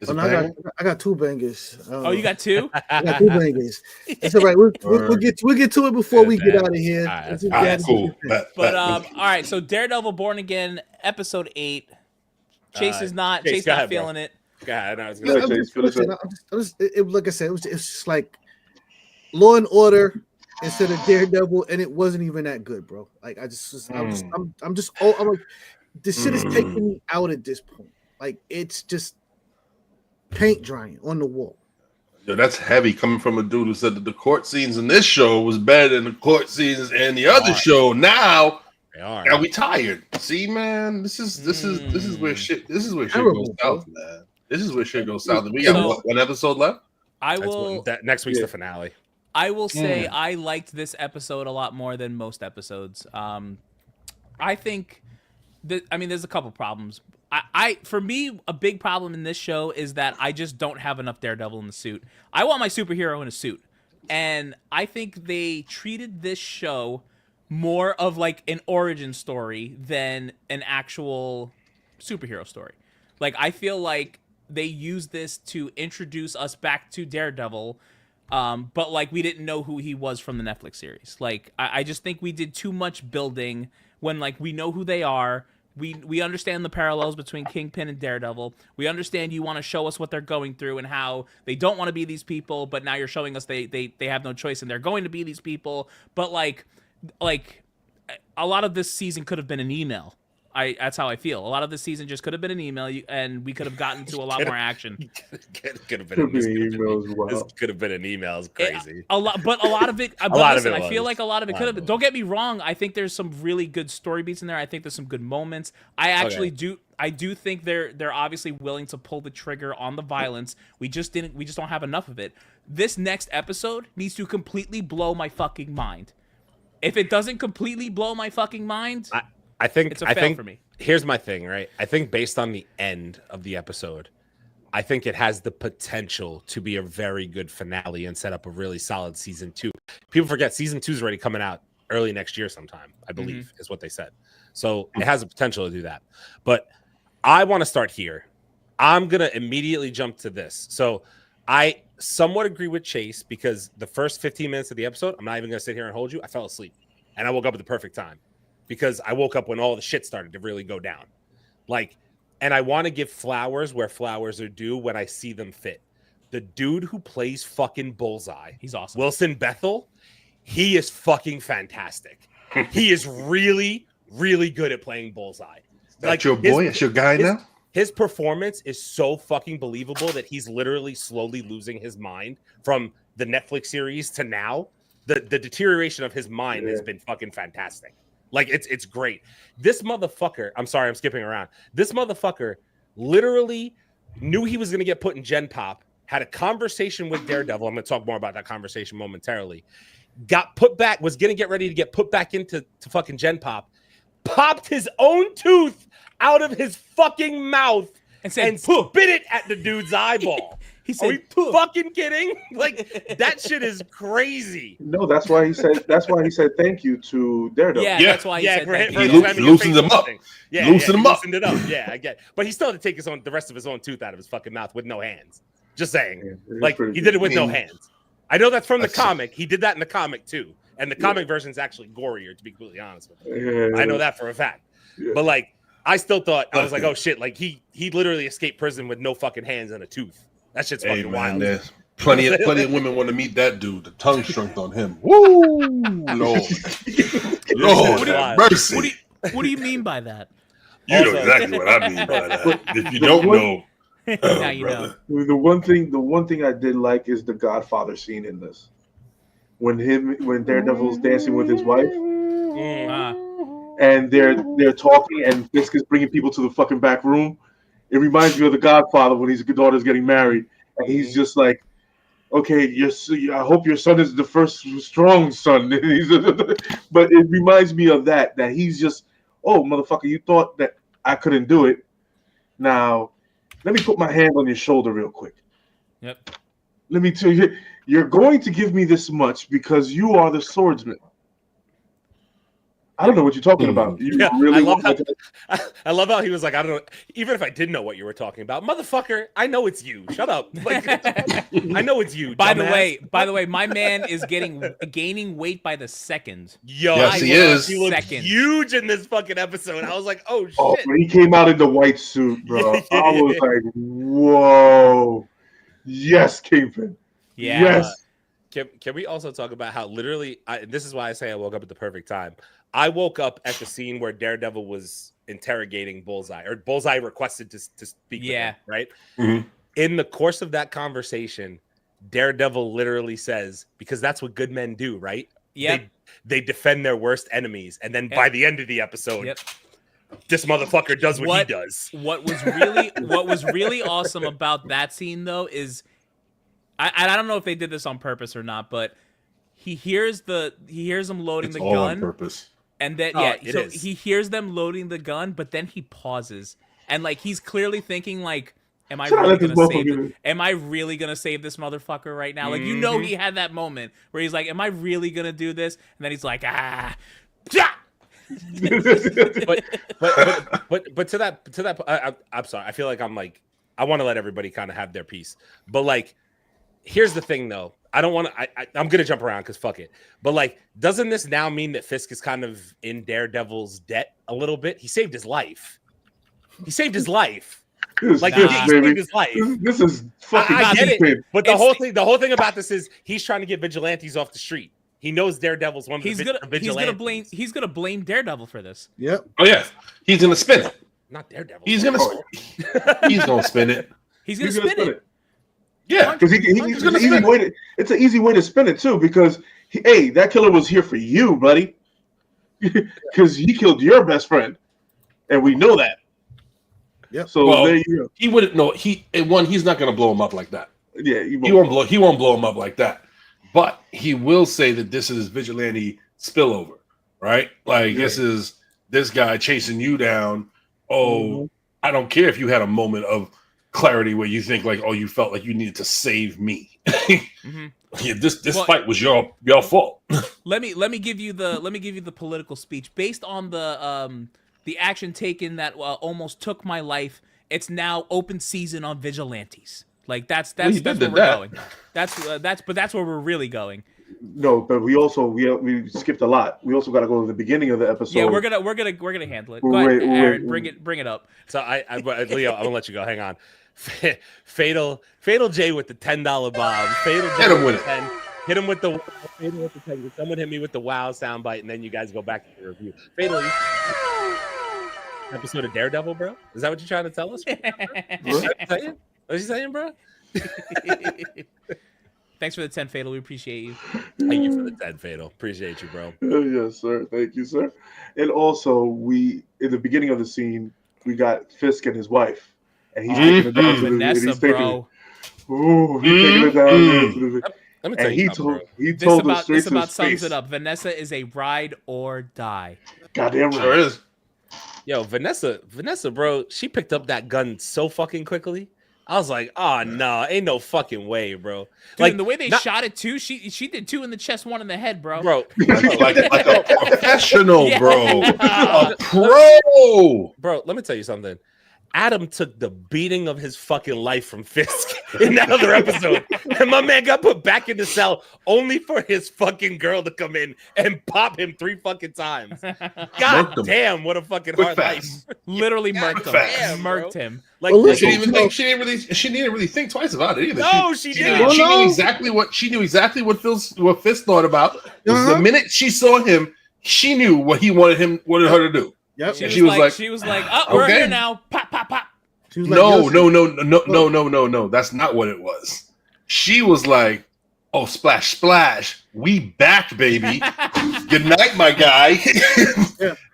Is Oh, it no, banging? I got two bangers. Oh, you got two? I got two bangers. It's all right. We'll get to it before we get out of here. All right, Let's just All get right, out of cool. here. Bet, But bet. all right. So Daredevil, Born Again, episode 8. Chase is not. Chase, Chase go not ahead, bro. feeling it. God, I was Yeah, gonna Chase, finish Listen, like I said, it's just like Law and Order instead of Daredevil, and it wasn't even that good, bro. Like I'm like, this shit is taking me out at this point. Like it's just paint drying on the wall. Yo, that's heavy coming from a dude who said that the court scenes in this show was better than the court scenes in the other show. Now They are. we tired. See, man, this is where shit goes Terrible, south, man. This is where shit goes south. We got So- one episode left. I That's will. next week's Yeah. the finale. I will say I liked this episode a lot more than most episodes. I think that there's a couple problems. For me, a big problem in this show is that I just don't have enough Daredevil in the suit. I want my superhero in a suit, and I think they treated this show more of like an origin story than an actual superhero story. Like I feel like they used this to introduce us back to Daredevil. But like we didn't know who he was from the Netflix series. Like I just think we did too much building when like we know who they are. We understand the parallels between Kingpin and Daredevil. We understand you want to show us what they're going through and how they don't want to be these people, but now you're showing us they have no choice and they're going to be these people. But like a lot of this season could have been an email That's how I feel. A lot of the season just could have been an email, and we could have gotten to a lot more action. Could have been an email. Wow. This could have been an email. It's crazy. A lot of it. But lot listen, of it I feel was. like a lot of it could have been. Don't get me wrong. I think there's some really good story beats in there. I think there's some good moments. I actually do. I do think they're obviously willing to pull the trigger on the violence. We just don't have enough of it. This next episode needs to completely blow my fucking mind. If it doesn't completely blow my fucking mind, I think it's a fail for me. Here's my thing, right? I think based on the end of the episode, I think it has the potential to be a very good finale and set up a really solid season 2. People forget season 2 is already coming out early next year sometime, I believe, is what they said. So it has the potential to do that. But I want to start here. I'm going to immediately jump to this. So I somewhat agree with Chase because the first 15 minutes of the episode, I'm not even going to sit here and hold you. I fell asleep and I woke up at the perfect time because I woke up when all the shit started to really go down. And I want to give flowers where flowers are due when I see them fit. The dude who plays fucking Bullseye, he's awesome. Wilson Bethel, he is fucking fantastic. He is really, really good at playing Bullseye. That's your boy? That's your guy now? His performance is so fucking believable that he's literally slowly losing his mind from the Netflix series to now. The deterioration of his mind has been fucking fantastic. It's great. This motherfucker, I'm sorry, I'm skipping around. This motherfucker literally knew he was going to get put in Gen Pop, had a conversation with Daredevil. I'm going to talk more about that conversation momentarily. Got put back, was going to get ready to get put back into fucking Gen Pop, popped his own tooth out of his fucking mouth and spit it at the dude's eyeball. He said, "Are you fucking kidding? That shit is crazy." No, that's why he said thank you to Daredevil. Yeah, that's why he said thank you. He loosened him up. Loosened it up. Yeah, I get. But he still had to take the rest of his own tooth out of his fucking mouth with no hands. Just saying. He did it with no hands. I know that's from the comic. He did that in the comic too. And the comic version is actually gorier, to be completely honest with you. I know that for a fact. Yeah. But I still thought, I was like, oh shit, he literally escaped prison with no fucking hands and a tooth. That shit's fucking wild. There's plenty of women want to meet that dude. The tongue shrunk on him. Woo! Lord. Mercy. What do you mean by that? You know exactly what I mean by that. If you don't know, now you know. The one thing I did like is the Godfather scene in this. When Daredevil's dancing with his wife, and they're talking, and Fisk is bringing people to the fucking back room. It reminds me of the Godfather when his daughter's getting married, and he's just like, "Okay, I hope your son is the first strong son." But it reminds me of that he's just, "Oh, motherfucker, you thought that I couldn't do it. Now, let me put my hand on your shoulder real quick. Yep. Let me tell you, you're going to give me this much because you are the swordsman." I don't know what you're talking about. I love how he was like, I don't know. Even if I did know what you were talking about, motherfucker, I know it's you. Shut up. I know it's you. By the way, my man is gaining weight by the second. Yo, yes, he is. He looked huge in this fucking episode. I was like, oh shit. Oh, when he came out in the white suit, bro, I was like, whoa. Yes, Kingpin. Yeah. Yes. Can we also talk about how literally, this is why I say I woke up at the perfect time. I woke up at the scene where Daredevil was interrogating Bullseye, or Bullseye requested to speak with him, right? Mm-hmm. In the course of that conversation, Daredevil literally says, because that's what good men do, right? Yeah. They defend their worst enemies. And then by the end of the episode, this motherfucker does what he does. What was really awesome about that scene, though, is I don't know if they did this on purpose or not, but he hears them loading the gun on purpose. And then he hears them loading the gun, but then he pauses and he's clearly thinking am I really gonna save this motherfucker right now? He had that moment where he's like, am I really gonna do this? And then he's like, but to that I'm sorry. I feel like I want to let everybody kind of have their piece, but here's the thing though. I don't want to. I'm gonna jump around because fuck it. But doesn't this now mean that Fisk is kind of in Daredevil's debt a little bit? He saved his life. He saved his life. He saved his life. This is fucking. I get it. But the whole thing about this is he's trying to get vigilantes off the street. He knows Daredevil's one of He's the gonna vigilantes. he's gonna blame Daredevil for this. Yep. Oh yeah, he's gonna spin it. Not Daredevil. He's gonna spin it. He's gonna He's gonna spin it. Yeah, Because it's an easy way to spin it too. Because hey, that killer was here for you, buddy. Because he killed your best friend, and we know that. Yep. So Well, there you go. he wouldn't know. He's not gonna blow him up like that. Yeah, He won't blow him up like that. But he will say that this is vigilante spillover, right? Like this is this guy chasing you down. Oh, I don't care if you had a moment of clarity where you think like, oh, you felt like you needed to save me. Yeah, this fight was your fault. Let me give you the political speech based on the action taken that almost took my life. It's now open season on vigilantes. Like that's where we're going. That's where we're really going. No, but we skipped a lot. We also got to go to the beginning of the episode. Yeah, we're gonna handle it. Go ahead, Aaron, bring it up. So Leo, I'm gonna let you go. Hang on. Fatal J with the $10 bomb. Fatal J Hit him with it. 10. Hit him with the Fatal with the 10. Someone hit me with the wow soundbite, and then you guys go back to the review. Fatal, episode of Daredevil, bro. Is that what you're trying to tell us? What you saying, bro? Thanks for the 10, Fatal. We appreciate you. Thank you for the 10, Fatal. Appreciate you, bro. Yes, sir. Thank you, sir. And also, in the beginning of the scene, we got Fisk and his wife, and he's taking it down to the Vanessa, bro. He's taking it down to the. Let me tell And you he something, told This him straight to about his sums face. it up. Vanessa is a ride or die. Goddamn Sure right. is. Yo, Vanessa, bro, she picked up that gun so fucking quickly. I was like, oh no, ain't no fucking way, bro. Dude, Like and the way they shot it too, she did 2 in the chest, 1 in the head, bro. like a professional, Yeah. bro. A pro. Bro, let me tell you something. Adam took the beating of his fucking life from Fisk in that other episode. And my man got put back in the cell only for his fucking girl to come in and pop him 3 fucking times. God damn, what a fucking Quick hard life. fast. Literally murked him. Fast. Yeah, murked him. Like, Well, She listen, didn't even think. She didn't really think twice about it either. No, she didn't. She No. knew exactly what Fisk thought about. The minute she saw him, she knew what he wanted her to do. Yep. She was like, oh, we're okay. here now. Pop, pop, pop. She was like, No. "Listen, That's not what it was. She was like, "Oh, splash, splash, we back, baby. Good night, my guy."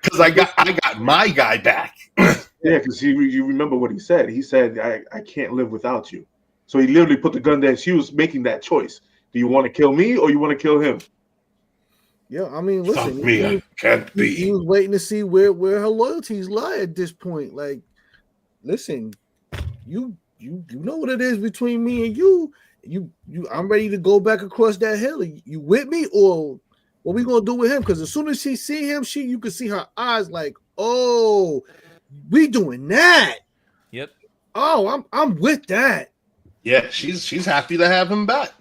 Because I got my guy back. Yeah, because you remember what he said. He said, I can't live without you. So he literally put the gun there. She was making that choice. Do you want to kill me or you want to kill him? Yeah, I mean, Fuck listen, me, I can't he be. was waiting to see where her loyalties lie at this point. Like, listen, you know what it is between me and you. I'm ready to go back across that hill. You with me, or what we gonna do with him? Because as soon as she see him, you can see her eyes like, oh, we doing that. Yep. Oh, I'm with that. Yeah, she's happy to have him back.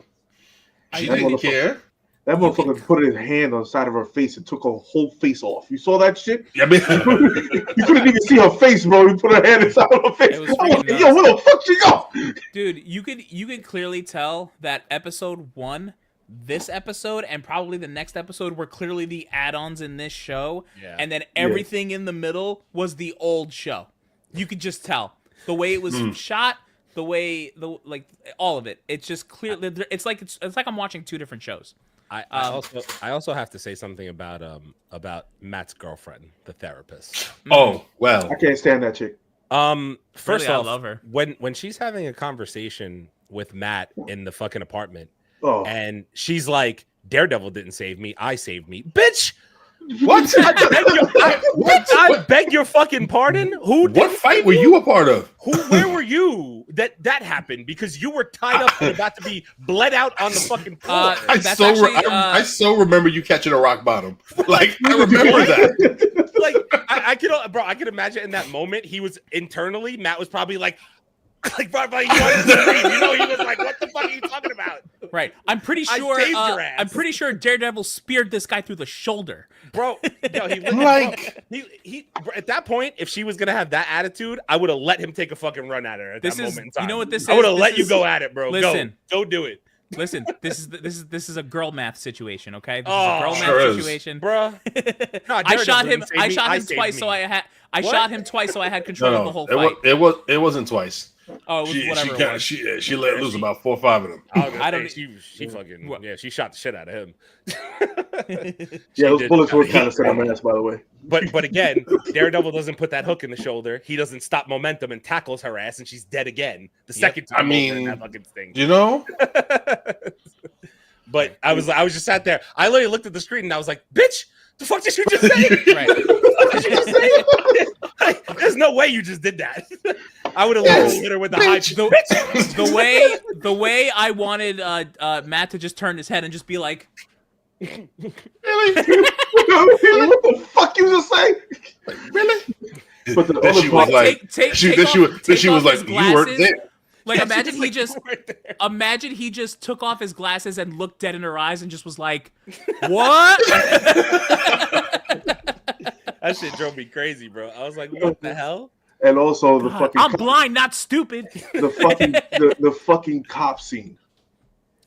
She That didn't motherfucker- care. That motherfucker put his hand on the side of her face and took her whole face off. You saw that shit? I mean, You couldn't even see her face, bro. He put her hand inside of her face. It was I'm like, freaking yo, where the fuck she go? Dude, you could clearly tell that episode 1, this episode, and probably the next episode were clearly the add-ons in this show, Yeah. and then everything in the middle was the old show. You could just tell the way it was shot, the way all of it. It's just clear. It's like I'm watching 2 different shows. I also have to say something about Matt's girlfriend, the therapist. oh well. I can't stand that chick. First Really, I off, love her. when she's having a conversation with Matt in the fucking apartment, Oh, and she's like, "Daredevil didn't save me, I saved me." Bitch, What? I beg your fucking pardon. What fight were you a part of? Where were you that happened? Because you were tied up and about to be bled out on the fucking floor. That's actually, I so remember you catching a rock bottom. Like I remember that. Like I could imagine in that moment he was internally. Matt was probably like probably he wanted to scream. You know, he was like, "What the fuck are you talking about?" Right. I'm pretty I sure. saved your ass. I'm pretty sure Daredevil speared this guy through the shoulder. Bro, yo, Like- he at that point, if she was gonna have that attitude, I would have let him take a fucking run at her at This that is- moment in time. you know what this I would is? have This let you is- go at it, bro. Listen. Go do it. Listen, this is a girl math situation, okay? This Oh, is a girl sure math is. situation, Bruh. No, I Daredevil shot him. didn't save I me, shot him saved twice, me. so I What? shot him twice, so I had control of the whole fight. It wasn't twice. Oh, it was whatever it was. She let loose about 4 or 5 of them. I don't- She fucking What? she shot the shit out of him. Yeah, those did. bullets were kind of set on ass, by the way. But again, Daredevil doesn't put that hook in the shoulder. He doesn't stop momentum and tackles her ass, and she's dead again. The second time, I mean, over in that fucking thing. You know, But I was just sat there. I literally looked at the screen and I was like, "Bitch, the fuck did you just say? Right. What did you just say? Like, there's no way you just did that." I would have hit her with the high. The way I wanted Matt to just turn his head and just be like, Really? What the fuck you just say? really? But the Then other she was part, like, take she off was like, his you weren't glasses. there. Like, Yeah, imagine she he was just like, right there. imagine he just took off his glasses and looked dead in her eyes and just was like, "What?" That shit drove me crazy, bro. I was like, "What the hell?" and also the God, fucking I'm blind, not stupid. the fucking cop scene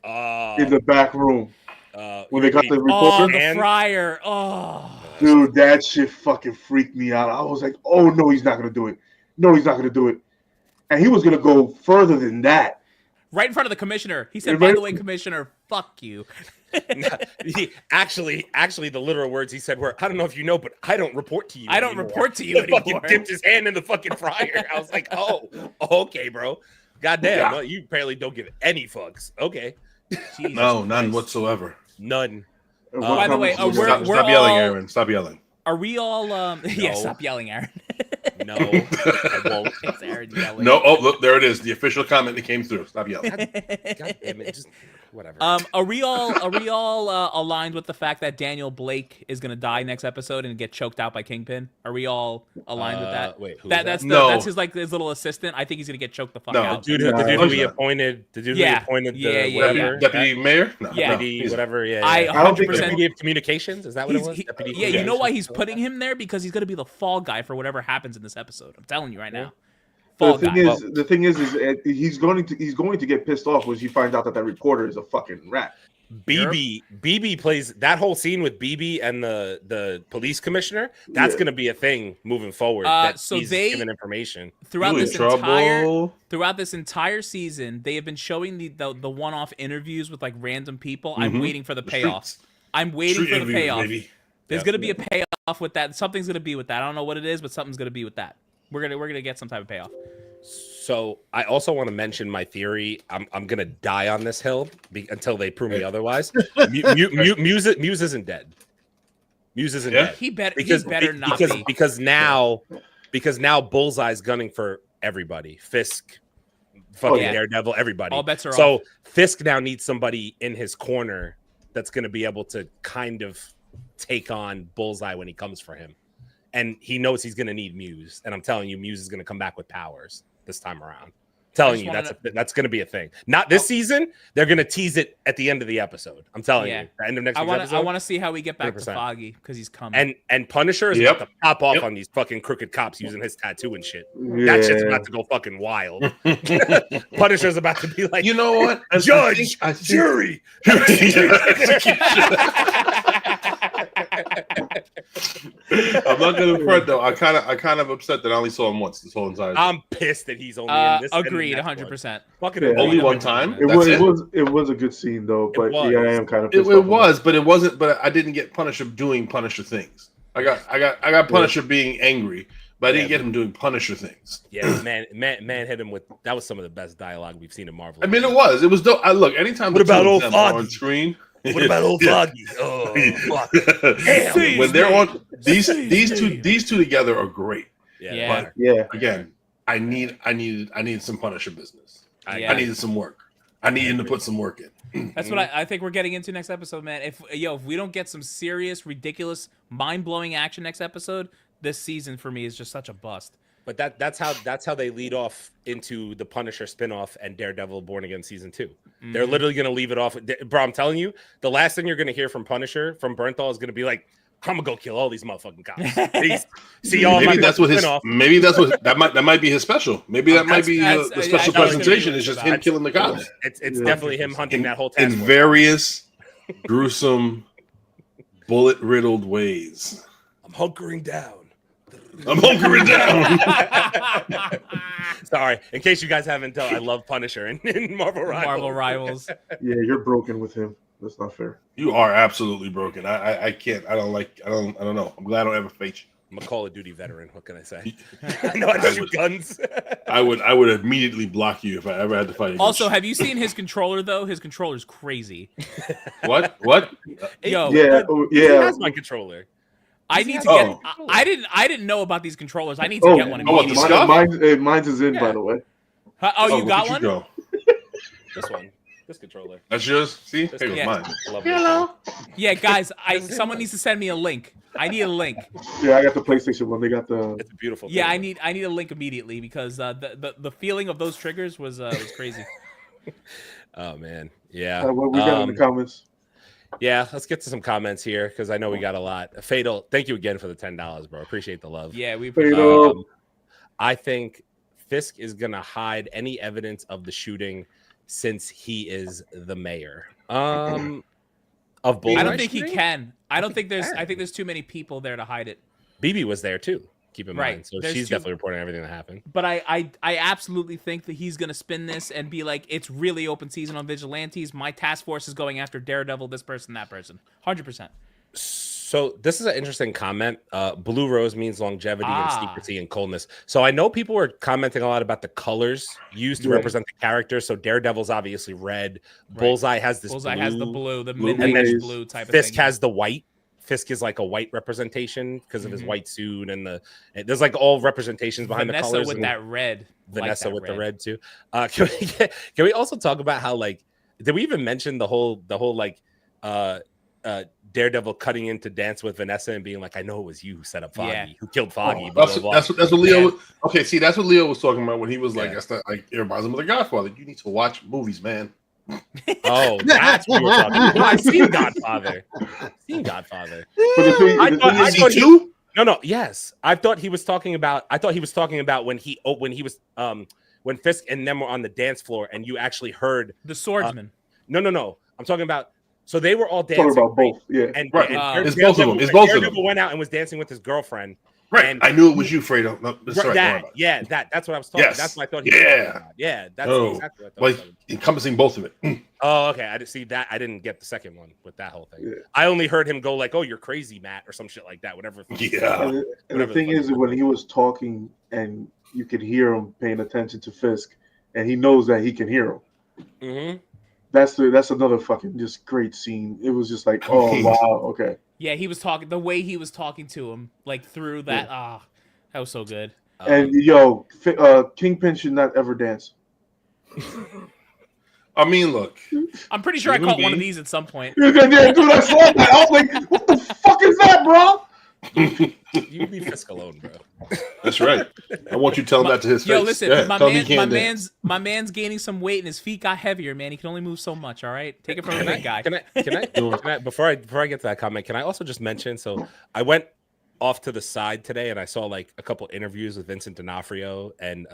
in the back room when they got the Oh, reporter. the And- fryer. Oh, Dude, that shit fucking freaked me out. I was like, oh no, he's not gonna do it. No, he's not gonna do it. And he was gonna go further than that. right in front of the commissioner. He said, Right- "By the way, commissioner, fuck you." Actually, the literal words he said were, "I don't know if you know, but I don't report to you. I don't anymore." report to you He fucking anymore. dipped his hand in the fucking fryer. I was like, "Oh, okay, bro. Goddamn, Yeah. well, you apparently don't give any fucks. Okay, Jesus No, none Christ. whatsoever. none." And By what the way, comments we're- was that? Stop yelling, all- Aaron. Stop yelling. Are we all? Yeah, No. stop yelling, Aaron. No, I won't. It's Aaron yelling. No, oh look, there it is. The official comment that came through. Stop yelling. God damn it, just whatever. Are we all aligned with the fact that Daniel Blake is gonna die next episode and get choked out by Kingpin? Are we all aligned with that? Wait, who? That's No. that's his his little assistant. I think he's gonna get choked the fuck No, out. the dude who Nah, we appointed. The dude Yeah. who appointed Yeah, the yeah, whatever. Deputy Mayor? No, Yeah. no, Deputy, he's- whatever. Yeah, I yeah. I don't think 100%. Deputy of Communications. Is that what it was? Deputy Yeah, you know why he's Communications? putting him there? Because he's gonna be the fall guy for whatever happens in this episode. I'm telling you right now. The Fall thing guy. is, he's going to get pissed off when he finds out that reporter is a fucking rat. BB plays that whole scene with BB and the police commissioner. That's Yeah. going to be a thing moving forward. That so he's they- giving information. throughout You in this entire trouble. throughout this entire season, they have been showing the one-off interviews with like random people. I'm Mhm. waiting for the The payoff. streets. I'm waiting Street for the interviews, payoff. baby. There's Yeah. gonna be a payoff with that. Something's gonna be with that. I don't know what it is, but something's gonna be with that. We're gonna get some type of payoff. So I also want to mention my theory. I'm going to die on this hill until they prove me otherwise. Muse isn't dead. Muse isn't Yeah? dead. He better Because not because be. because now Bullseye's gunning for everybody. Fisk, fucking yeah. Daredevil, everybody. All bets are so off. Fisk now needs somebody in his corner that's going to be able to kind of take on Bullseye when he comes for him. And he knows he's going to need Muse. And I'm telling you, Muse is going to come back with powers this time around. Telling you that's going to be a thing. Not this season. They're going to tease it at the end of the episode. I'm telling Yeah. you. The end of next I week's want episode. to see how we get back 100%. to Foggy because he's coming. And Punisher is Yep. about to pop off Yep. on these fucking crooked cops using his tattoo and shit. Yeah. That shit's about to go fucking wild. Punisher's about to be like, You know what? Judge, I think- jury. I'm not gonna front though. I kind of upset that I only saw him once this whole entire. I'm pissed that he's only in this. and the Agreed, next 100%. one. Fucking Yeah. agreed. Only one time. It That's was a good scene though, but was. yeah, I am kind of It pissed off. was, but it wasn't. But I didn't get Punisher doing Punisher things. I got Punisher being angry, but I didn't get him doing Punisher things. Yeah, man hit him with that was some of the best dialogue we've seen in Marvel. I mean, it was dope. I look anytime. What the two about of old them are Foggy? on screen? What about old Yeah. Foggy? Oh, fuck. Damn. When they're on these two together are great. Yeah. But Yeah, again, I needed some Punisher business. Yeah. I needed some work. I need him to put some work in. That's what I think we're getting into next episode, man. If we don't get some serious, ridiculous, mind-blowing action next episode, this season for me is just such a bust. But that's how they lead off into the Punisher spinoff and Daredevil Born Again season 2. Mm-hmm. They're literally gonna leave it off. Bro, I'm telling you, the last thing you're gonna hear from Punisher from Bernthal is gonna be like, I'm gonna go kill all these motherfucking cops. See all Maybe my that's what his. spinoff. Maybe that's what that might be his special. Maybe that might be the special presentation. Is just him killing the cops. It's definitely him hunting that whole task in force. various gruesome, bullet-riddled ways. I'm hunkering down. I'm hunkering down. Sorry, in case you guys haven't told, I love Punisher in Marvel Rivals. Marvel Rivals. Yeah, you're broken with him. That's not fair. You are absolutely broken. I can't. I don't know. I'm glad I don't ever face you. I'm a Call of Duty veteran. What can I say? I know how to shoot guns. I would immediately block you if I ever had to fight. Also, have you seen his controller though? His controller's crazy. What? Yo, Yeah, He yeah. has my controller. I need to Oh. get. I didn't know about these controllers. I need to get one what, the immediately. Scuff? Mine's is in, Yeah. by the way. Oh, you look got at one? go. This one. This controller. That's yours. See, This hey, Yeah. mine. Love this one. Yeah, guys. Someone needs to send me a link. I need a link. Yeah, I got the PlayStation one. They got the. It's a beautiful. Yeah, thing. I need a link immediately because the feeling of those triggers was crazy. Oh man. Yeah. What we got in the comments? Yeah, let's get to some comments here because I know we got a lot. Fatal, thank you again for the $10, bro. Appreciate the love. Yeah, we. Fatal. I think Fisk is gonna hide any evidence of the shooting since he is the mayor. Of Bullseye. I don't think he shooting? can. I don't think there's. can. I think there's too many people there to hide it. BB was there too. Keep in Right, mind, so there's she's two- definitely reporting everything that happened. But I absolutely think that he's gonna spin this and be like, it's really open season on vigilantes. My task force is going after Daredevil, this person, that person, 100%. So this is an interesting comment. Blue rose means longevity and Ah. secrecy and coldness. So I know people were commenting a lot about the colors used to Yeah. represent the characters. So Daredevil's obviously red. Bullseye has this Bullseye blue. has the blue, the blue midnight base. blue type of Fisk thing. has the white. Fisk is like a white representation because of his Mhm. white suit and there's like all representations behind Vanessa the colors. with and that red. Vanessa like that with the red too. Can we also talk about how like did we even mention the whole like Daredevil cutting into dance with Vanessa and being like, I know it was you who set up Foggy, Yeah. who killed Foggy. blah, That's blah, blah. what Leo. Yeah. Okay, see, that's what Leo was talking about when he was like, Yeah. "That's not like it reminds him of the Godfather." You need to watch movies, man. Oh, that's what we were talking about. No, I've seen Godfather. Seen Godfather. But the thing, I the thought- thing I is, thought- too. No, yes. I thought he was talking about when he was when Fisk and them were on the dance floor and you actually heard The swordsman. no. I'm talking about so they were all talking dancing. about both. Yeah. And, Right. and It's both of them. It's both of them. Daredevil went out and was dancing with his girlfriend. Right. And- I knew it was you, Fredo. No, sorry, That's what I was talking. Yes. That's what I thought he was Yeah. talking about. Yeah, that's Oh, exactly what I thought. he was like talking encompassing both of it. about. Oh, okay. I didn't see that. I didn't get the second one with that whole thing. Yeah. I only heard him go like, "Oh, you're crazy, Matt," or some shit like that. Whatever. Yeah. And the Whatever thing the fuck is, it when he was talking and you could hear him paying attention to Fisk, and he knows that he can hear him. Mm-hmm. That's another fucking just great scene. It was just like, oh wow, okay. Yeah, he was talking. The way he was talking to him, like through that. That was so good. And Kingpin should not ever dance. I mean, look. I'm pretty sure I Human caught one of being. these at some point. Yeah, dude, I saw that. I was like, what the fuck is that, bro? You leave Fisk alone, bro. That's right. I want you to tell him that to his face. Yo, listen, Yeah, tell him he can't my man's gaining some weight and his feet got heavier, man. He can only move so much. All right, take it from a Can I, big guy. can I before I get to that comment, can I also just mention? So I went off to the side today and I saw like a couple interviews with Vincent D'Onofrio and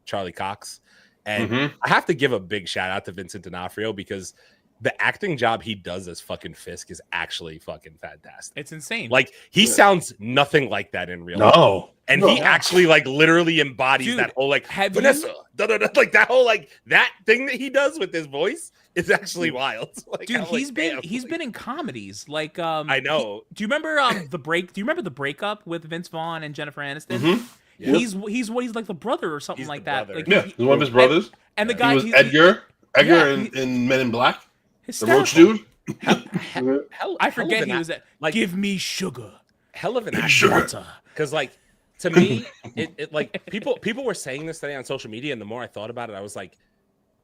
Charlie Cox, and Mhm. I have to give a big shout out to Vincent D'Onofrio because the acting job he does as fucking Fisk is actually fucking fantastic. It's insane. Like he sounds nothing like that in real life. No. And No. he actually like literally embodies Dude, that whole like have you- Vanessa, like that whole like that thing that he does with his voice is actually wild. Like, dude, I'm like, damn, he's like, been in comedies. Like I know. do you remember the break? Do you remember the breakup with Vince Vaughn and Jennifer Aniston? Mhm. Yeah. He's like the brother or something He's like the that. brother. Like, Yeah, he's one of his brothers. and the He guy was he's Edgar Yeah, in Men in Black. The hysterical. Roach dude. Hell, I forget he was at at. like Give me sugar. hell of an Give me actor. sugar. Water. Because like to me, it like people were saying this today on social media, and the more I thought about it, I was like,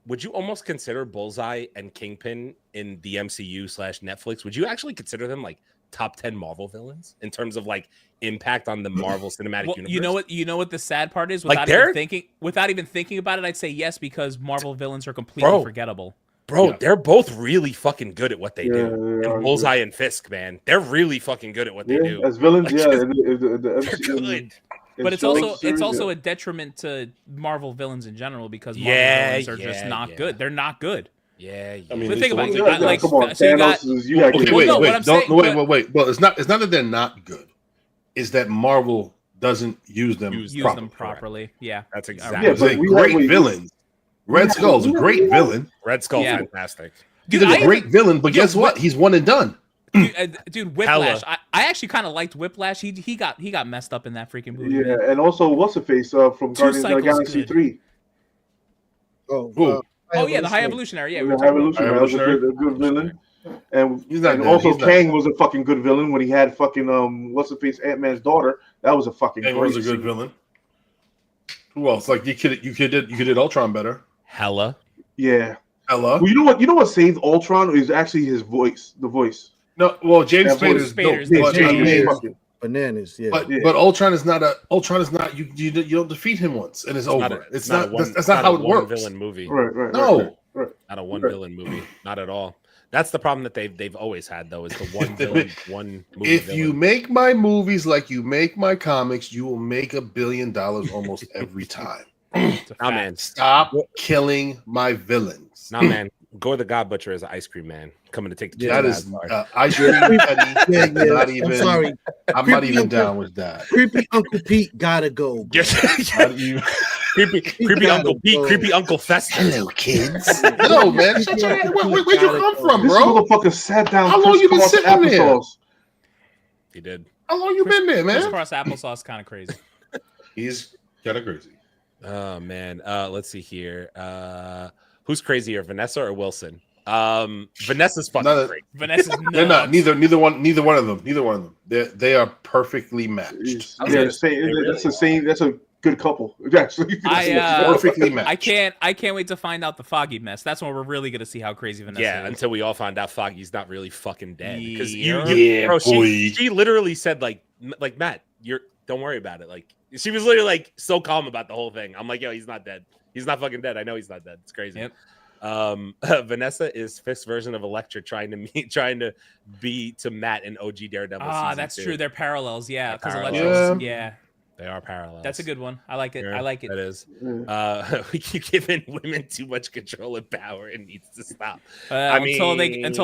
would you almost consider Bullseye and Kingpin in the MCU / Netflix? Would you actually consider them like top 10 Marvel villains in terms of like impact on the Marvel Cinematic Well, Universe? you know what the sad part is. Like, Without even thinking about it, I'd say yes because Marvel villains are completely Bro. forgettable. Bro, Yeah. they're both really fucking good at what they Yeah, do. they are And Bullseye and Fisk, man, they're really fucking good at what they do. as villains, Like, yeah. just- The They're MCU good. But it's shows, also series, yeah. a detriment to Marvel villains in general because Marvel Yeah, villains are just yeah, not yeah. good. They're not good. Yeah, I mean, But at think least about the it. ones- Like, come on, so you got- Thanos is- you gotta Okay, give wait, no, what wait, I'm don't, saying- wait. Well, it's not that they're not good. It's that Marvel doesn't use them Use properly. them properly. Yeah. That's Yeah, exactly. They're but we had- great villains. Red Skull's a great villain. Red Skull, Yeah. fantastic. He's Dude, a I- great villain, but guess what? He's one and done. Dude, Whiplash. I actually kind of liked Whiplash. He got messed up in that freaking movie. Yeah, man. and also what's the face from Guardians of the Cycles Galaxy good. 3? Oh, Who? Oh yeah, the High Evolutionary. Yeah, we The were talking about- Evolutionary, that was a good villain. And, He's not and good. also He's not- Kang was a fucking good villain when he had fucking what's the face Ant-Man's daughter. That was a fucking He great was a good scene. villain. Who else? Like you did Ultron better. Hella. Yeah. Ella. Well, you know what saved Ultron is actually his voice, the voice. No, well, James Yeah, Spader's Spader's dope, the but, I James mean, fucking- bananas. Yeah. but Yeah. but Ultron is not you don't defeat him once and it's over. It's not that's not how it works. Villain movie. Right. No. Not a one Right. villain movie. Not at all. That's the problem that they've always had though. Is the one villain, one movie. If villain. you make my movies like you make my comics, you will make $1 billion almost every time. It's a Nah, fact. man. Stop killing my villains. Nah, man. Gore the God Butcher is an ice cream man coming to take the That kids is out of the bar. ice cream petty. Yeah, Not I'm even. sorry. I'm not Creepy even Uncle- down with that. Creepy Uncle Pete gotta go. bro. Not even- creepy Uncle Pete, go. creepy Uncle Fester. Hello, kids. No, man. Shut your head. Where'd you come from, This bro? motherfucker sat down. How long you been crisscross sitting there? applesauce. He did. How long you been there, man? Crisscross applesauce kind of crazy. He's kind of crazy. Oh man. Let's see here. Who's crazier, Vanessa or Wilson? Vanessa's fucking None of- great. Vanessa's They're not. nuts. Neither one of them. They are perfectly matched. Yeah, that's a good couple. Actually, Perfectly matched. I can't wait to find out the Foggy mess. That's when we're really gonna see how crazy Vanessa Yeah, is. until we all find out Foggy's not really fucking dead. Because Yeah, bro, boy. she literally said like Matt, don't worry about it. Like she was literally like so calm about the whole thing. I'm like, yo, he's not dead. He's not fucking dead. I know he's not dead. It's crazy. Yep. Vanessa is Fisk's version of Elektra trying to be to Matt in OG Daredevil. season That's 2. true. They're parallels. Yeah, They're because parallels. Electro's. Yeah, They are parallels. that's a good one. I like it. Yeah, I like it. That is. We keep giving women too much control and power. It needs to stop. Until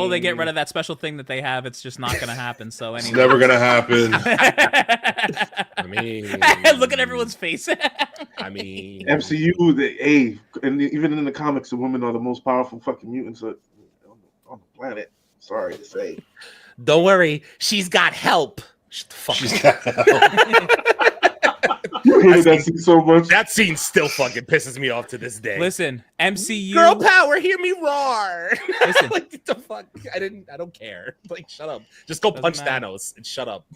they get rid of that special thing that they have, it's just not gonna happen. So It's anyway. never gonna happen. I mean, Look at everyone's face. I mean, MCU, and even in the comics, the women are the most powerful fucking mutants on the planet. Sorry to say. don't worry, she's got help. Shut the fuck She's up. got You hated that scene so much. That scene still fucking pisses me off to this day. Listen, MCU. Girl power, hear me roar. Listen. Like, what the fuck? I don't care. Like, shut up. Just go Doesn't punch matter. Thanos and shut up.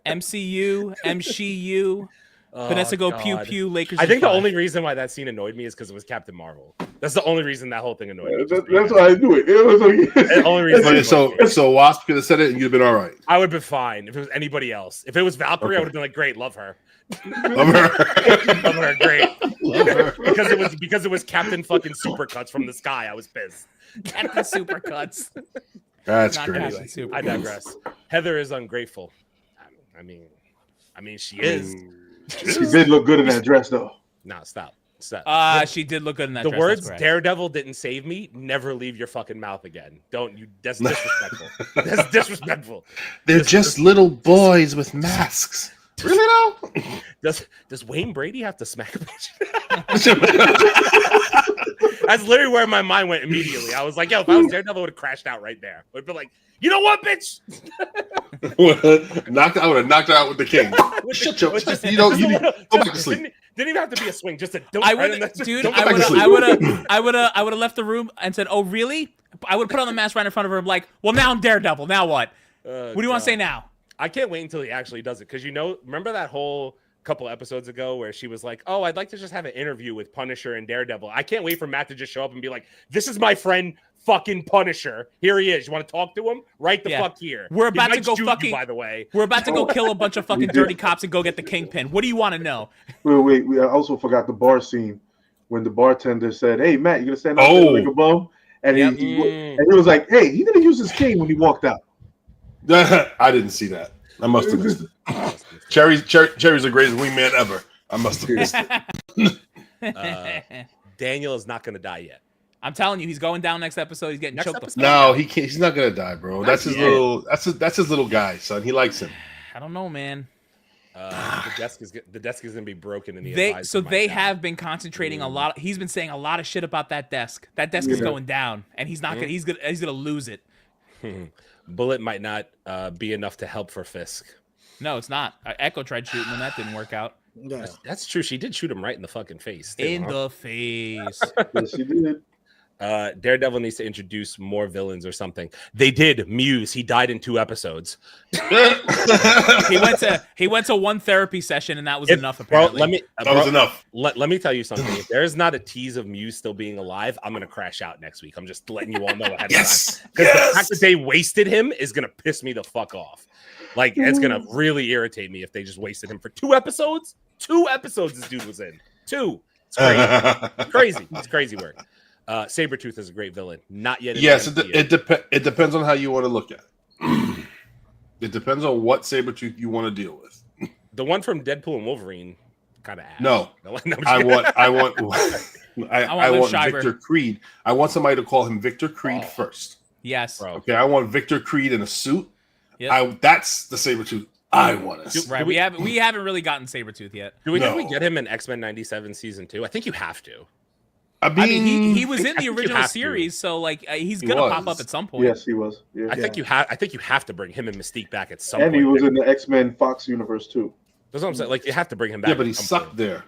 MCU, MCU. Oh, Vanessa go pew God. pew. Lakers. I think in the five. only reason why that scene annoyed me is because it was Captain Marvel. That's the only reason that whole thing annoyed me. That's why I do it. It was like, The only reason. Okay, it annoyed me. so Wasp could have said it and you'd have been all right. I would have been fine if it was anybody else. If it was Valkyrie, I would have been like, great, love her. Love her. Love her, great. Love her. because it was Captain fucking Supercuts from the sky. I was pissed. Captain Supercuts. That's Not crazy. Captain Super. I digress. Heather is ungrateful. I mean, she is. she did look good in that dress, though. Nah, stop. She did look good in that The dress. words that's correct. "Daredevil didn't save me" never leave your fucking mouth again. Don't you? That's disrespectful. That's disrespectful. They're just little boys with masks. Really though? Does Wayne Brady have to smack a bitch? That's literally where my mind went immediately. I was like, yo, if I was Daredevil, I would have crashed out right there. I would be like, you know what, bitch? I would have knocked her out with the king. Shut your. You know, you go back to sleep. Didn't even have to be a swing. Just a don't. I would, dude. Don't go back to sleep. I would have left the room and said, "Oh, really?" I would put on the mask right in front of her. I'm like, "Well, now I'm Daredevil. Now what? What do you want to say now?" I can't wait until he actually does it because remember that whole couple episodes ago where she was like, "Oh, I'd like to just have an interview with Punisher and Daredevil." I can't wait for Matt to just show up and be like, "This is my friend, fucking Punisher. Here he is. You want to talk to him? Right the fuck here. We're He about to might go shoot fucking. you, by the way, We're about to go kill a bunch of fucking dirty cops and go get the kingpin. What do you want to know? Wait. We also forgot the bar scene when the bartender said, "Hey, Matt, you gonna stand out there like a bum?" and Yep. he was like, "Hey, he didn't use his cane when he walked out." I didn't see that. I must have missed it. Cherry's the greatest wingman ever. I must have missed it. Daniel is not going to die yet. I'm telling you, he's going down next episode. He's getting Next choked. episode? No, he can't. He's not gonna die, bro. That's his yet. little. That's his little guy, son. He likes him. I don't know, man. The desk is going to be broken in the They advisor they now. have been concentrating a lot. He's been saying a lot of shit about that desk. That desk is going down, and he's not gonna. He's gonna lose it. Bullet might not be enough to help for Fisk. No, it's not. Echo tried shooting him. That didn't work out. Yeah. That's true. She did shoot him right in the fucking face. Too, In huh? the face. Yes, he did. Daredevil needs to introduce more villains or something. They did. Muse. He died in 2 episodes. he went to one therapy session, and that was enough. Apparently, That was enough. Let me tell you something. If there is not a tease of Muse still being alive, I'm gonna crash out next week. I'm just letting you all know ahead of time. Because the fact that they wasted him is gonna piss me the fuck off. Like, it's gonna really irritate me if they just wasted him for 2 episodes. 2 episodes this dude was in. 2. It's crazy. Crazy. It's crazy work. Sabretooth is a great villain. Not yet. Yes, it depends on how you want to look at it. It depends on what Sabretooth you want to deal with. The one from Deadpool and Wolverine kind of ass. No. No, I want Liv Schreiber. Victor Creed. I want somebody to call him Victor Creed first. yes. Bro. Okay, I want Victor Creed in a suit. Yep. That's the Sabretooth I want to see. Right. We haven't really gotten Sabretooth yet. Do we think No. we get him in X-Men 97 season 2? I think you have to. I mean, he was in I the think you original have to. series, so like he's gonna was. pop up at some point. Yes, he was. Yeah. I think you have to bring him and Mystique back at some And point. he was in the X-Men Fox universe too. That's what I'm saying. Like, you have to bring him back. yeah, but he at some sucked point. there.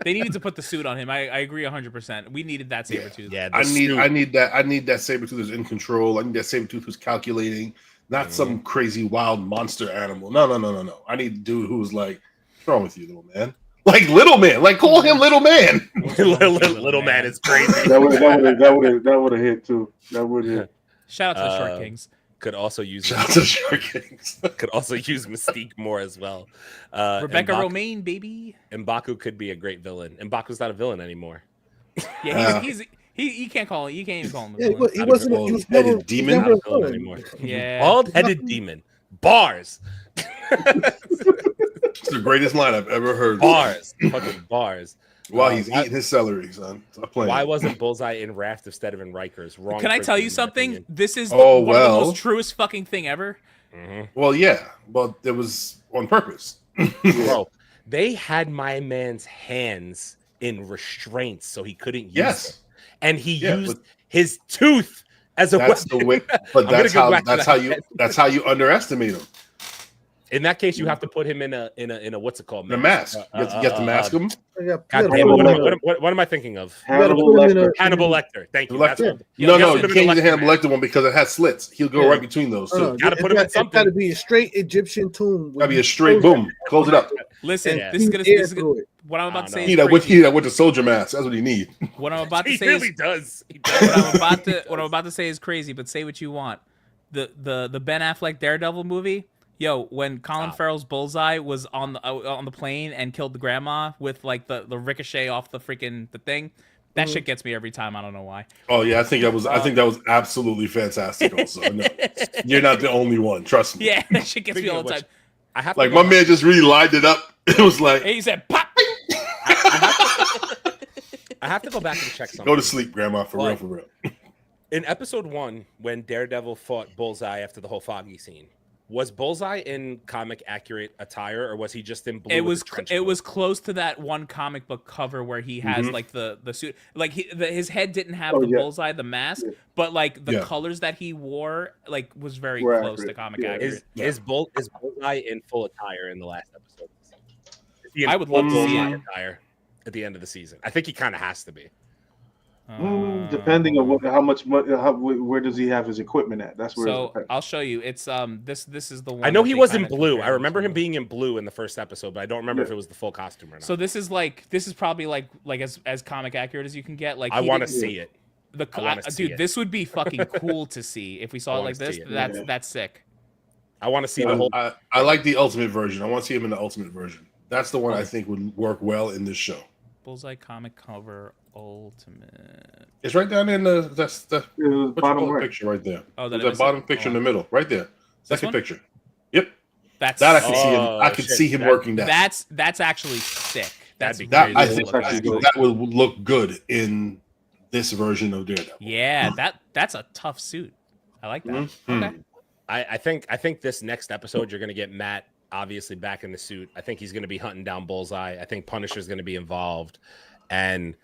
They needed to put the suit on him. I agree 100%. We needed that Sabretooth. Yeah, I need that Sabretooth who's in control. I need that Sabretooth who's calculating, not some crazy wild monster animal. No. I need a dude who's like, what's wrong with you, little man? Like little man. Like call him little man. little man is crazy. That would have hit too. That would hit. Shout out to the Short Kings. Could also use Shout out to Shark Kings. could also use Mystique more as well. Rebecca M'Baku- Romaine, baby. M'Baku could be a great villain. M'Baku's not a villain anymore. Yeah, he can't call it. You can't even call him. A Yeah, villain. he wasn't. He was Headed never, demon? Not never a villain anymore. Yeah. Bald-headed demon. Bars. It's the greatest line I've ever heard. Bars. Fucking bars. While he's eating his celery, son. Stop playing. Why wasn't Bullseye in Raft instead of in Rikers? Wrong. Can I tell you in my something? opinion. This is Oh, one of the well. most truest fucking thing ever. Well, yeah. Well, it was on purpose. Bro, they had my man's hands in restraints so he couldn't use Yes. them. And he Yeah, used but- his tooth as a That's weapon. the way. But I'm gonna that's go how. back to that. That's how you underestimate him. In that case, you have to put him in a what's it called? The mask. You have to mask him. Yeah, God damn it, what am I thinking of? Hannibal Lecter. Hannibal Lecter. Thank you. That's Lecter. what- No, Yeah, you put him in can't use the the Hannibal Lecter Lecter one because it has slits. He'll go right between those too. Gotta put him in something. Got to be a straight Egyptian tomb. Gotta be a straight boom. Close it up. Listen, Yeah. this is gonna. What I'm about to say He is that with crazy. he that with the soldier mask. That's what he need. What I'm about to He say really is does. He what does. I'm about to say is crazy, but say what you want. The Ben Affleck Daredevil movie, yo, when Colin Farrell's Bullseye was on the plane and killed the grandma with like the ricochet off the freaking the thing, that shit gets me every time. I don't know why. Oh yeah, I think that was absolutely fantastic. Also, no, you're not the only one. Trust me. Yeah, that shit gets me Speaking all of the which, time. I have Like to go my man just really lined it up. It was like, And he said, "Pop." I have to go back and check something. go to sleep, Grandma. For real, What? for real. In episode 1, when Daredevil fought Bullseye after the whole Foggy scene, was Bullseye in comic accurate attire, or was he just in blue? It with was the trench it coat? was close to that one comic book cover where he has like the suit, like his head didn't have the yeah. bullseye, the mask, but like the Yeah. colors that he wore like was very Were close to accurate, comic yeah. accurate. Is Bullseye in full attire in the last episode? Is he in I would love to full see Bullseye it. attire at the end of the season. I think he kind of has to be. Depending on where does he have his equipment at? That's where. it So depends. I'll show you. It's this is the one. I know that he they was in kinda blue. compare I remember to. him being in blue in the first episode, but I don't remember if it was the full costume or not. So this is probably like as comic accurate as you can get. Like I he want to didn't- see it. the I wanna see dude. it. This would be fucking cool to see if we saw I it wanna like this. see it. That's sick. I want to see the whole. I like the ultimate version. I want to see him in the ultimate version. That's the one I think would work well in this show. Bullseye comic cover Ultimate. It's right down in the bottom right. picture right there. Oh, That bottom picture in the middle, right there. Second one? picture. Yep. That's That I can see him. Oh, I can shit. see him working that. That's actually sick. That's That'd be very That I good think looking, actually actually. good. that will look good in this version of Daredevil. Yeah, that's a tough suit. I like that. Mhm. Okay. I think this next episode you're gonna get Matt obviously back in the suit. I think he's gonna be hunting down Bullseye. I think Punisher's gonna be involved. And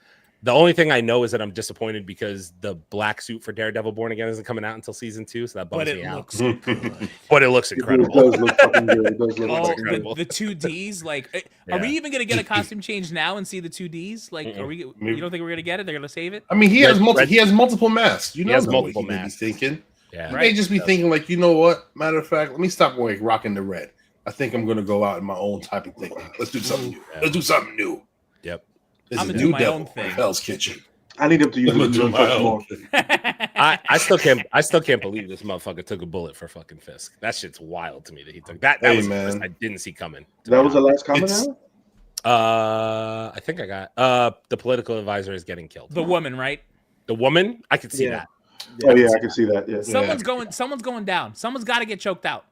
the only thing I know is that I'm disappointed because the black suit for Daredevil Born Again isn't coming out until season 2, so that bums But me it out. looks Mhm. But it looks It incredible. does look fucking good. It does look Oh, fucking good. the 2Ds, like, are we Yeah. even gonna get a costume change now and see the 2Ds? Like, are we? You don't think we're gonna get it? They're gonna save it? I mean, he has Red- he has multiple masks. You He know has what multiple he may be masks. thinking. Yeah. He Right. may just be thinking like, you know what? Matter of fact, let me stop rocking the red. I think I'm gonna go out in my own type of thing. Let's do something new. Yeah. Let's do something new. Yep. This I'm is gonna a do new my devil own thing. from Hell's Kitchen. I need him to use I'm gonna it do to my touch own more. thing. I still can't believe this motherfucker took a bullet for fucking Fisk. That shit's wild to me that he took that. That Hey, was the man. first I didn't see coming. to That be was the honest. last comment. It's- Alan? I think I got the political advisor is getting killed. The woman, right? The woman, I could see Yeah. that. Oh yeah, I can see that. Yeah, Someone's going down. Someone's got to get choked out.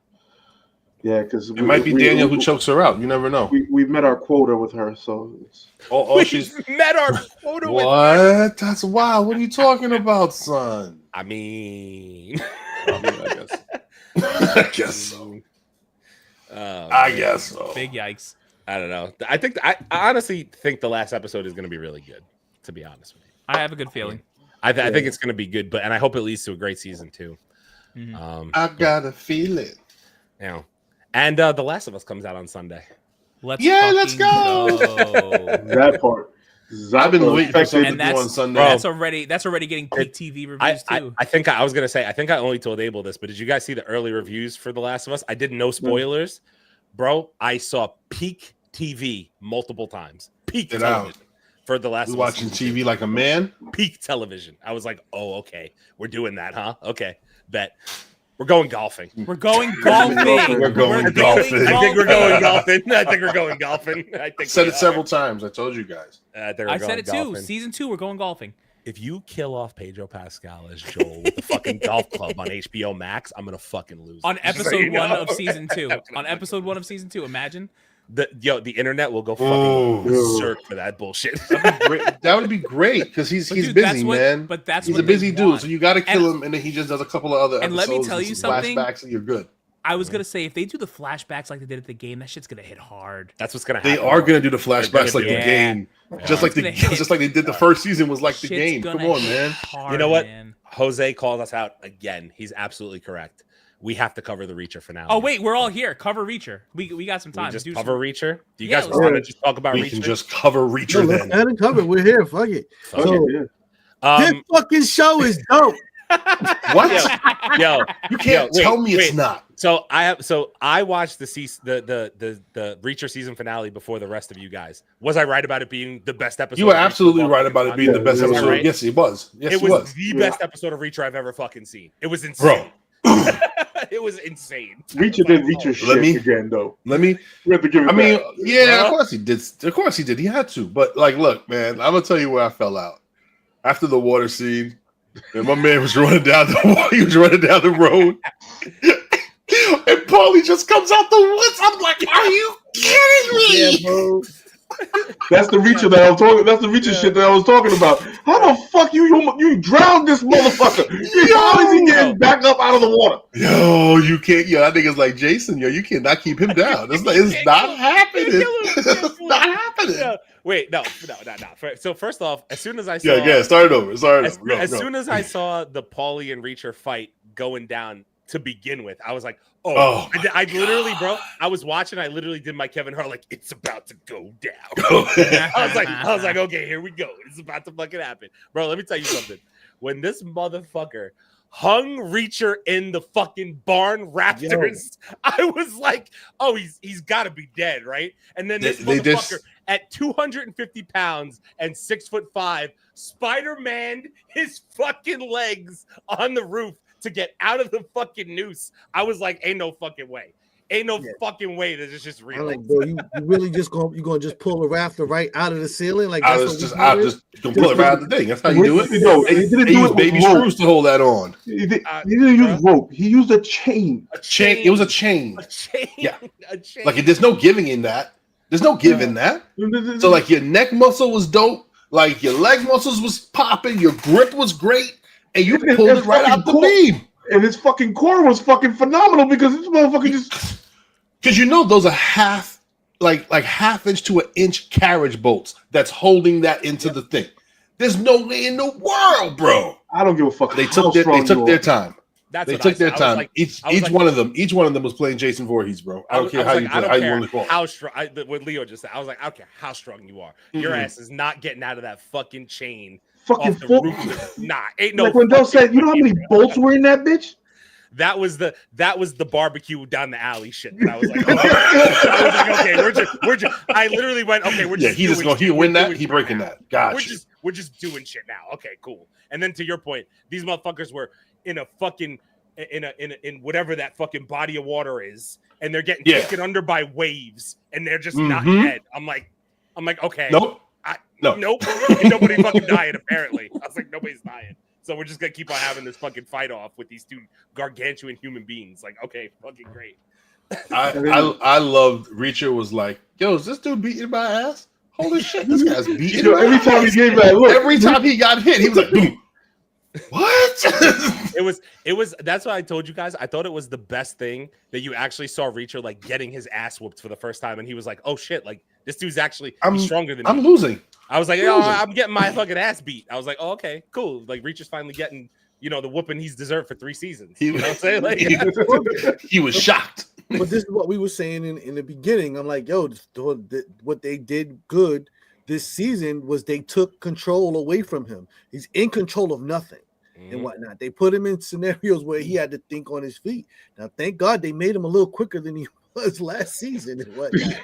yeah, because It might be Daniel who chokes her out. You never know. We've met our quota with her, so it's, Oh, she's met our quota with. what? That's wild. What are you talking about, son? I mean, I guess. I guess so. I guess so. Big yikes. I don't know. I honestly think the last episode is going to be really good. To be honest with you, I have a good feeling. I think it's going to be good, and I hope it leads to a great season 2. Mhm. I gotta feel it. You know, and The Last of Us comes out on Sunday. Let's Let's fucking go. that part. I've been waiting for something And to do on that's Sunday. that's already getting peak TV reviews too. I think I was gonna say I think I only told Abel this, but did you guys see the early reviews for The Last of Us? I did no spoilers, bro. I saw peak TV multiple times. Peak Get television for The Last You of Us. watching TV like a man? Peak television. I was like, oh, okay, we're doing that, huh? Okay, bet. We're going golfing. We're going golfing. We're going golfing. I think we're going golfing. I think we're going golfing. I think Said we it are. several times. I told you guys. I think we're I said going it too. golfing. Season 2, we're going golfing. If you kill off Pedro Pascal as Joel with the fucking golf club on HBO Max, I'm gonna fucking lose. On it. Just so episode you 1 know. of season 2. On episode 1 of season 2, imagine. The internet will go Oh. fucking berserk for that bullshit. That would be great because he's But dude, busy, that's what- man. but that's he's what a busy they dude, want. so you got to kill And- him, and then he just does a couple of other And episodes. let me tell you some something. flashbacks, and you're good. I was gonna say if they do the flashbacks like they did at the game, that shit's gonna hit hard. That's what's gonna happen. They are going to do the flashbacks like Yeah. the game, just like It's gonna hit. just like they did the first season was like the Shit's game. gonna Come on, hit man. hard, You know what? man. Jose called us out again. He's absolutely correct. We have to cover the Reacher finale. Oh wait, we're all here. Cover Reacher. We got some we time. just Do cover some- Reacher. Do you Yeah, guys let's want do to it. just talk about We Reacher? can just cover No, Reacher let's then. go ahead and cover it. We're here. Fuck it. Fuck So, yeah. this fucking show is dope. What? Yo, You can't wait, tell me wait. it's not. So I watched the Reacher season finale before the rest of you guys. Was I right about it being the best episode? You were of Reacher absolutely of all right about it time? being the best Yeah, episode. right? Yes, it was. Yes, It was the best episode of Reacher I've ever fucking seen. It was insane. It was insane. Reacher did Reacher shit Let me- again, though. Let me. We have to give it I mean, back. yeah, Bro. of course he did. Of course he did. He had to. But like, look, man, I'm gonna tell you where I fell out after the water scene. And my man was running down the he was running down the road, and Paulie just comes out the woods. I'm like, are you kidding me? Yeah, bro. That's the Reacher that I was talking. That's the Reacher shit that I was talking about. How the fuck you drowned this motherfucker? How is he getting back up out of the water? Yo, you can't. Yo, that nigga's like Jason. Yo, you cannot keep him down. It's like it's not happening. It's not happening. Yeah. Wait, no. So first off, as soon as I saw, Yeah. Start it over. Start it as, over. Go, as go. soon as I saw the Paulie and Reacher fight going down to begin with, I was like, oh, I literally, bro, I was watching. I literally did my Kevin Hart like it's about to go down. I was like, okay, here we go. It's about to fucking happen, bro. Let me tell you something. When this motherfucker hung Reacher in the fucking barn rafters, I was like, oh, he's got to be dead, right? And then this They motherfucker just- at 250 pounds and 6'5", Spider-Man his fucking legs on the roof to get out of the fucking noose. I was like, ain't no fucking way. Ain't no Yeah. fucking way that it's just real. I'm like, bro, you really just gonna just pull a rafter right out of the ceiling? Like I that's was what just we do? gonna pull it right out the thing. That's how you do it. No, he They didn't do use it with baby rope. screws to hold that on. He didn't use rope. He used a chain. A Chain. It was a chain. A chain. Yeah. A chain. Like there's no giving in that. There's no give in that. So like your neck muscle was dope. Like your leg muscles was popping. Your grip was great, and you pulled it right out the beam. And his fucking core was fucking phenomenal because this motherfucker just. Because you know those are half inch to an inch carriage bolts that's holding that into the thing. There's no way in the world, bro. I don't give a fuck. They took their time. That's They what took I their said. I was time. like- each I was like- one of them was playing Jason Voorhees, bro. I don't care how you want to call it. how strong. What Leo just said. I was like, I don't care how strong you are. Your ass is not getting out of that fucking chain. Fucking Off the full. roof. Nah, ain't no. Like when Del fucking said, you know how many way, bolts were in that bitch? That was the barbecue down the alley shit. And I was like, oh. I was like, okay, we're just. I literally went, okay, we're just. He win that. He breaking that. Gotcha. We're just doing shit now. Okay, cool. And then to your point, these motherfuckers were in a fucking in whatever that fucking body of water is, and they're getting taken under by waves, and they're just not dead. I'm like, okay, Nope. Nope. And nobody fucking dying. Apparently, I was like, nobody's dying. So we're just gonna keep on having this fucking fight off with these two gargantuan human beings. Like, okay, fucking great. I loved Reacher was like, yo, is this dude beating my ass? Holy shit, this guy's beating my Every ass. time he gave that look, Every time he got hit, he was like, boom. What? It was that's what I told you guys. I thought it was the best thing that you actually saw Reacher like getting his ass whooped for the first time, and he was like, oh shit, like this dude's actually he's stronger than me. I'm losing. I was like, oh, I'm getting my fucking ass beat. I was like, oh, okay, cool. Like Reacher's finally getting, the whooping he's deserved for 3 seasons. You know what I'm saying? Like, he was shocked. But this is what we were saying in the beginning. I'm like, yo, what they did good this season was they took control away from him. He's in control of nothing and whatnot. They put him in scenarios where he had to think on his feet. Now, thank God they made him a little quicker than he was last season and whatnot.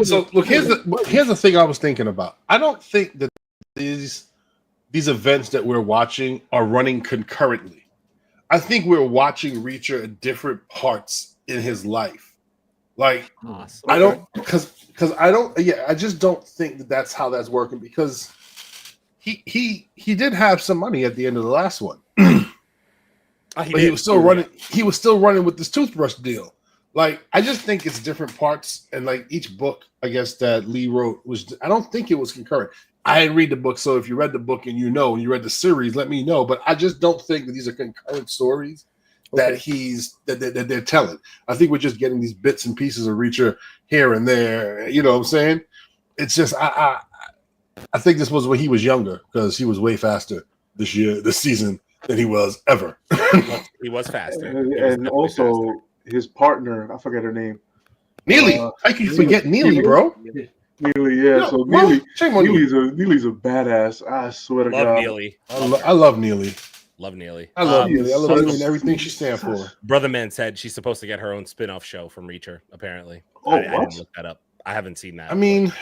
So look, here's the thing I was thinking about. I don't think that these events that we're watching are running concurrently. I think we're watching Reacher at different parts in his life. Like, awesome. I don't I just don't think that that's how that's working, because he did have some money at the end of the last one. But he was still running. He was still running with this toothbrush deal. Like, I just think it's different parts, and like each book, I guess that Lee wrote was. I don't think it was concurrent. I didn't read the book, so if you read the book and you read the series, let me know. But I just don't think that these are concurrent stories that that they're telling. I think we're just getting these bits and pieces of Reacher here and there. You know what I'm saying? It's just I think this was when he was younger, because he was way faster this season than he was ever. He was faster. And also his partner, I forget her name. Neely. How can you forget Neely, bro? Neely, yeah. So Neely's a badass. I swear to Love God. Neely. I love Neely. Love Neely. I love Neely. I love Neely and everything she stands for. Brother Man said she's supposed to get her own spin-off show from Reacher, apparently. Oh, I what? didn't look that up. I haven't seen that. I mean,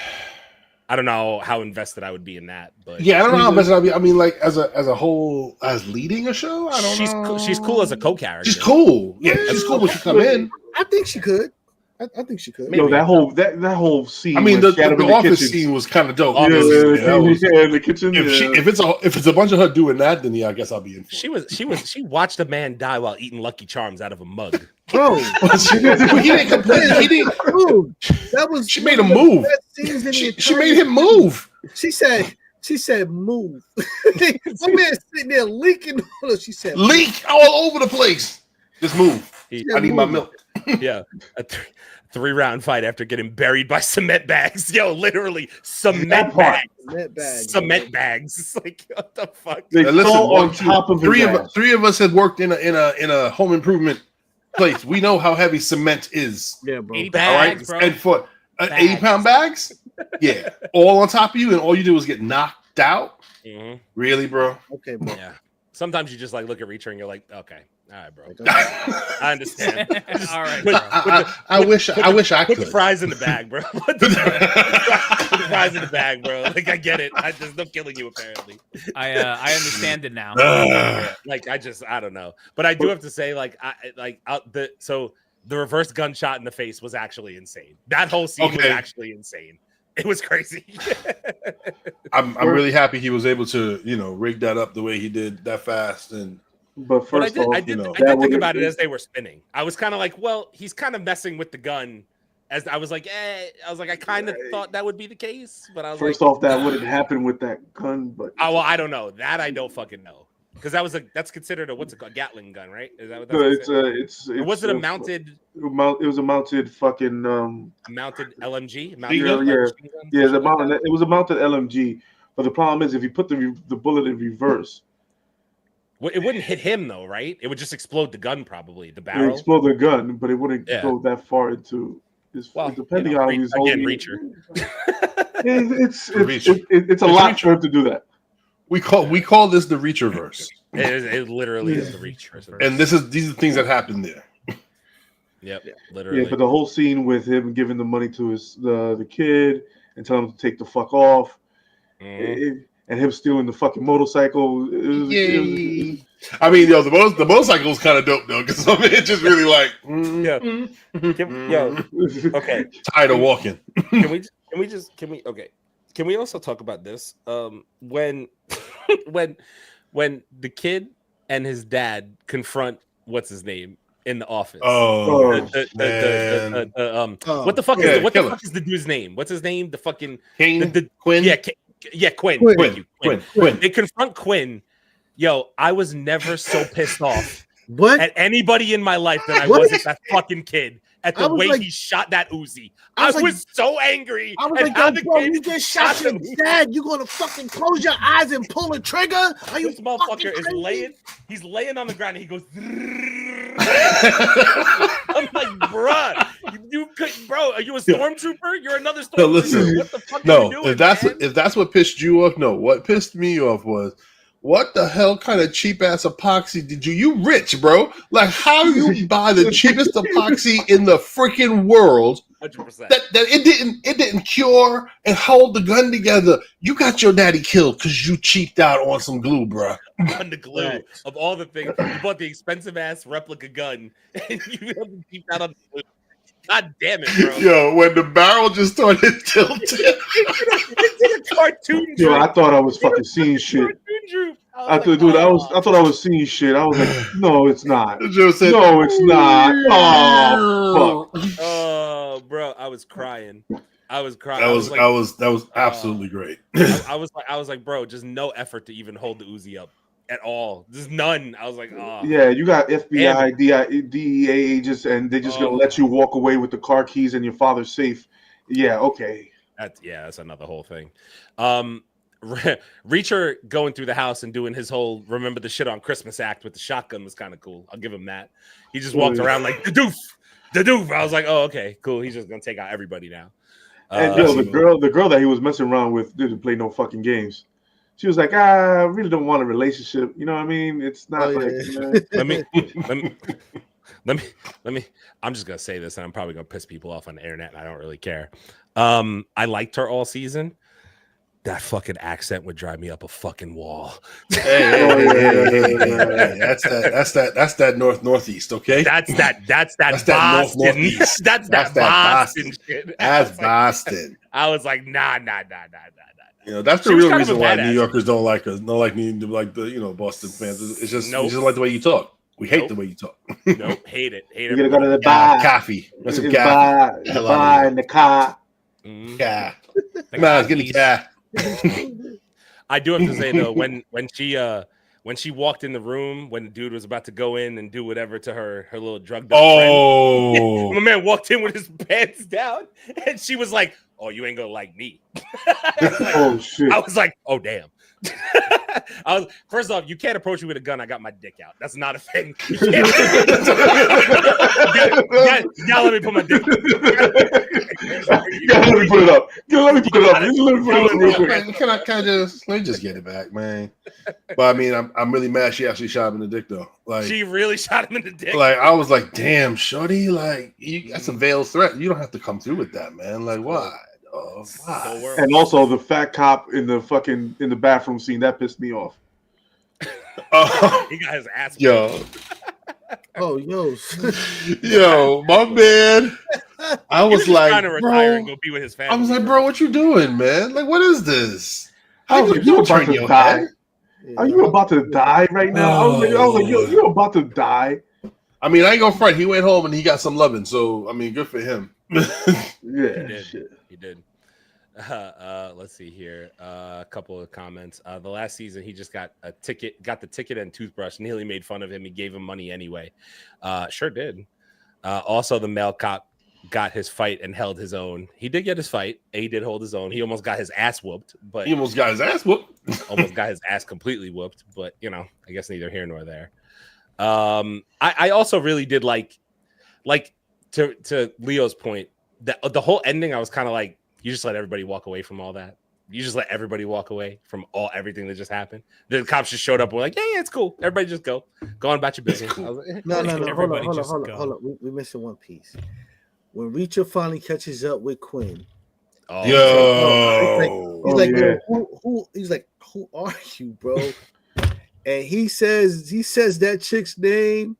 I don't know how invested I would be in that, but yeah, I don't know how invested I'd be. I mean, like as a whole, as leading a show, I don't know. She's cool as a co-character. She's cool. Yeah, she's cool when she come in. I think she could. I think she could. Yo, that whole scene. I mean, the office kitchen. scene was kind of dope. Yeah, in the kitchen. If it's a bunch of her doing that, then yeah, I guess I'll be in for it. She watched a man die while eating Lucky Charms out of a mug. Bro, he didn't complain. He didn't. dude, that was. She made him move. She made him move. She said, move. My man sitting there leaking. She said, leak all over the place. Just move. I need my milk. Yeah, a 3-round fight after getting buried by cement bags. Yo, literally cement bags. Cement bags. It's like, what the fuck? They fell on top of three of us had worked in a home improvement place. We know how heavy cement is. Yeah, bro. 80 bags, bro. And for 80-pound bags, yeah, all on top of you, and all you do is get knocked out. Mm-hmm. Really, bro? Okay, bro. Yeah. Sometimes you just like look at Reacher and you're like, okay, all right, bro. I understand. All right, I wish I put could. the fries in the bag, bro. Put the fries in the bag, bro. Like I get it. There's no killing you apparently. I understand it now. Like I don't know. But I do have to say, the reverse gunshot in the face was actually insane. That whole scene was actually insane. It was crazy. I'm really happy he was able to, rig that up the way he did that fast. But first off, I did think about it as they were spinning. I was kind of like, well, he's kind of messing with the gun. As I was like, I kind of thought that would be the case, but I was first off, that wouldn't happen with that gun. But I don't know. That I don't fucking know, because that's considered a Gatling gun, right? Is that what it's was it a mounted? It was a mounted fucking mounted LMG. It was a mounted LMG. But the problem is, if you put the bullet in reverse. Well, it wouldn't hit him though, right? It would just explode the gun, probably the It barrel. would explode the gun, but it wouldn't go that far into his. Well, depending on how he's holding Reacher. It's a lot for him to do that. We call this the Reacherverse. It literally is the Reacher. And these are the things that happen there. Yep, literally. Yeah, but the whole scene with him giving the money to the kid and telling him to take the fuck off. And him stealing the fucking motorcycle. I mean, the motorcycle was kind of dope though, because it's just really like, okay, tired of walking. Can we also talk about this? When the kid and his dad confront what's his name in the office. What the fuck is the dude's name? What's his name? The fucking Quinn. Yeah, Quinn. Quinn. They confront Quinn. Yo, I was never so pissed off at anybody in my life than I was at that fucking kid. At the way he shot that Uzi. I was so angry. I was like, yo, bro, you just shot your dad. You gonna fucking close your eyes and pull a trigger? Are you this motherfucker is laying? He's laying on the ground and he goes. I'm like, bruh, you could, bro. Are you a stormtrooper? You're another stormtrooper. No, listen, what the fuck are you doing, if that's what pissed you off, no. What pissed me off was, what the hell kind of cheap ass epoxy did you? You rich, bro? Like, how you buy the cheapest epoxy in the freaking world? 100%. That it didn't cure and hold the gun together. You got your daddy killed because you cheaped out on some glue, bro. On the glue of all the things, you bought the expensive ass replica gun, and you cheaped out on the glue. God damn it, bro! Yo, when the barrel just started tilting, it's a cartoon. Yo, I thought I was fucking seeing shit. I thought I was seeing shit. I was like, no, it's not. Joe said, no, it's not. Oh, fuck. Oh, bro, I was crying. That was absolutely great. I was like, bro, just no effort to even hold the Uzi up at all. Just none. I was like, oh. Yeah, you got FBI, DEA agents, and they're just gonna let you walk away with the car keys and your father's safe. Yeah, okay. That's another whole thing. Reacher going through the house and doing his whole remember the shit on Christmas act with the shotgun was kind of cool. I'll give him that. He just walked around like the doof. I was like, oh, okay, cool. He's just gonna take out everybody now. And the girl that he was messing around with didn't play no fucking games. She was like, I really don't want a relationship. You know what I mean? It's not let me. I'm just gonna say this, and I'm probably gonna piss people off on the internet, and I don't really care. I liked her all season. That fucking accent would drive me up a fucking wall. Hey. That's that northeast, okay? That's that Boston. Northeast. That's that Boston shit. That's Boston. I was like, nah. You know, that's the real reason why New Yorkers don't like us. Don't like me, like the Boston fans. It's just we just like the way you talk. We hate the way you talk. Nope, hate it. You're gonna go to the bar. Coffee. That's some coffee. Bar in the car. Yeah. Man, get the car. I do have to say though, when she walked in the room, when the dude was about to go in and do whatever to her little drugged up friend, my man walked in with his pants down, and she was like, "Oh, you ain't gonna like me." Oh shit! I was like, "Oh damn." First off, you can't approach me with a gun. I got my dick out. That's not a thing. You gotta let me put my dick. Let me put it up. Let me put it up. Real quick. Can I just let me just get it back, man? But I mean, I'm really mad she actually shot him in the dick though. Like She really shot him in the dick. Like I was like, damn, shorty, like that's a veiled threat. You don't have to come through with that, man. Like why? Why? And also the fat cop in the bathroom scene that pissed me off. He got his ass. Yo. Oh, Yo, my man. I was like, trying to retire and go be with his family. I was like, bro, what you doing, man? Like, what is this? I was like, you about to die? Are you about to die right now? I was like, you're about to die. I mean, I ain't gonna front. He went home and he got some loving, so I mean, good for him. Yeah, he did. Let's see here. A couple of comments. The last season, he just got the ticket and toothbrush. Nearly made fun of him. He gave him money anyway. Sure did. Also, the male cop got his fight and held his own. He did get his fight. He did hold his own. He almost got his ass whooped, but he almost got his ass whooped. Almost got his ass completely whooped, but I guess neither here nor there. I also really did like to Leo's point that the whole ending. I was kind of like, you just let everybody walk away from all that. You just let everybody walk away from everything that just happened. The cops just showed up and were like, yeah, it's cool. Everybody just go on about your business. I was like, No. Hold on. We're missing one piece. When Reacher finally catches up with Quinn. Yo. He's like, who are you, bro? And he says that chick's name,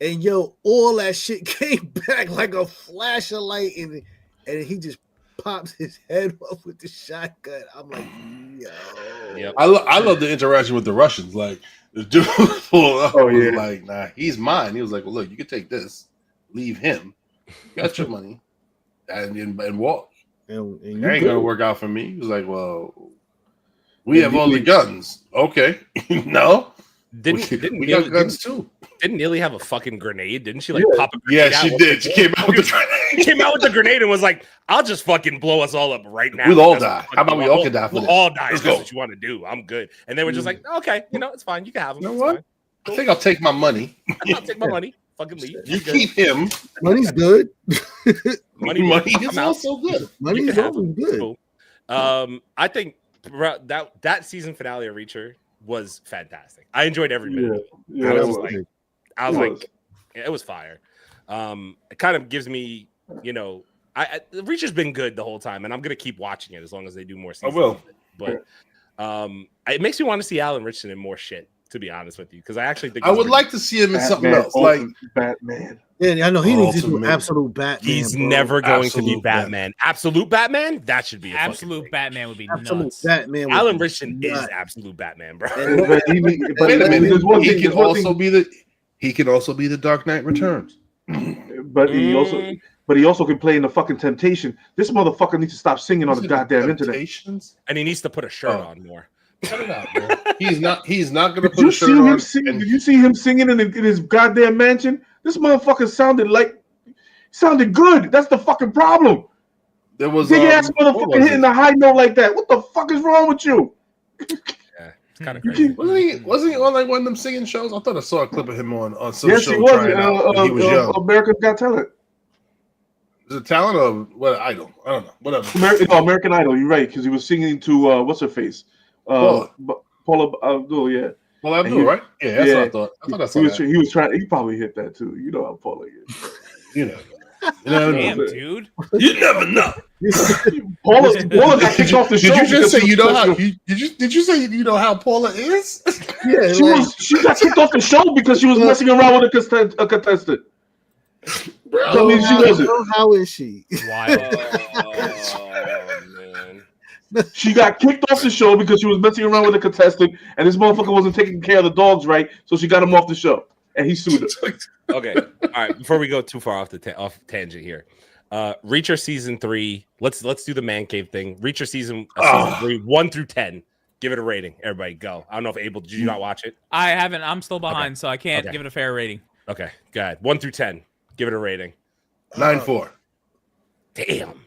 and all that shit came back like a flash of light, and he just pops his head off with the shotgun. I'm like, yo. Yep. I love the interaction with the Russians. Like the dude pulled up. Was like, nah, he's mine. He was like, well, look, you can take this, leave him, got your money, and walk. And that ain't gonna work out for me. He was like, well, we have all the guns. Okay, no. Didn't we got guns too? Didn't Neely have a fucking grenade? Didn't she pop a Yeah, grenade? she did. She came out with the grenade. Came out with the grenade and was like, "I'll just fucking blow us all up right now. We'll all die. How about we all can die for this? We'll all die. Let's That's go. what you want to do. I'm good." And they were just like, "Okay, it's fine. You can have them. You know what? Cool. I think I'll take my money. I'll take my money. Fucking leave. You keep him. Money's good. Money is also good. Money's always good. Cool. I think that season finale of Reacher was fantastic. I enjoyed every minute of it. Yeah, I was like, it was fire. It kind of gives me, Reacher's been good the whole time, and I'm gonna keep watching it as long as they do more seasons. I will. But it makes me want to see Alan Richardson in more shit, to be honest with you, because I actually think I would like to see him in something else, like Batman. Yeah, I know he needs to do absolute Batman. He's bro. never going to be Batman. Absolute Batman? That should be a Absolute Batman would be absolute nuts. Batman. Alan Richardson is absolute Batman, bro. But wait a minute. He can also be the Dark Knight Returns. But he also can play in the fucking Temptation. This motherfucker needs to stop singing on the goddamn internet. And he needs to put a shirt on more. Cut it out, bro. He's not gonna Did put you a shirt see on. him sing? Did you see him singing in his goddamn mansion? This motherfucker sounded good. That's the fucking problem. There was big ass motherfucker hitting the high note like that. What the fuck is wrong with you? Yeah, it's kind of crazy. Wasn't he on like one of them singing shows? I thought I saw a clip of him on some Yes, show he was. trying out when he was young. America's Got Talent. Is it talent or what? Idol? I don't know. Whatever. American Idol. You're right, because he was singing to what's her face, Paula Abdul. Yeah. Well, Abdul, right? Yeah, that's what I thought. I thought I saw that. He was trying. He probably hit that too. You know how Paula is. You know. Damn, dude. You never know. Paula got kicked off the show. Did you just say you know how? Did you say you know how Paula is? Yeah, she got kicked off the show because she was messing around with a contestant. Bro, I mean, she wasn't. How is she? Wild. She got kicked off the show because she was messing around with a contestant, and this motherfucker wasn't taking care of the dogs right, so she got him off the show, and he sued her. Okay, all right. Before we go too far off tangent here, Reacher season 3. Let's do the Man Cave thing. Reacher season 3, 1 through 10. Give it a rating. Everybody, go. I don't know if Abel, did you not watch it? I haven't. I'm still behind, so I can't give it a fair rating. Okay, go ahead. 1 through 10. Give it a rating. 9.4. Damn.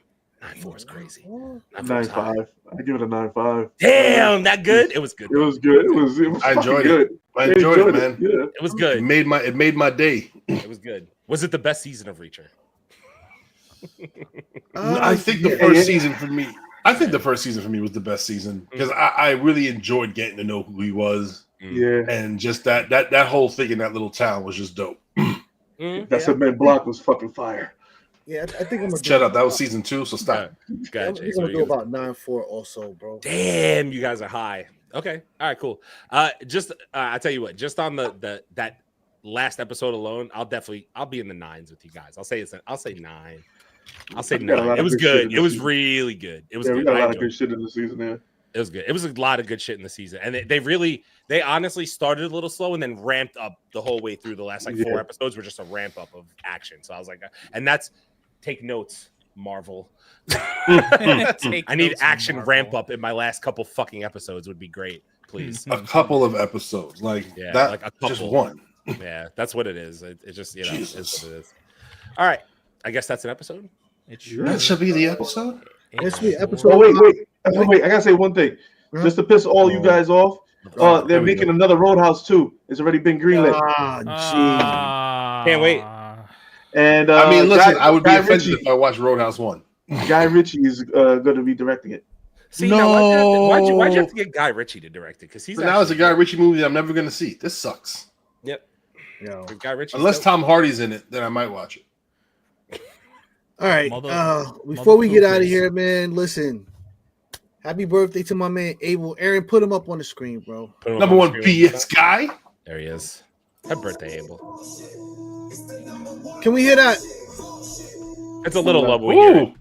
9.4 is crazy. 9.5. I give it a 9.5. Damn, that good? It was good. It was good. It was I enjoyed good. it. I enjoyed it, man. Yeah. It was good. It made my day. It was good. Was it the best season of Reacher? I think the first season for me. I think the first season for me was the best season because I really enjoyed getting to know who he was. Yeah. And just that whole thing in that little town was just dope. That cement block was fucking fire. Yeah, I think I'm gonna Shut up. That was season 2, so stop. I'm gonna do about 9.4 also, bro. Damn, you guys are high. Okay. All right, cool. I tell you what, just on that last episode alone, I'll be in the 9s with you guys. I'll say 9. I'll say 9. It was good. It was really good. It was good. We got a lot of good shit in the season there. It was good. It was a lot of good shit in the season. And they honestly started a little slow and then ramped up the whole way through. The last 4 episodes were just a ramp up of action. So I was like, and that's take notes, Marvel. I need action Marvel. ramp up in my last couple fucking episodes would be great, please. A couple of episodes, like a couple. Just one. Yeah, that's what it is. It just it's what it is. All right, I guess that's an episode. That should be the episode. This be episode. Oh wait! I gotta say one thing, just to piss all you guys off. They're making another Roadhouse 2. It's already been greenlit. Ah, Can't wait. And I mean, listen, I would be offended if I watched Roadhouse 1. Guy Ritchie is going to be directing it. See, now, why'd you have to get Guy Ritchie to direct it? Because he's now it's a Guy Ritchie movie that I'm never going to see. This sucks. Yep. yo. Guy Ritchie. Unless Tom Hardy's in it, then I might watch it. All right. Before we get out of here, man, listen. Happy birthday to my man Abel. Aaron, put him up on the screen, bro. Number one BS guy. There he is. Happy birthday, Abel. Can we hear that? It's a little low. We hear it.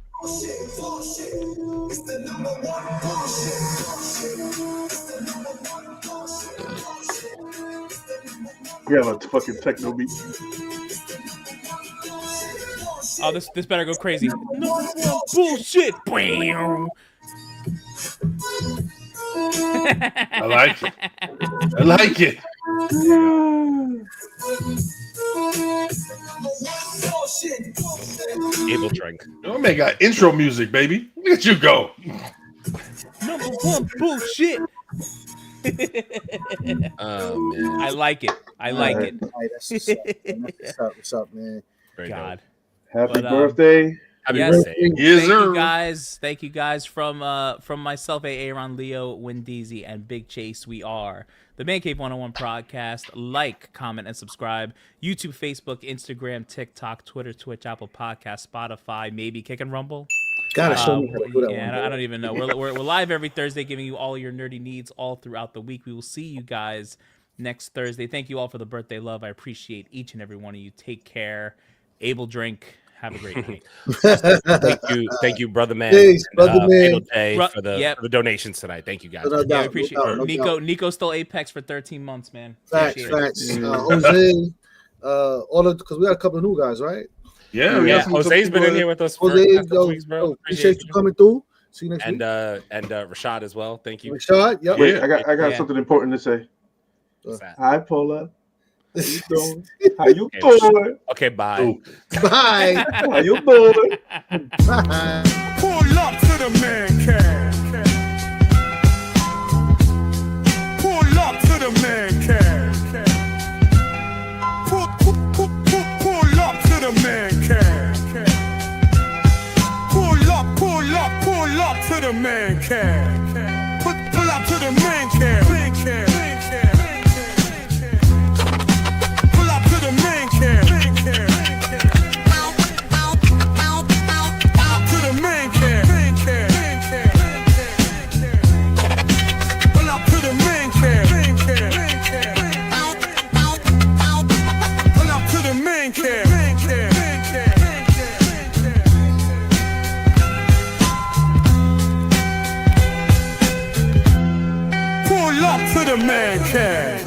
We have a fucking techno beat. Oh, this better go crazy. No bullshit. I like it. I like it. Abel drink. Oh man, got intro music, baby. Look at you go. Number one bullshit. Oh man, I like it. I like it. All right, that's what's up, man. What's up, man? Very God. Happy But, birthday. Happy Yes. birthday. Yes, Thank sir. you guys. Thank you guys from myself, Aaron, Leo, Wendeezy, and Big Chase. We are the Mancave101 Podcast. Like, comment, and subscribe. YouTube, Facebook, Instagram, TikTok, Twitter, Twitch, Apple Podcasts, Spotify, maybe Kick and Rumble. Gotta show me how to do that Yeah, one. I don't even know. We're live every Thursday, giving you all your nerdy needs all throughout the week. We will see you guys next Thursday. Thank you all for the birthday love. I appreciate each and every one of you. Take care. Able drink. Have a great night. Thank you, brother man. Thanks, brother man. Abel Day for the donations tonight. Thank you guys. No Yeah, doubt, we appreciate no it. doubt, no doubt. Nico stole Apex for 13 months, man. Facts, Appreciate it. Jose, because we got a couple of new guys, right? Yeah, we got some Jose's been in here with us for Jose, the past couple weeks, bro. appreciate you coming through. See you next And week. Rashad as well. Thank you. Rashad, yep. Wait, I got Yeah. something important to say. What's that? Hi, Paula. How you doing? How you doing? Okay, bye. Ooh. Bye. How you doing? Bye. Pull up to the man cave. Pull up to the man cave. Pull up to the man cave. Pull up to the man cave. Pull up to the man cave. Pull up to the man cave. To the man cave. Pull up to the man cave. Pull up to the man cave. Pull up to the man cave.